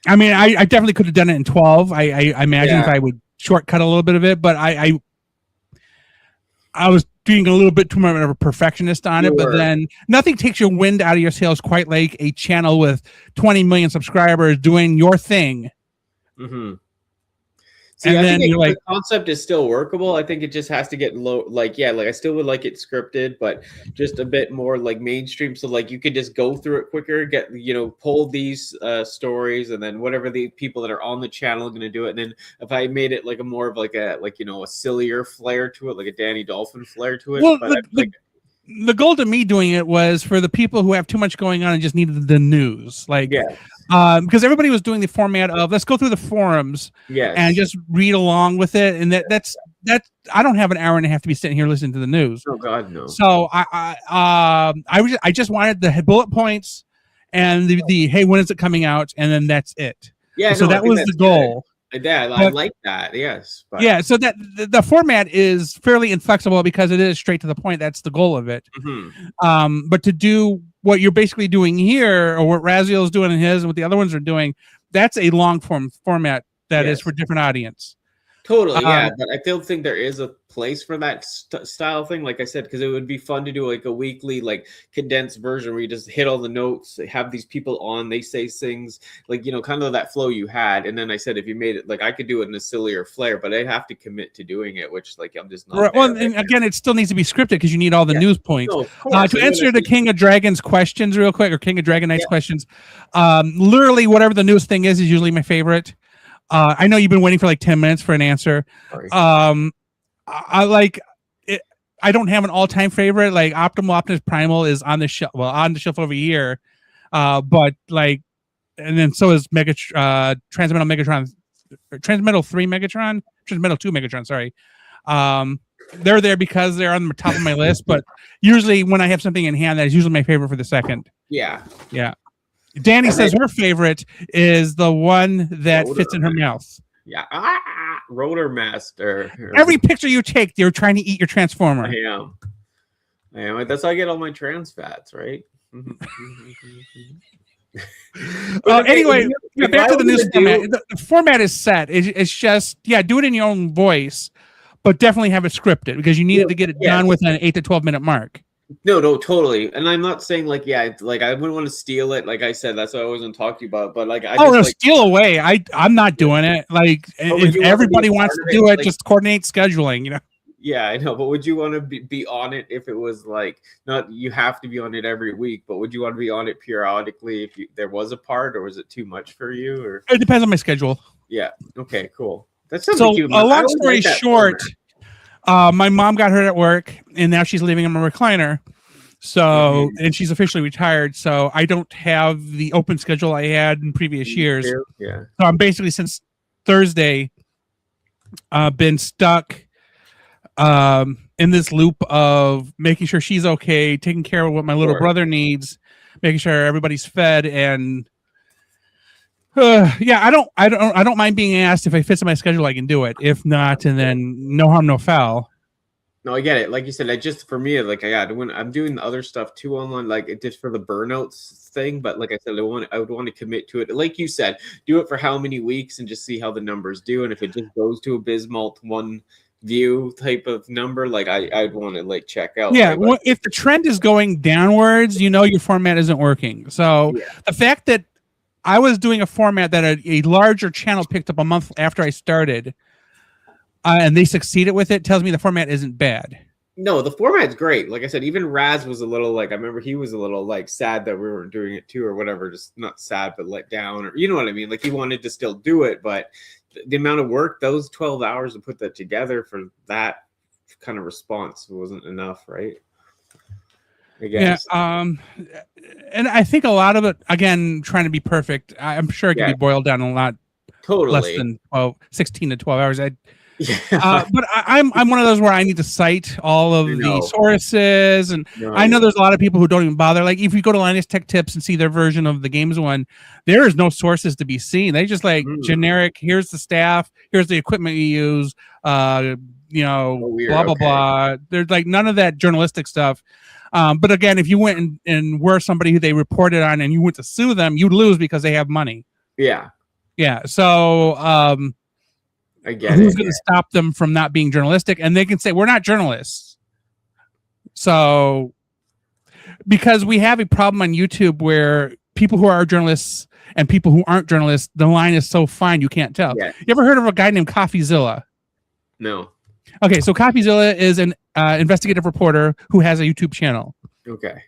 I mean, I definitely could have done it in 12. I imagine if I would shortcut a little bit of it, but I was being a little bit too much of a perfectionist on it, but then nothing takes your wind out of your sails quite like a channel with 20 million subscribers doing your thing. Mm-hmm. See, and I then think you're like, the concept is still workable. I think it just has to get low. Like, yeah, like I still would like it scripted, but just a bit more like mainstream. So like you could just go through it quicker, get, pull these stories, and then whatever the people that are on the channel are going to do it. And then if I made it like a more of like a sillier flair to it, like a Danny Dolphin flair to it. Well, but the goal to me doing it was for the people who have too much going on and just needed the news. Like, because everybody was doing the format of let's go through the forums and just read along with it. And that's I don't have an hour and a half to be sitting here listening to the news. Oh God, no. So I just wanted the bullet points and the hey, when is it coming out? And then that's it. Yeah. So that was the goal. Good. Yeah, I like that. Yes. But. Yeah. So that the format is fairly inflexible because it is straight to the point. That's the goal of it. Mm-hmm. But to do what you're basically doing here, or what Raziel's doing in his, and what the other ones are doing, that's a long form format that is for different audience. Totally, yeah, but I still think there is a place for that style thing, like I said, because it would be fun to do like a weekly, like condensed version where you just hit all the notes, have these people on, they say things, like, kind of that flow you had. And then I said, if you made it, like I could do it in a sillier flair, but I'd have to commit to doing it, which like I'm just not. Right. Well, and again, it still needs to be scripted because you need all the news points. No, to answer the King of Dragons questions real quick, or King of Dragon Knights questions, literally whatever the news thing is usually my favorite. I know you've been waiting for like 10 minutes for an answer. Sorry. I like it. I don't have an all-time favorite. Like Optimus Primal is on the shelf. Well, on the shelf over here. But like, and then so is Transmetal 3 Megatron, Transmetal 2 Megatron. Sorry. They're there because they're on the top of my list. But usually when I have something in hand, that is usually my favorite for the second. Yeah. Yeah. Danny says her favorite is the one that fits in her mouth. Yeah. Rotor Master. Every picture you take, you're trying to eat your Transformer. I am. That's how I get all my trans fats, right? Anyway, back to the news format. The format is set. It's just, do it in your own voice, but definitely have it scripted because you need it to get it done within an 8 to 12 minute mark. No, totally. And I'm not saying like I wouldn't want to steal it. Like I said, that's what I wasn't talking about. But like, steal away. I'm not doing it. Like if everybody wants to do it, just coordinate scheduling. Yeah, I know. But would you want to be on it if it was like not you have to be on it every week? But would you want to be on it periodically if there was a part, or was it too much for you? Or it depends on my schedule. Yeah. Okay. Cool. That's so. A long story short. My mom got hurt at work, and now she's living in a recliner. So, and she's officially retired. So I don't have the open schedule I had in previous years. Yeah. So I'm basically since Thursday, been stuck in this loop of making sure she's okay, taking care of what my little brother needs, making sure everybody's fed, and yeah, I don't mind being asked. If it fits in my schedule, I can do it. If not, and then no harm, no foul. No, I get it. Like you said, I just for me, like when I'm doing the other stuff too online, like it just for the burnouts thing. But like I said, I would want to commit to it. Like you said, do it for how many weeks and just see how the numbers do. And if it just goes to abysmal one view type of number, like I'd want to like check out. Yeah, right? well, if the trend is going downwards, your format isn't working. So the fact that I was doing a format that a larger channel picked up a month after I started, and they succeeded with it, tells me the format isn't bad. No, the format's great. Like I said, even Raz was a little like, I remember he was a little like sad that we weren't doing it too, or whatever. Just not sad, but let down, or you know what I mean? Like he wanted to still do it, but the amount of work, those 12 hours to put that together for that kind of response wasn't enough, right? I guess. Yeah. And I think a lot of it, again, trying to be perfect, I'm sure it can be boiled down a lot less than 16 to 12 hours. But I'm one of those where I need to cite all of the sources, and I know there's a lot of people who don't even bother. Like if you go to Linus Tech Tips and see their version of the games one, there is no sources to be seen. They just like generic. Here's the staff. Here's the equipment you use. Blah blah blah. There's like none of that journalistic stuff. But again, if you went and were somebody who they reported on and you went to sue them, you'd lose because they have money. Yeah. Yeah. So I get who's going to stop them from not being journalistic? And they can say, we're not journalists. So because we have a problem on YouTube where people who are journalists and people who aren't journalists, the line is so fine you can't tell. Yeah. You ever heard of a guy named CoffeeZilla? No. Okay, so CoffeeZilla is an investigative reporter who has a YouTube channel. Okay.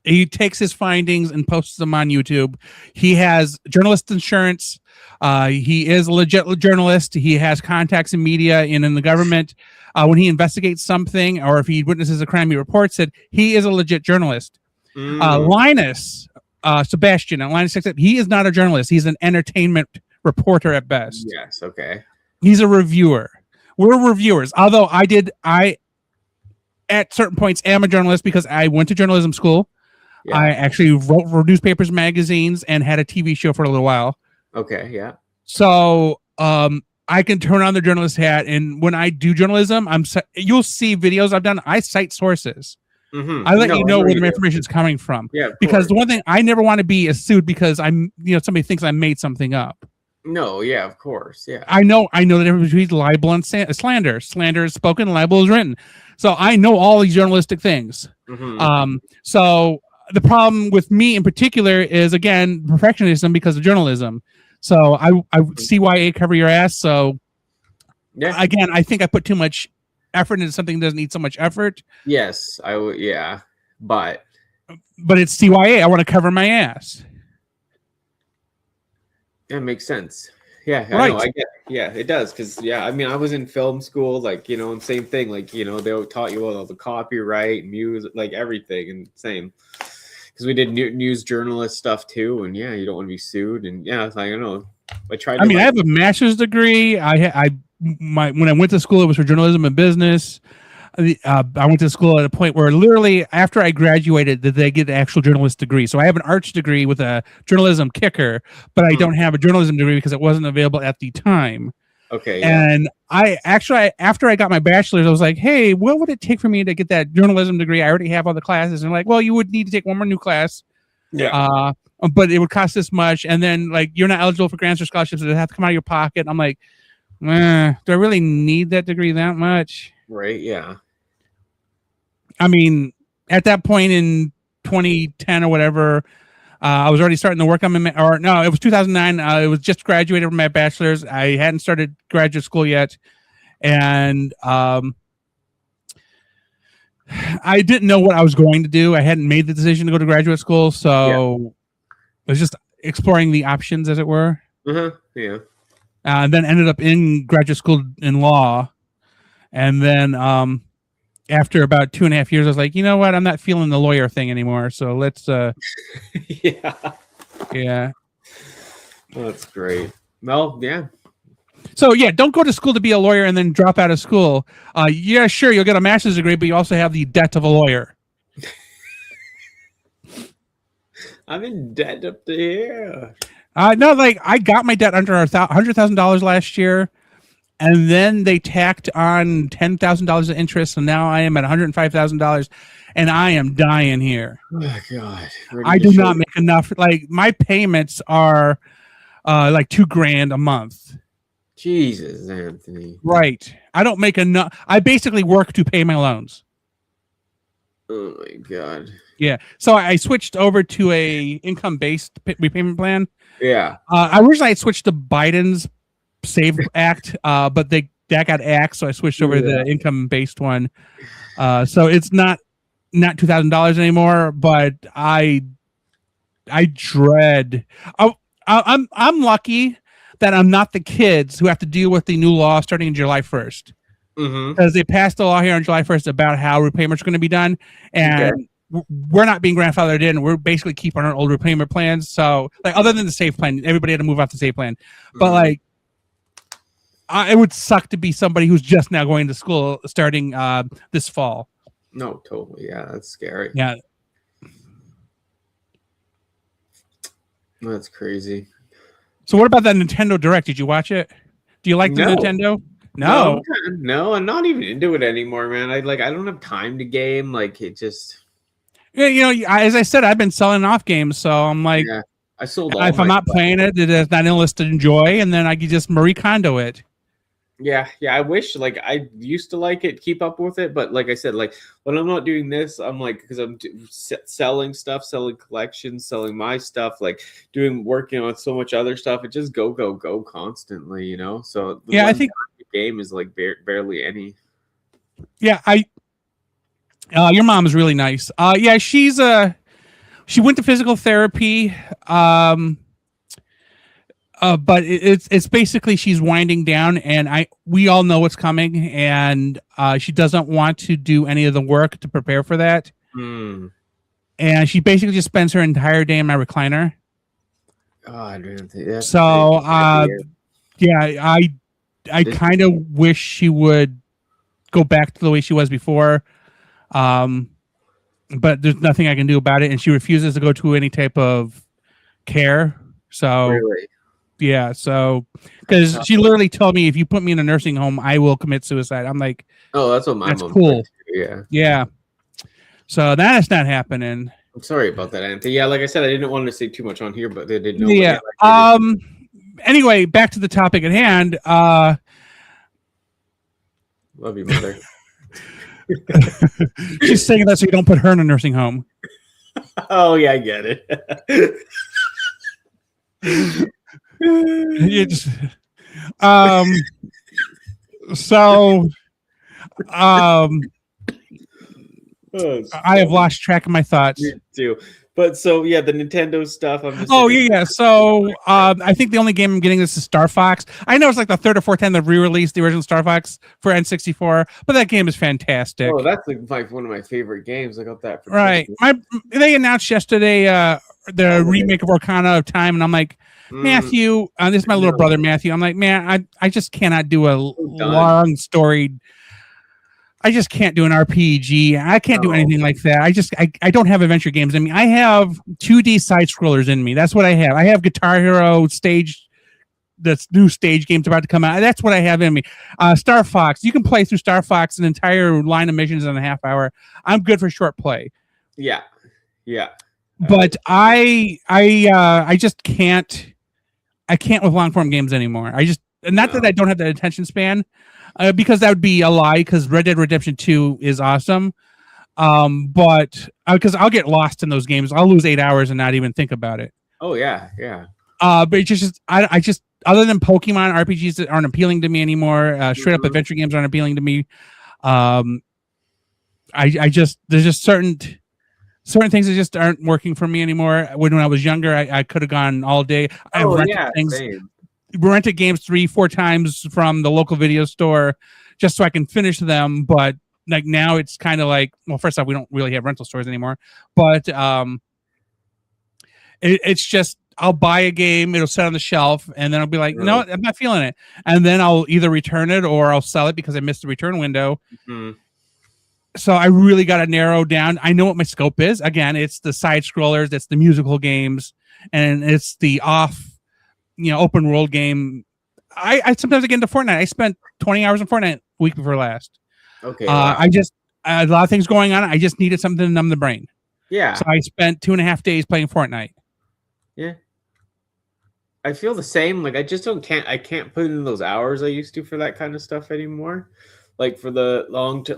He takes his findings and posts them on YouTube. He has journalist insurance. He is a legit journalist. He has contacts in media and in the government. When he investigates something or if he witnesses a crime, he reports it. He is a legit journalist. Linus Sebastian at Linus Tech Tips, he is not a journalist. He's an entertainment reporter at best. Yes, okay. He's a reviewer. We're reviewers. Although I at certain points am a journalist because I went to journalism school. Yeah. I actually wrote for newspapers, magazines, and had a TV show for a little while. Okay, yeah. So I can turn on the journalist hat, and when I do journalism, you'll see videos I've done. I cite sources. Mm-hmm. I let you know where the information is coming from. Yeah, because the one thing I never want to be is sued because somebody thinks I made something up. No, yeah, of course, yeah. I know the difference between libel and slander. Slander is spoken, libel is written. So I know all these journalistic things. Mm-hmm. So the problem with me in particular is, again, perfectionism because of journalism. So I CYA cover your ass. So again, I think I put too much effort into something that doesn't need so much effort. Yes, I would. Yeah, but it's CYA. I want to cover my ass. That makes sense. Yeah, right. I get it. Yeah, it does. Because, I mean, I was in film school, like, and same thing. Like, they taught you all the copyright, music, like everything. And same. Because we did news journalist stuff too. And, you don't want to be sued. And, it's like, I don't know. I have a master's degree. When I went to school, it was for journalism and business. I went to school at a point where literally after I graduated, did they get the actual journalist degree. So I have an arts degree with a journalism kicker, but I don't have a journalism degree because it wasn't available at the time. Okay. And after I got my bachelor's, I was like, hey, what would it take for me to get that journalism degree? I already have all the classes. And like, well, you would need to take one more new class. Yeah. But it would cost this much. And then like, you're not eligible for grants or scholarships. It have to come out of your pocket. I'm like, do I really need that degree that much? Right. Yeah. I mean, at that point in 2010 or whatever, I was already starting to work on it was 2009. I was just graduated from my bachelor's. I hadn't started graduate school yet. And I didn't know what I was going to do. I hadn't made the decision to go to graduate school. So I was just exploring the options, as it were. Uh-huh. Yeah. And then ended up in graduate school in law. And then after about 2.5 years, I was like, you know what? I'm not feeling the lawyer thing anymore. So let's. Yeah. Yeah. Well, that's great. Well, yeah. So don't go to school to be a lawyer and then drop out of school. Sure, you'll get a master's degree, but you also have the debt of a lawyer. I'm in debt up there. No, like I got my debt under $100,000 last year, and then they tacked on $10,000 of interest, and now I am at $105,000, and I am dying here. Oh my God! I do not make enough. Like my payments are like $2,000 a month. Jesus, Anthony. Right. I don't make enough. I basically work to pay my loans. Oh my God. Yeah. So I switched over to a income-based repayment plan. Yeah. I originally had switched to Biden's Save Act, but that got axed, so I switched over to the income-based one. So it's not $2,000 anymore, but I dread. I'm lucky that I'm not the kids who have to deal with the new law starting July 1st. Because they passed the law here on July 1st about how repayments are going to be done, and we're not being grandfathered in. We're basically keeping our old repayment plans. So, like, other than the safe plan, everybody had to move off the safe plan. But like, it would suck to be somebody who's just now going to school starting this fall. No, totally. Yeah, that's scary. Yeah, that's crazy. So, what about that Nintendo Direct? Did you watch it? Do you like the Nintendo? No, I'm not even into it anymore, man. I don't have time to game. Like it just. Yeah, you know, as I said, I've been selling off games, so I'm like, I sold. If I'm not playing it, it's not in a list to enjoy, and then I can just Marie Kondo it. Yeah. I wish I used to like it, keep up with it, but like I said, like when I'm not doing this, I'm like because I'm selling stuff, selling collections, selling my stuff, like working on so much other stuff. It just go constantly, you know. So I think the game is like barely any. Yeah, your mom is really nice. Yeah, she went to physical therapy. But it's basically she's winding down, and we all know what's coming, and she doesn't want to do any of the work to prepare for that. And she basically just spends her entire day in my recliner. Oh, I didn't think that. So, yeah, I kind of wish she would go back to the way she was before. But there's nothing I can do about it, and she refuses to go to any type of care. So. Really? Yeah, so because she literally told me if you put me in a nursing home, I will commit suicide. I'm like, oh, that's what my that's mom cool. Yeah. Yeah. So that's not happening. I'm sorry about that, Anthony. Yeah, like I said, I didn't want to say too much on here, but they didn't know. Yeah. Anyway, back to the topic at hand. Love you, mother. She's saying that so you don't put her in a nursing home. Oh yeah, I get it. You just, so I have lost track of my thoughts. Me too. But so yeah, the Nintendo stuff. Yeah. So I think the only game I'm getting is Star Fox. I know it's like the third or fourth time they've re-released the original Star Fox for N64, but that game is fantastic. Oh, that's like one of my favorite games. I got that. For right. They announced yesterday the remake of Ocarina of Time, and I'm like, Matthew, this is my little brother Matthew. I'm like, man, I just cannot do a long storied. I just can't do an RPG. I can't do anything like that. I don't have adventure games in me. I have 2D side scrollers in me. That's what I have. I have Guitar Hero stage. That's new stage games about to come out. That's what I have in me. Star Fox. You can play through Star Fox an entire line of missions in a half hour. I'm good for short play. Yeah. But I just can't. I can't with long form games anymore. Not that I don't have that attention span, because that would be a lie. Because Red Dead Redemption 2 is awesome, but because I'll get lost in those games, I'll lose 8 hours and not even think about it. Oh yeah. But it's just I just other than Pokemon RPGs that aren't appealing to me anymore, straight up adventure games aren't appealing to me. I just there's just certain things that just aren't working for me anymore. When I was younger, I could have gone all day. I rented games 3-4 times from the local video store just so I can finish them. But like now it's kind of like, well, first off, we don't really have rental stores anymore, but it's just, I'll buy a game, it'll sit on the shelf, and then I'll be like, no, I'm not feeling it. And then I'll either return it or I'll sell it because I missed the return window. So I really got to narrow down. I know what my scope is. Again, it's the side scrollers, it's the musical games, and it's the open world game. I sometimes get into Fortnite. I spent 20 hours in Fortnite week before last. Okay. Wow. A lot of things going on. I just needed something to numb the brain. Yeah. So I spent 2.5 days playing Fortnite. Yeah. I feel the same. Like I just I can't put in those hours I used to for that kind of stuff anymore. Like for the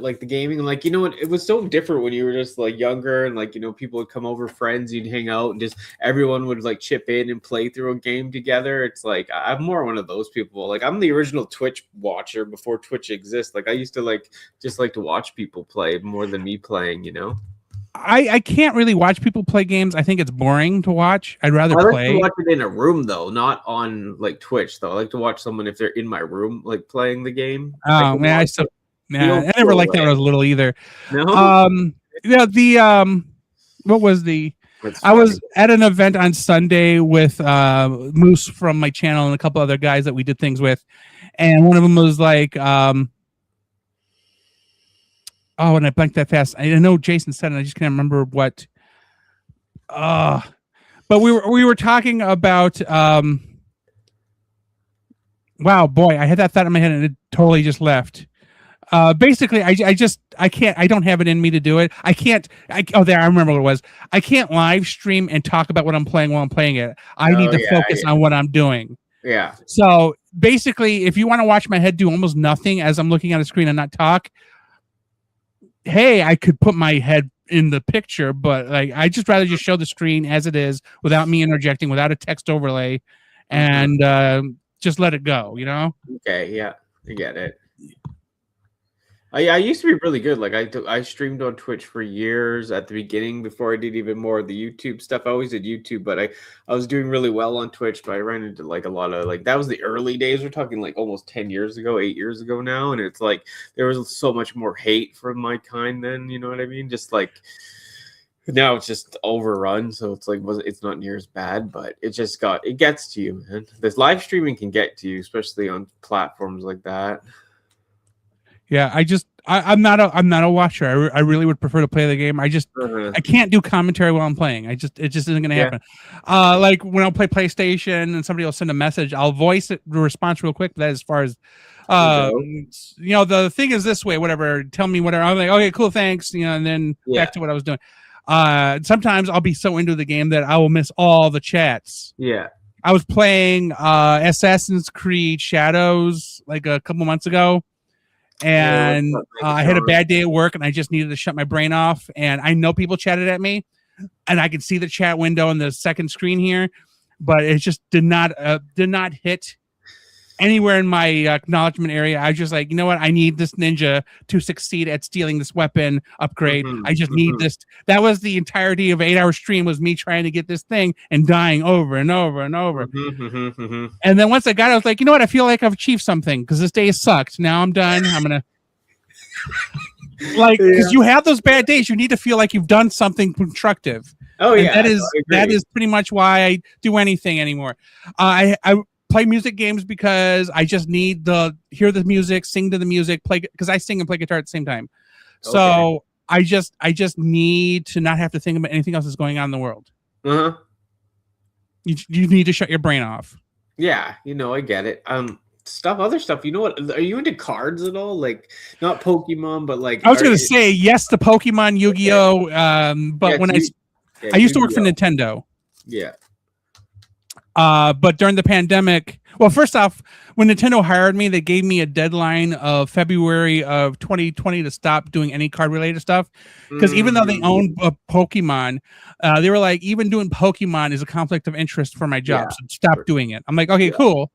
like the gaming, like, you know what, it was so different when you were just like younger and like, you know, people would come over, friends, you'd hang out and just everyone would like chip in and play through a game together. It's like I'm more one of those people. Like I'm the original Twitch watcher before Twitch exists. Like I used to like to watch people play more than me playing, you know. I can't really watch people play games. I think it's boring to watch. I'd rather play. I like to watch it in a room though, not on like Twitch though. I like to watch someone if they're in my room like playing the game. Oh man, I never liked that when I was little either. No. What was the? I was at an event on Sunday with Moose from my channel and a couple other guys that we did things with, and one of them was like, oh, and I blanked that fast. I know Jason said it, I just can't remember what. But we were talking about. Wow, boy, I had that thought in my head and it totally just left. Basically, I can't. I don't have it in me to do it. I can't. I remember what it was. I can't live stream and talk about what I'm playing while I'm playing it. I need to focus on what I'm doing. Yeah. So basically, if you want to watch my head do almost nothing as I'm looking at a screen and not talk. Hey, I could put my head in the picture, but like I just rather just show the screen as it is without me interjecting, without a text overlay, and just let it go. You know? Okay. Yeah, I get it. I used to be really good. Like I streamed on Twitch for years at the beginning before I did even more of the YouTube stuff. I always did YouTube, but I was doing really well on Twitch, but I ran into like a lot of like that was the early days. We're talking like almost 10 years ago, 8 years ago now. And it's like there was so much more hate from my kind then, you know what I mean? Just like now it's just overrun. So it's like it's not near as bad, but it gets to you, man. This live streaming can get to you, especially on platforms like that. Yeah, I'm not a watcher. I really would prefer to play the game. I can't do commentary while I'm playing. it just isn't going to happen. Like when I'll play PlayStation and somebody will send a message, I'll voice the response real quick. But that as far as the thing is this way, whatever. Tell me whatever. I'm like, okay, cool, thanks. And then back to what I was doing. Sometimes I'll be so into the game that I will miss all the chats. Yeah. I was playing Assassin's Creed Shadows like a couple months ago. And I had a bad day at work and I just needed to shut my brain off. And I know people chatted at me and I could see the chat window on the second screen here, but it just did not hit anywhere in my acknowledgement area. I was just like, you know what? I need this ninja to succeed at stealing this weapon upgrade. I just need this. That was the entirety of an 8-hour stream was me trying to get this thing and dying over and over and over. And then once I got it, I was like, you know what? I feel like I've achieved something because this day has sucked. Now I'm done. I'm going to because you have those bad days. You need to feel like you've done something constructive. Oh, yeah. And that is pretty much why I do anything anymore. I play music games because I just need to hear the music, sing to the music, play because I sing and play guitar at the same time. Okay. So I just need to not have to think about anything else that's going on in the world. You need to shut your brain off. Yeah, I get it. Other stuff. You know what? Are you into cards at all? Like not Pokemon, but like I was going to say yes to Pokemon, Yu-Gi-Oh. But when I used to work for Nintendo. Yeah. But during the pandemic, well, first off, when Nintendo hired me, they gave me a deadline of February of 2020 to stop doing any card related stuff. Because even though they own Pokemon, they were like, even doing Pokemon is a conflict of interest for my job. So stop doing it. I'm like, okay, cool.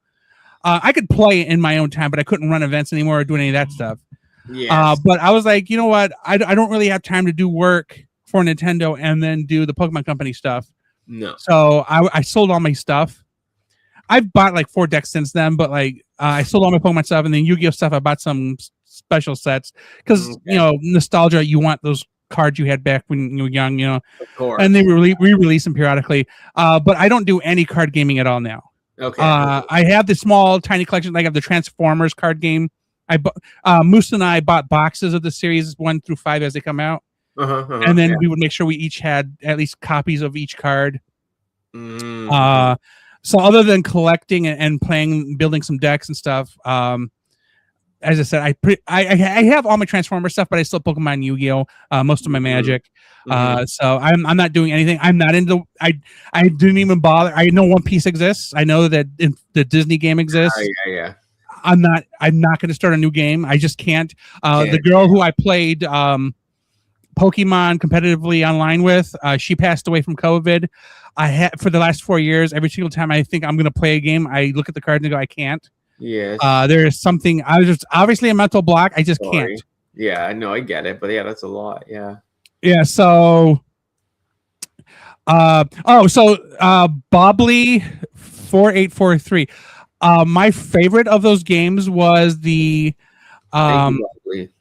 I could play in my own time, but I couldn't run events anymore or do any of that stuff. But I was like, you know what? I don't really have time to do work for Nintendo and then do the Pokemon Company stuff. No. So I sold all my stuff. I've bought like 4 decks since then, but like I sold all my Pokemon stuff and then Yu-Gi-Oh stuff. I bought some special sets because nostalgia. You want those cards you had back when you were young, Of course. And they re-release them periodically. But I don't do any card gaming at all now. Okay. I have the small tiny collection. Like I have the Transformers card game Moose and I bought boxes of the series 1 through 5 as they come out, and then we would make sure we each had at least copies of each card. So other than collecting and playing, building some decks and stuff, as I said, I have all my Transformer stuff, but I still Pokemon, Yu-Gi-Oh, most of my Magic. So I'm not doing anything. I'm not into. I didn't even bother. I know One Piece exists. I know that the Disney game exists. Yeah. I'm not going to start a new game. I just can't. The girl who I played Pokemon competitively online with, she passed away from COVID. For the last 4 years, every single time I think I'm going to play a game, I look at the cards and go, I can't. Yes. There is something. I was just obviously a mental block. I just can't. Yeah, I know. I get it, but yeah, that's a lot. Yeah. Yeah. So. Bobley 4843. My favorite of those games was the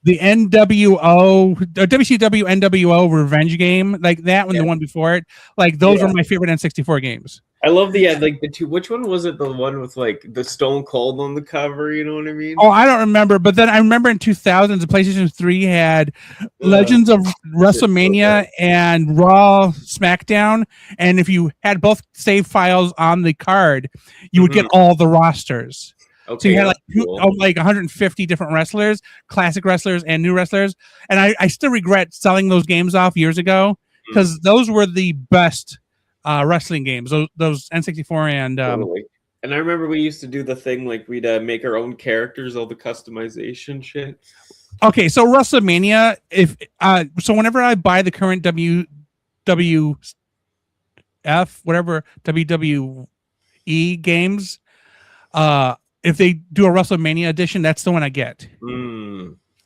NWO WCW NWO Revenge game, like that one, the one before it. Like those were my favorite N64 games. I love the two. Which one was it? The one with like the Stone Cold on the cover. You know what I mean? Oh, I don't remember. But then I remember in 2000s, the PlayStation 3 had Legends of WrestleMania and Raw SmackDown. And if you had both save files on the card, you would get all the rosters. Okay, so you had like 150 different wrestlers, classic wrestlers and new wrestlers. And I still regret selling those games off years ago because those were the best wrestling games. Those N64 and totally. And I remember we used to do the thing like we'd make our own characters, all the customization shit. Okay, so WrestleMania, so whenever I buy the current WWF, whatever WWE games, if they do a WrestleMania edition, that's the one I get.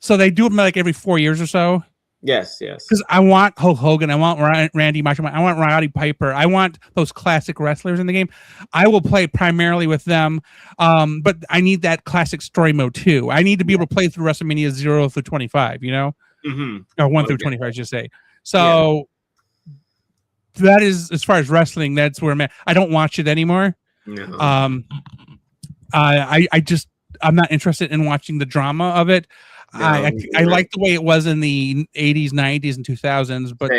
So they do them like every 4 years or so. Yes. Because I want Hulk Hogan, I want Randy Macho Man, I want Roddy Piper, I want those classic wrestlers in the game. I will play primarily with them, but I need that classic story mode too. I need to be able to play through WrestleMania 0 through 25, you know, or 1 through 25, I should say. So that is, as far as wrestling, that's where I'm at. I don't watch it anymore. No. I'm not interested in watching the drama of it. No, I like the way it was in the 80s, 90s, and 2000s, but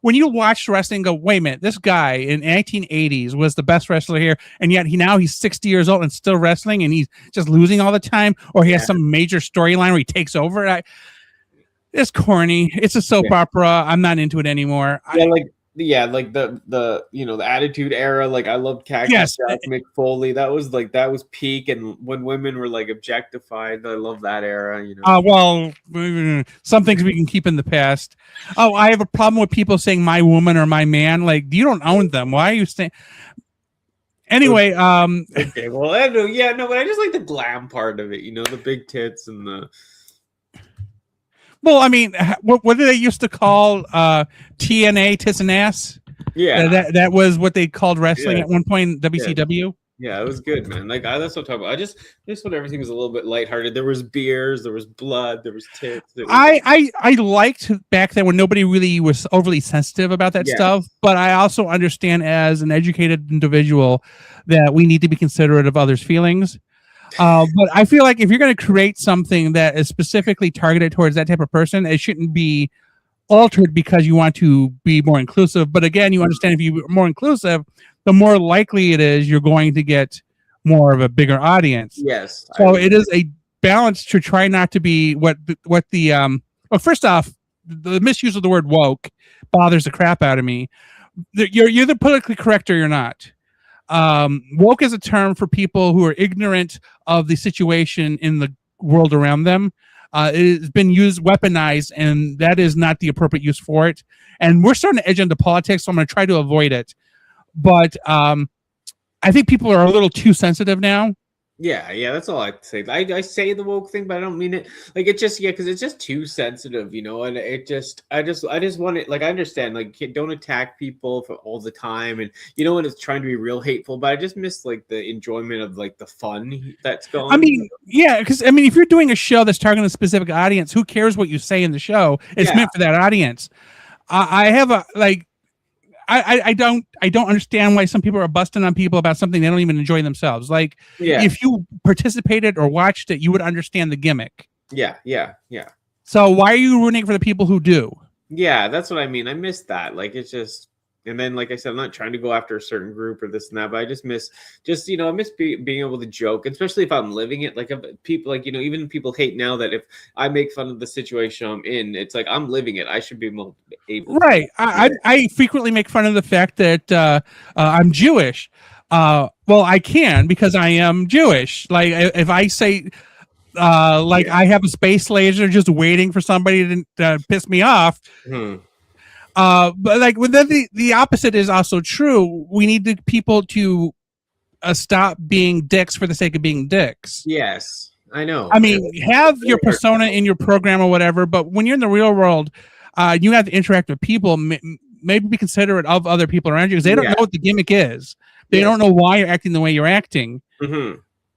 when you watch wrestling and go, wait a minute, this guy in 1980s was the best wrestler here, and yet he's 60 years old and still wrestling, and he's just losing all the time, or he has some major storyline where he takes over. It's corny. It's a soap opera. I'm not into it anymore. Like the the Attitude Era, like I loved Cactus Jack, Mick Foley. That was peak, and when women were like objectified, I love that era. Well, some things we can keep in the past. Oh, I have a problem with people saying "my woman" or "my man." Like, you don't own them. Why are you saying? Anyway, okay. Well, I know, but I just like the glam part of it. The big tits and the. Well, I mean, what did they used to call TNA, tits and ass? Yeah, that was what they called wrestling at one point in WCW. Yeah, it was good, man. Like that's what I'm talking about. I just thought everything was a little bit lighthearted. There was beers, there was blood, there was tits. I liked back then when nobody really was overly sensitive about that stuff. But I also understand as an educated individual that we need to be considerate of others' feelings. But I feel like if you're going to create something that is specifically targeted towards that type of person, it shouldn't be altered because you want to be more inclusive. But again, you understand if you're more inclusive, the more likely it is you're going to get more of a bigger audience. Yes. So it is a balance to try not to be what the well, first off, the misuse of the word woke bothers the crap out of me. You're either politically correct or you're not. Woke is a term for people who are ignorant of the situation in the world around them. It's been weaponized, and that is not the appropriate use for it. And we're starting to edge into politics, so I'm going to try to avoid it. But I think people are a little too sensitive now. Yeah, that's all I say. I say the woke thing, but I don't mean it like it just because it's just too sensitive, and it just I just want it. Like I understand, like don't attack people for all the time, and when it's trying to be real hateful. But I just miss like the enjoyment of like the fun that's going. I mean, because if you're doing a show that's targeting a specific audience, who cares what you say in the show? It's meant for that audience. I have I don't understand why some people are busting on people about something they don't even enjoy themselves. Like, if you participated or watched it, you would understand the gimmick. Yeah. So why are you rooting for the people who do? Yeah, that's what I mean. I miss that. Like, it's just, and then, like I said, I'm not trying to go after a certain group or this and that, but I just miss, I miss being able to joke, especially if I'm living it. Like, if people, like, even people hate now that if I make fun of the situation I'm in, it's like I'm living it. I should be able right. I frequently make fun of the fact that I'm Jewish. Well, I can because I am Jewish. Like, if I say, I have a space laser just waiting for somebody to piss me off. But like, then the opposite is also true. We need the people to stop being dicks for the sake of being dicks. Yes, I know. I mean, have your persona in your program or whatever, but when you're in the real world, you have to interact with people. Maybe be considerate of other people around you because they don't know what the gimmick is. They don't know why you're acting the way you're acting.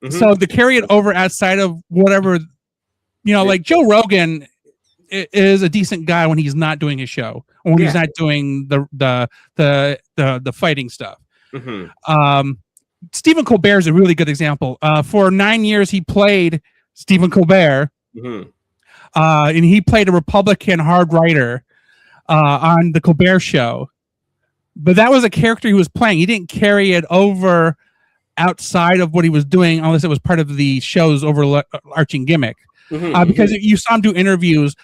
So to carry it over outside of whatever, like Joe Rogan is a decent guy when he's not doing his show or when he's not doing the fighting stuff. Stephen Colbert is a really good example. For 9 years, he played Stephen Colbert, and he played a Republican hard writer on the Colbert Show. But that was a character he was playing. He didn't carry it over outside of what he was doing unless it was part of the show's overarching gimmick. Because you saw him do interviews,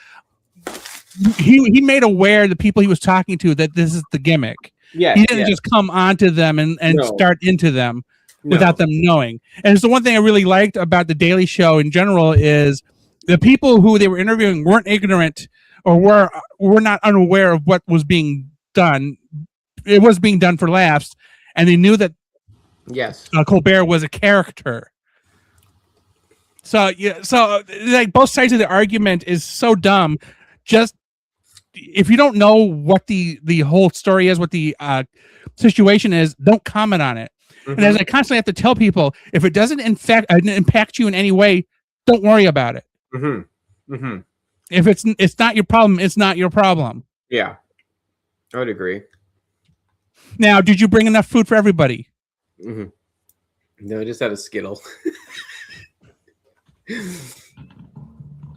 he made aware the people he was talking to that this is the gimmick. He didn't just come onto them and start into them without them knowing. And it's the one thing I really liked about the Daily Show in general is the people who they were interviewing weren't ignorant or were not unaware of what was being done. It was being done for laughs, and they knew that Colbert was a character. So like both sides of the argument is so dumb. Just if you don't know what the whole story is, what the situation is, don't comment on it. And as I constantly have to tell people, if it doesn't impact you in any way, don't worry about it. If it's not your problem, it's not your problem. Yeah, I would agree. Now, did you bring enough food for everybody? No, I just had a Skittle.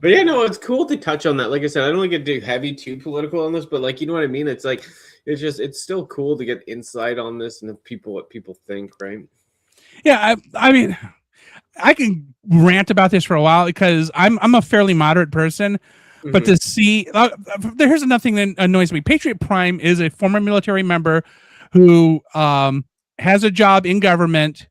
But yeah, no, it's cool to touch on that. Like I said, I don't want to get heavy too political on this, but like, you know what I mean? It's like, it's still cool to get insight on this and what people think, right? Yeah, I mean, I can rant about this for a while because I'm a fairly moderate person, but to see, here's another thing that annoys me. Patriot Prime is a former military member who has a job in government,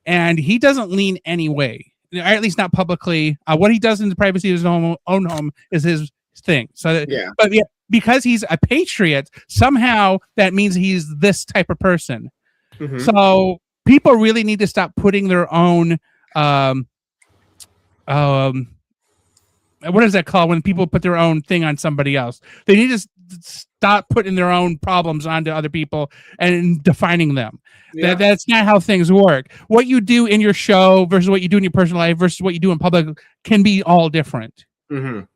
and he doesn't lean any way. At least not publicly. What he does in the privacy of his own home is his thing. So, but because he's a patriot, somehow that means he's this type of person. So people really need to stop putting their own, what is that called when people put their own thing on somebody else? They need to stop putting their own problems onto other people and defining them. That's not how things work. What you do in your show versus what you do in your personal life versus what you do in public can be all different. But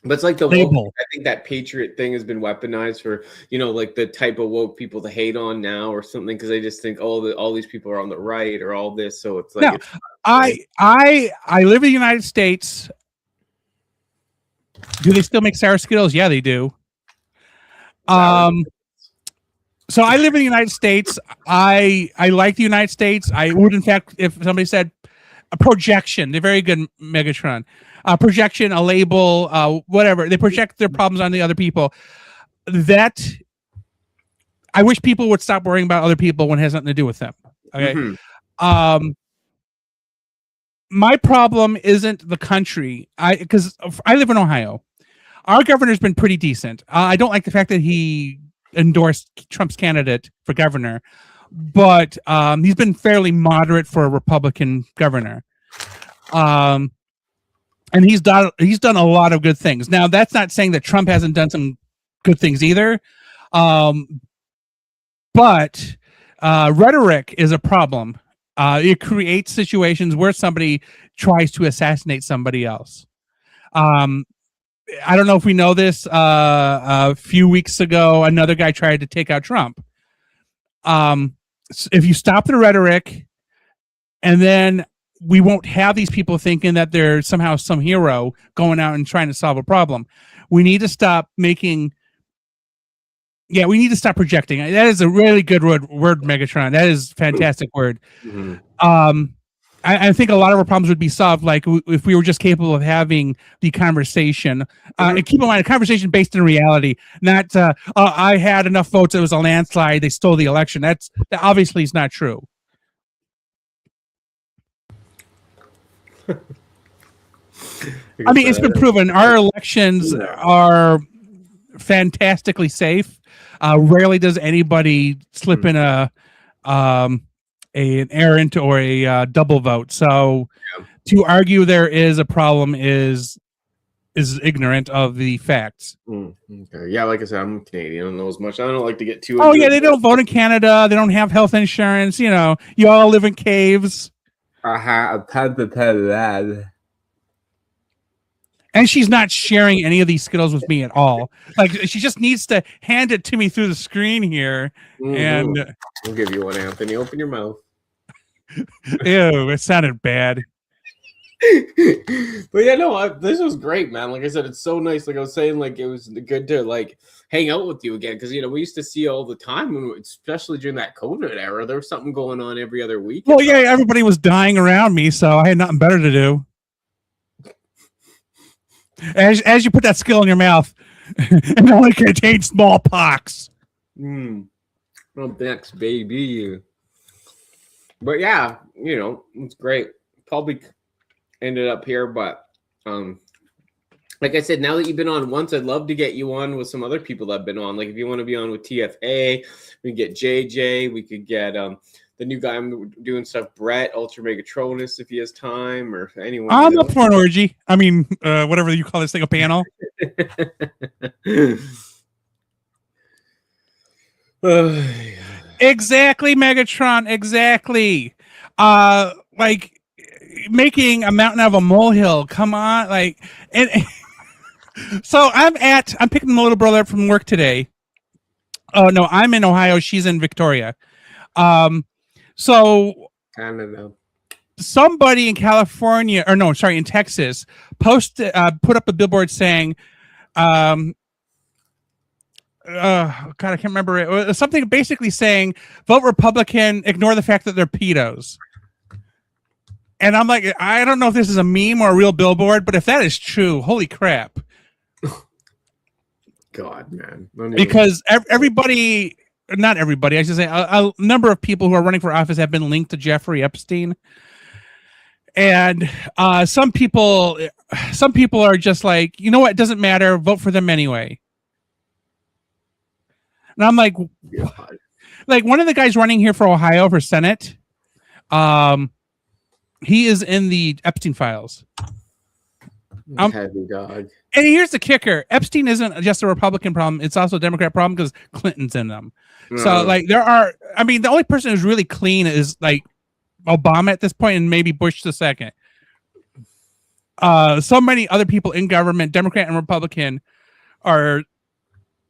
it's like the woke, I think that patriot thing has been weaponized for, like the type of woke people to hate on now or something, because they just think all these people are on the right or all this. So it's like I live in the United States. Do they still make sour Skittles? Yeah, they do. So I live in the United States. I like the United States. I would, in fact, if somebody said a projection, they're very good, Megatron. Projection, a label, whatever. They project their problems on the other people. That I wish people would stop worrying about other people when it has nothing to do with them. Okay. My problem isn't the country. Because I live in Ohio. Our governor's been pretty decent. I don't like the fact that he endorsed Trump's candidate for governor, but he's been fairly moderate for a Republican governor. And he's done a lot of good things. Now, that's not saying that Trump hasn't done some good things either. But rhetoric is a problem. It creates situations where somebody tries to assassinate somebody else. I don't know if we know this. A few weeks ago, another guy tried to take out Trump. If you stop the rhetoric, and then we won't have these people thinking that they're somehow some hero going out and trying to solve a problem. We need to stop making. Yeah, we need to stop projecting. That is a really good word, Megatron. That is a fantastic word. Mm-hmm. I think a lot of our problems would be solved like if we were just capable of having the conversation. And keep in mind, a conversation based in reality, not I had enough votes, it was a landslide, they stole the election. That obviously is not true. I mean, it's been proven. Our elections are fantastically safe. Rarely does anybody slip in an errant or a double vote. So to argue there is a problem is ignorant of the facts. Okay. Yeah, like I said, I'm Canadian. I don't know as much. I don't like to get too. Oh yeah, they don't vote in Canada. They don't have health insurance. You know, you all live in caves. I've had to tell that. And she's not sharing any of these Skittles with me at all. Like, she just needs to hand it to me through the screen here. And I'll give you one, Anthony. Open your mouth. Ew, it sounded bad. But yeah, no, this was great, man. Like I said, it's so nice. Like I was saying, like it was good to like hang out with you again because you know we used to see you all the time, especially during that COVID era. There was something going on every other week. Well, yeah, everybody was dying around me, so I had nothing better to do. As you put that skill in your mouth, it only contains smallpox. Well, thanks, baby. But yeah, you know, it's great. Probably ended up here, but like I said, now that you've been on once, I'd love to get you on with some other people that have been on. Like if you want to be on with TFA, we can get JJ, we could get the new guy I'm doing stuff, Brett, Ultra Megatronus, if he has time, or anyone. I'm up for an orgy. I mean, whatever you call this thing, a panel. Exactly, Megatron. Exactly. Like making a mountain out of a molehill. Come on, like. So I'm picking the little brother up from work today. Oh no, I'm in Ohio. She's in Victoria. So Canada. Somebody in California, or no, sorry, in Texas, put up a billboard saying, God, I can't remember it. It was something basically saying, vote Republican, ignore the fact that they're pedos. And I'm like, I don't know if this is a meme or a real billboard, but if that is true, holy crap. God, man. Because everybody, not everybody, I should say, a number of people who are running for office have been linked to Jeffrey Epstein. And some people are just like, you know what, it doesn't matter, vote for them anyway. And I'm like, God. Like one of the guys running here for Ohio for Senate, he is in the Epstein files. Heavy dog. And here's the kicker: Epstein isn't just a Republican problem; it's also a Democrat problem because Clinton's in them. So, like, the only person who's really clean is like Obama at this point, and maybe Bush the second. So many other people in government, Democrat and Republican, are.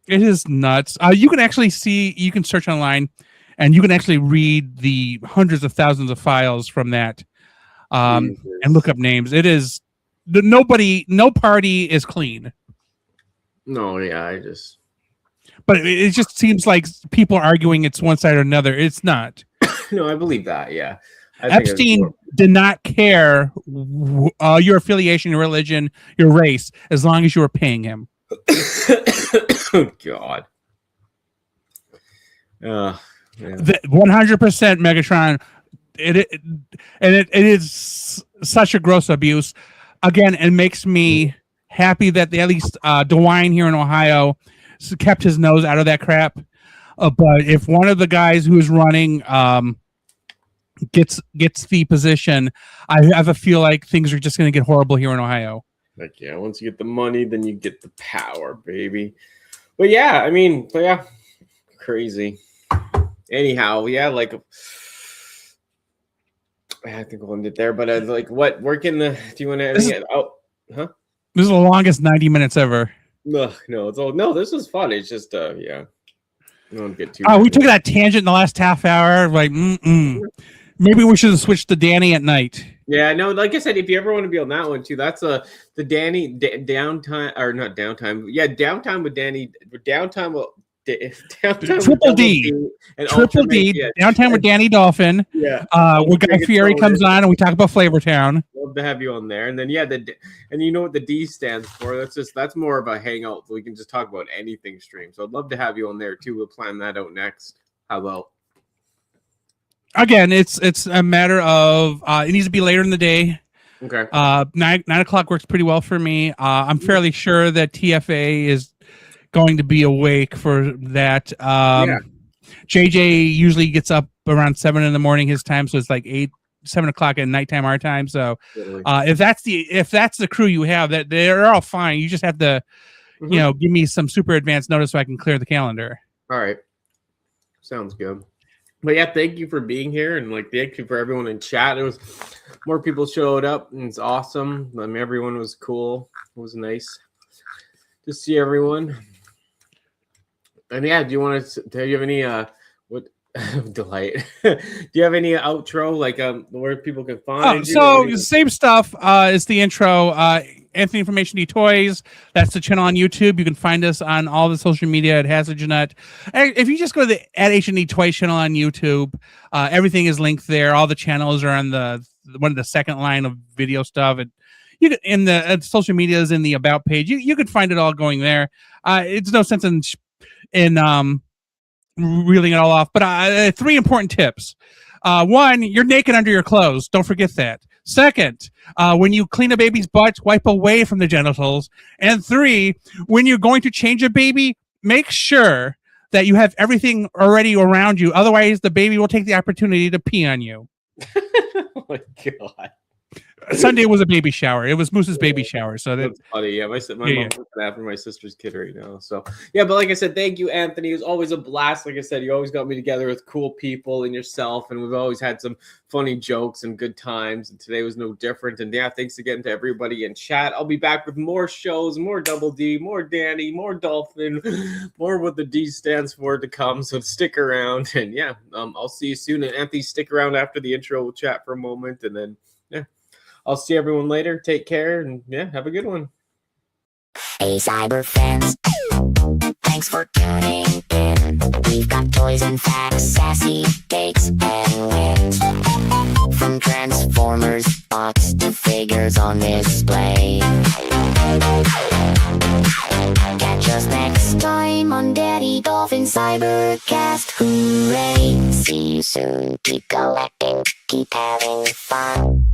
It is nuts. You can actually you can search online, and you can actually read the hundreds of thousands of files from that, and look up names. It is. No party is clean. No, yeah, But it just seems like people are arguing it's one side or another. It's not. No, I believe that. Yeah, Epstein did not care your affiliation, your religion, your race, as long as you were paying him. Oh God. 100% Megatron. It is such a gross abuse. Again, it makes me happy that at least DeWine here in Ohio kept his nose out of that crap. But if one of the guys who is running gets the position, I have a feel like things are just going to get horrible here in Ohio. Like, yeah, once you get the money, then you get the power, baby. But yeah, I mean, crazy. Anyhow, yeah, like. I think we'll end it there, but like, what? Where can do you want to? This is the longest 90 minutes ever. No, this was fun. It's just yeah. I don't get too. We took that tangent in the last half hour. Like, maybe we should have switched to Danny at night. Yeah, no, like I said, if you ever want to be on that one too, that's the Danny downtime or not downtime. Yeah, downtime with Danny. Downtime with downtime Triple D. And Triple D. Downtime with Danny Dolphin. Yeah. Where Guy Fieri comes on and we talk about Flavortown. Love to have you on there. And then and you know what the D stands for? That's more of a hangout. So we can just talk about anything stream. So I'd love to have you on there too. We'll plan that out next. How about? Again, it's a matter of it needs to be later in the day. Okay. 9 o'clock works pretty well for me. I'm fairly sure that TFA is going to be awake for that. JJ usually gets up around 7 in the morning his time, so it's like 7 o'clock at nighttime our time. So if that's the crew you have, that they're all fine. You just have to give me some super advanced notice so I can clear the calendar. All right. Sounds good. But yeah, thank you for being here, and thank you for everyone in chat. It was more people showed up, and it's awesome. I mean, everyone was cool. It was nice to see everyone. And yeah, do you have any what delight? Do you have any outro where people can find you? So same stuff as the intro. Anthony from HNE Toys. That's the channel on YouTube. You can find us on all the social media at HazardJeanette. If you just go to the at HNE Toys channel on YouTube, everything is linked there. All the channels are on the second line of video stuff. And you can, in the social media is in the about page. You could find it all going there. It's no sense in reeling it all off. But 3 important tips. 1, you're naked under your clothes. Don't forget that. Second, when you clean a baby's butt, wipe away from the genitals. And 3, when you're going to change a baby, make sure that you have everything already around you. Otherwise, the baby will take the opportunity to pee on you. Oh my God. Sunday was a baby shower. It was Moose's baby shower. So that's funny. Yeah, my mom's looking after my sister's kid right now. So yeah, but like I said, thank you, Anthony. It was always a blast. Like I said, you always got me together with cool people and yourself, and we've always had some funny jokes and good times. And today was no different. And yeah, thanks again to everybody in chat. I'll be back with more shows, more Double D, more Danny, more Dolphin, more what the D stands for to come. So stick around, and yeah, I'll see you soon. And Anthony, stick around after the intro. We'll chat for a moment, and then yeah. I'll see everyone later. Take care, and yeah, have a good one. Hey, Cyber fans, thanks for tuning in. We've got toys and facts, sassy takes and wins. From Transformers, box to figures on display. Catch us next time on Danni Dolphin Cybercast. Hooray! See you soon. Keep collecting, keep having fun.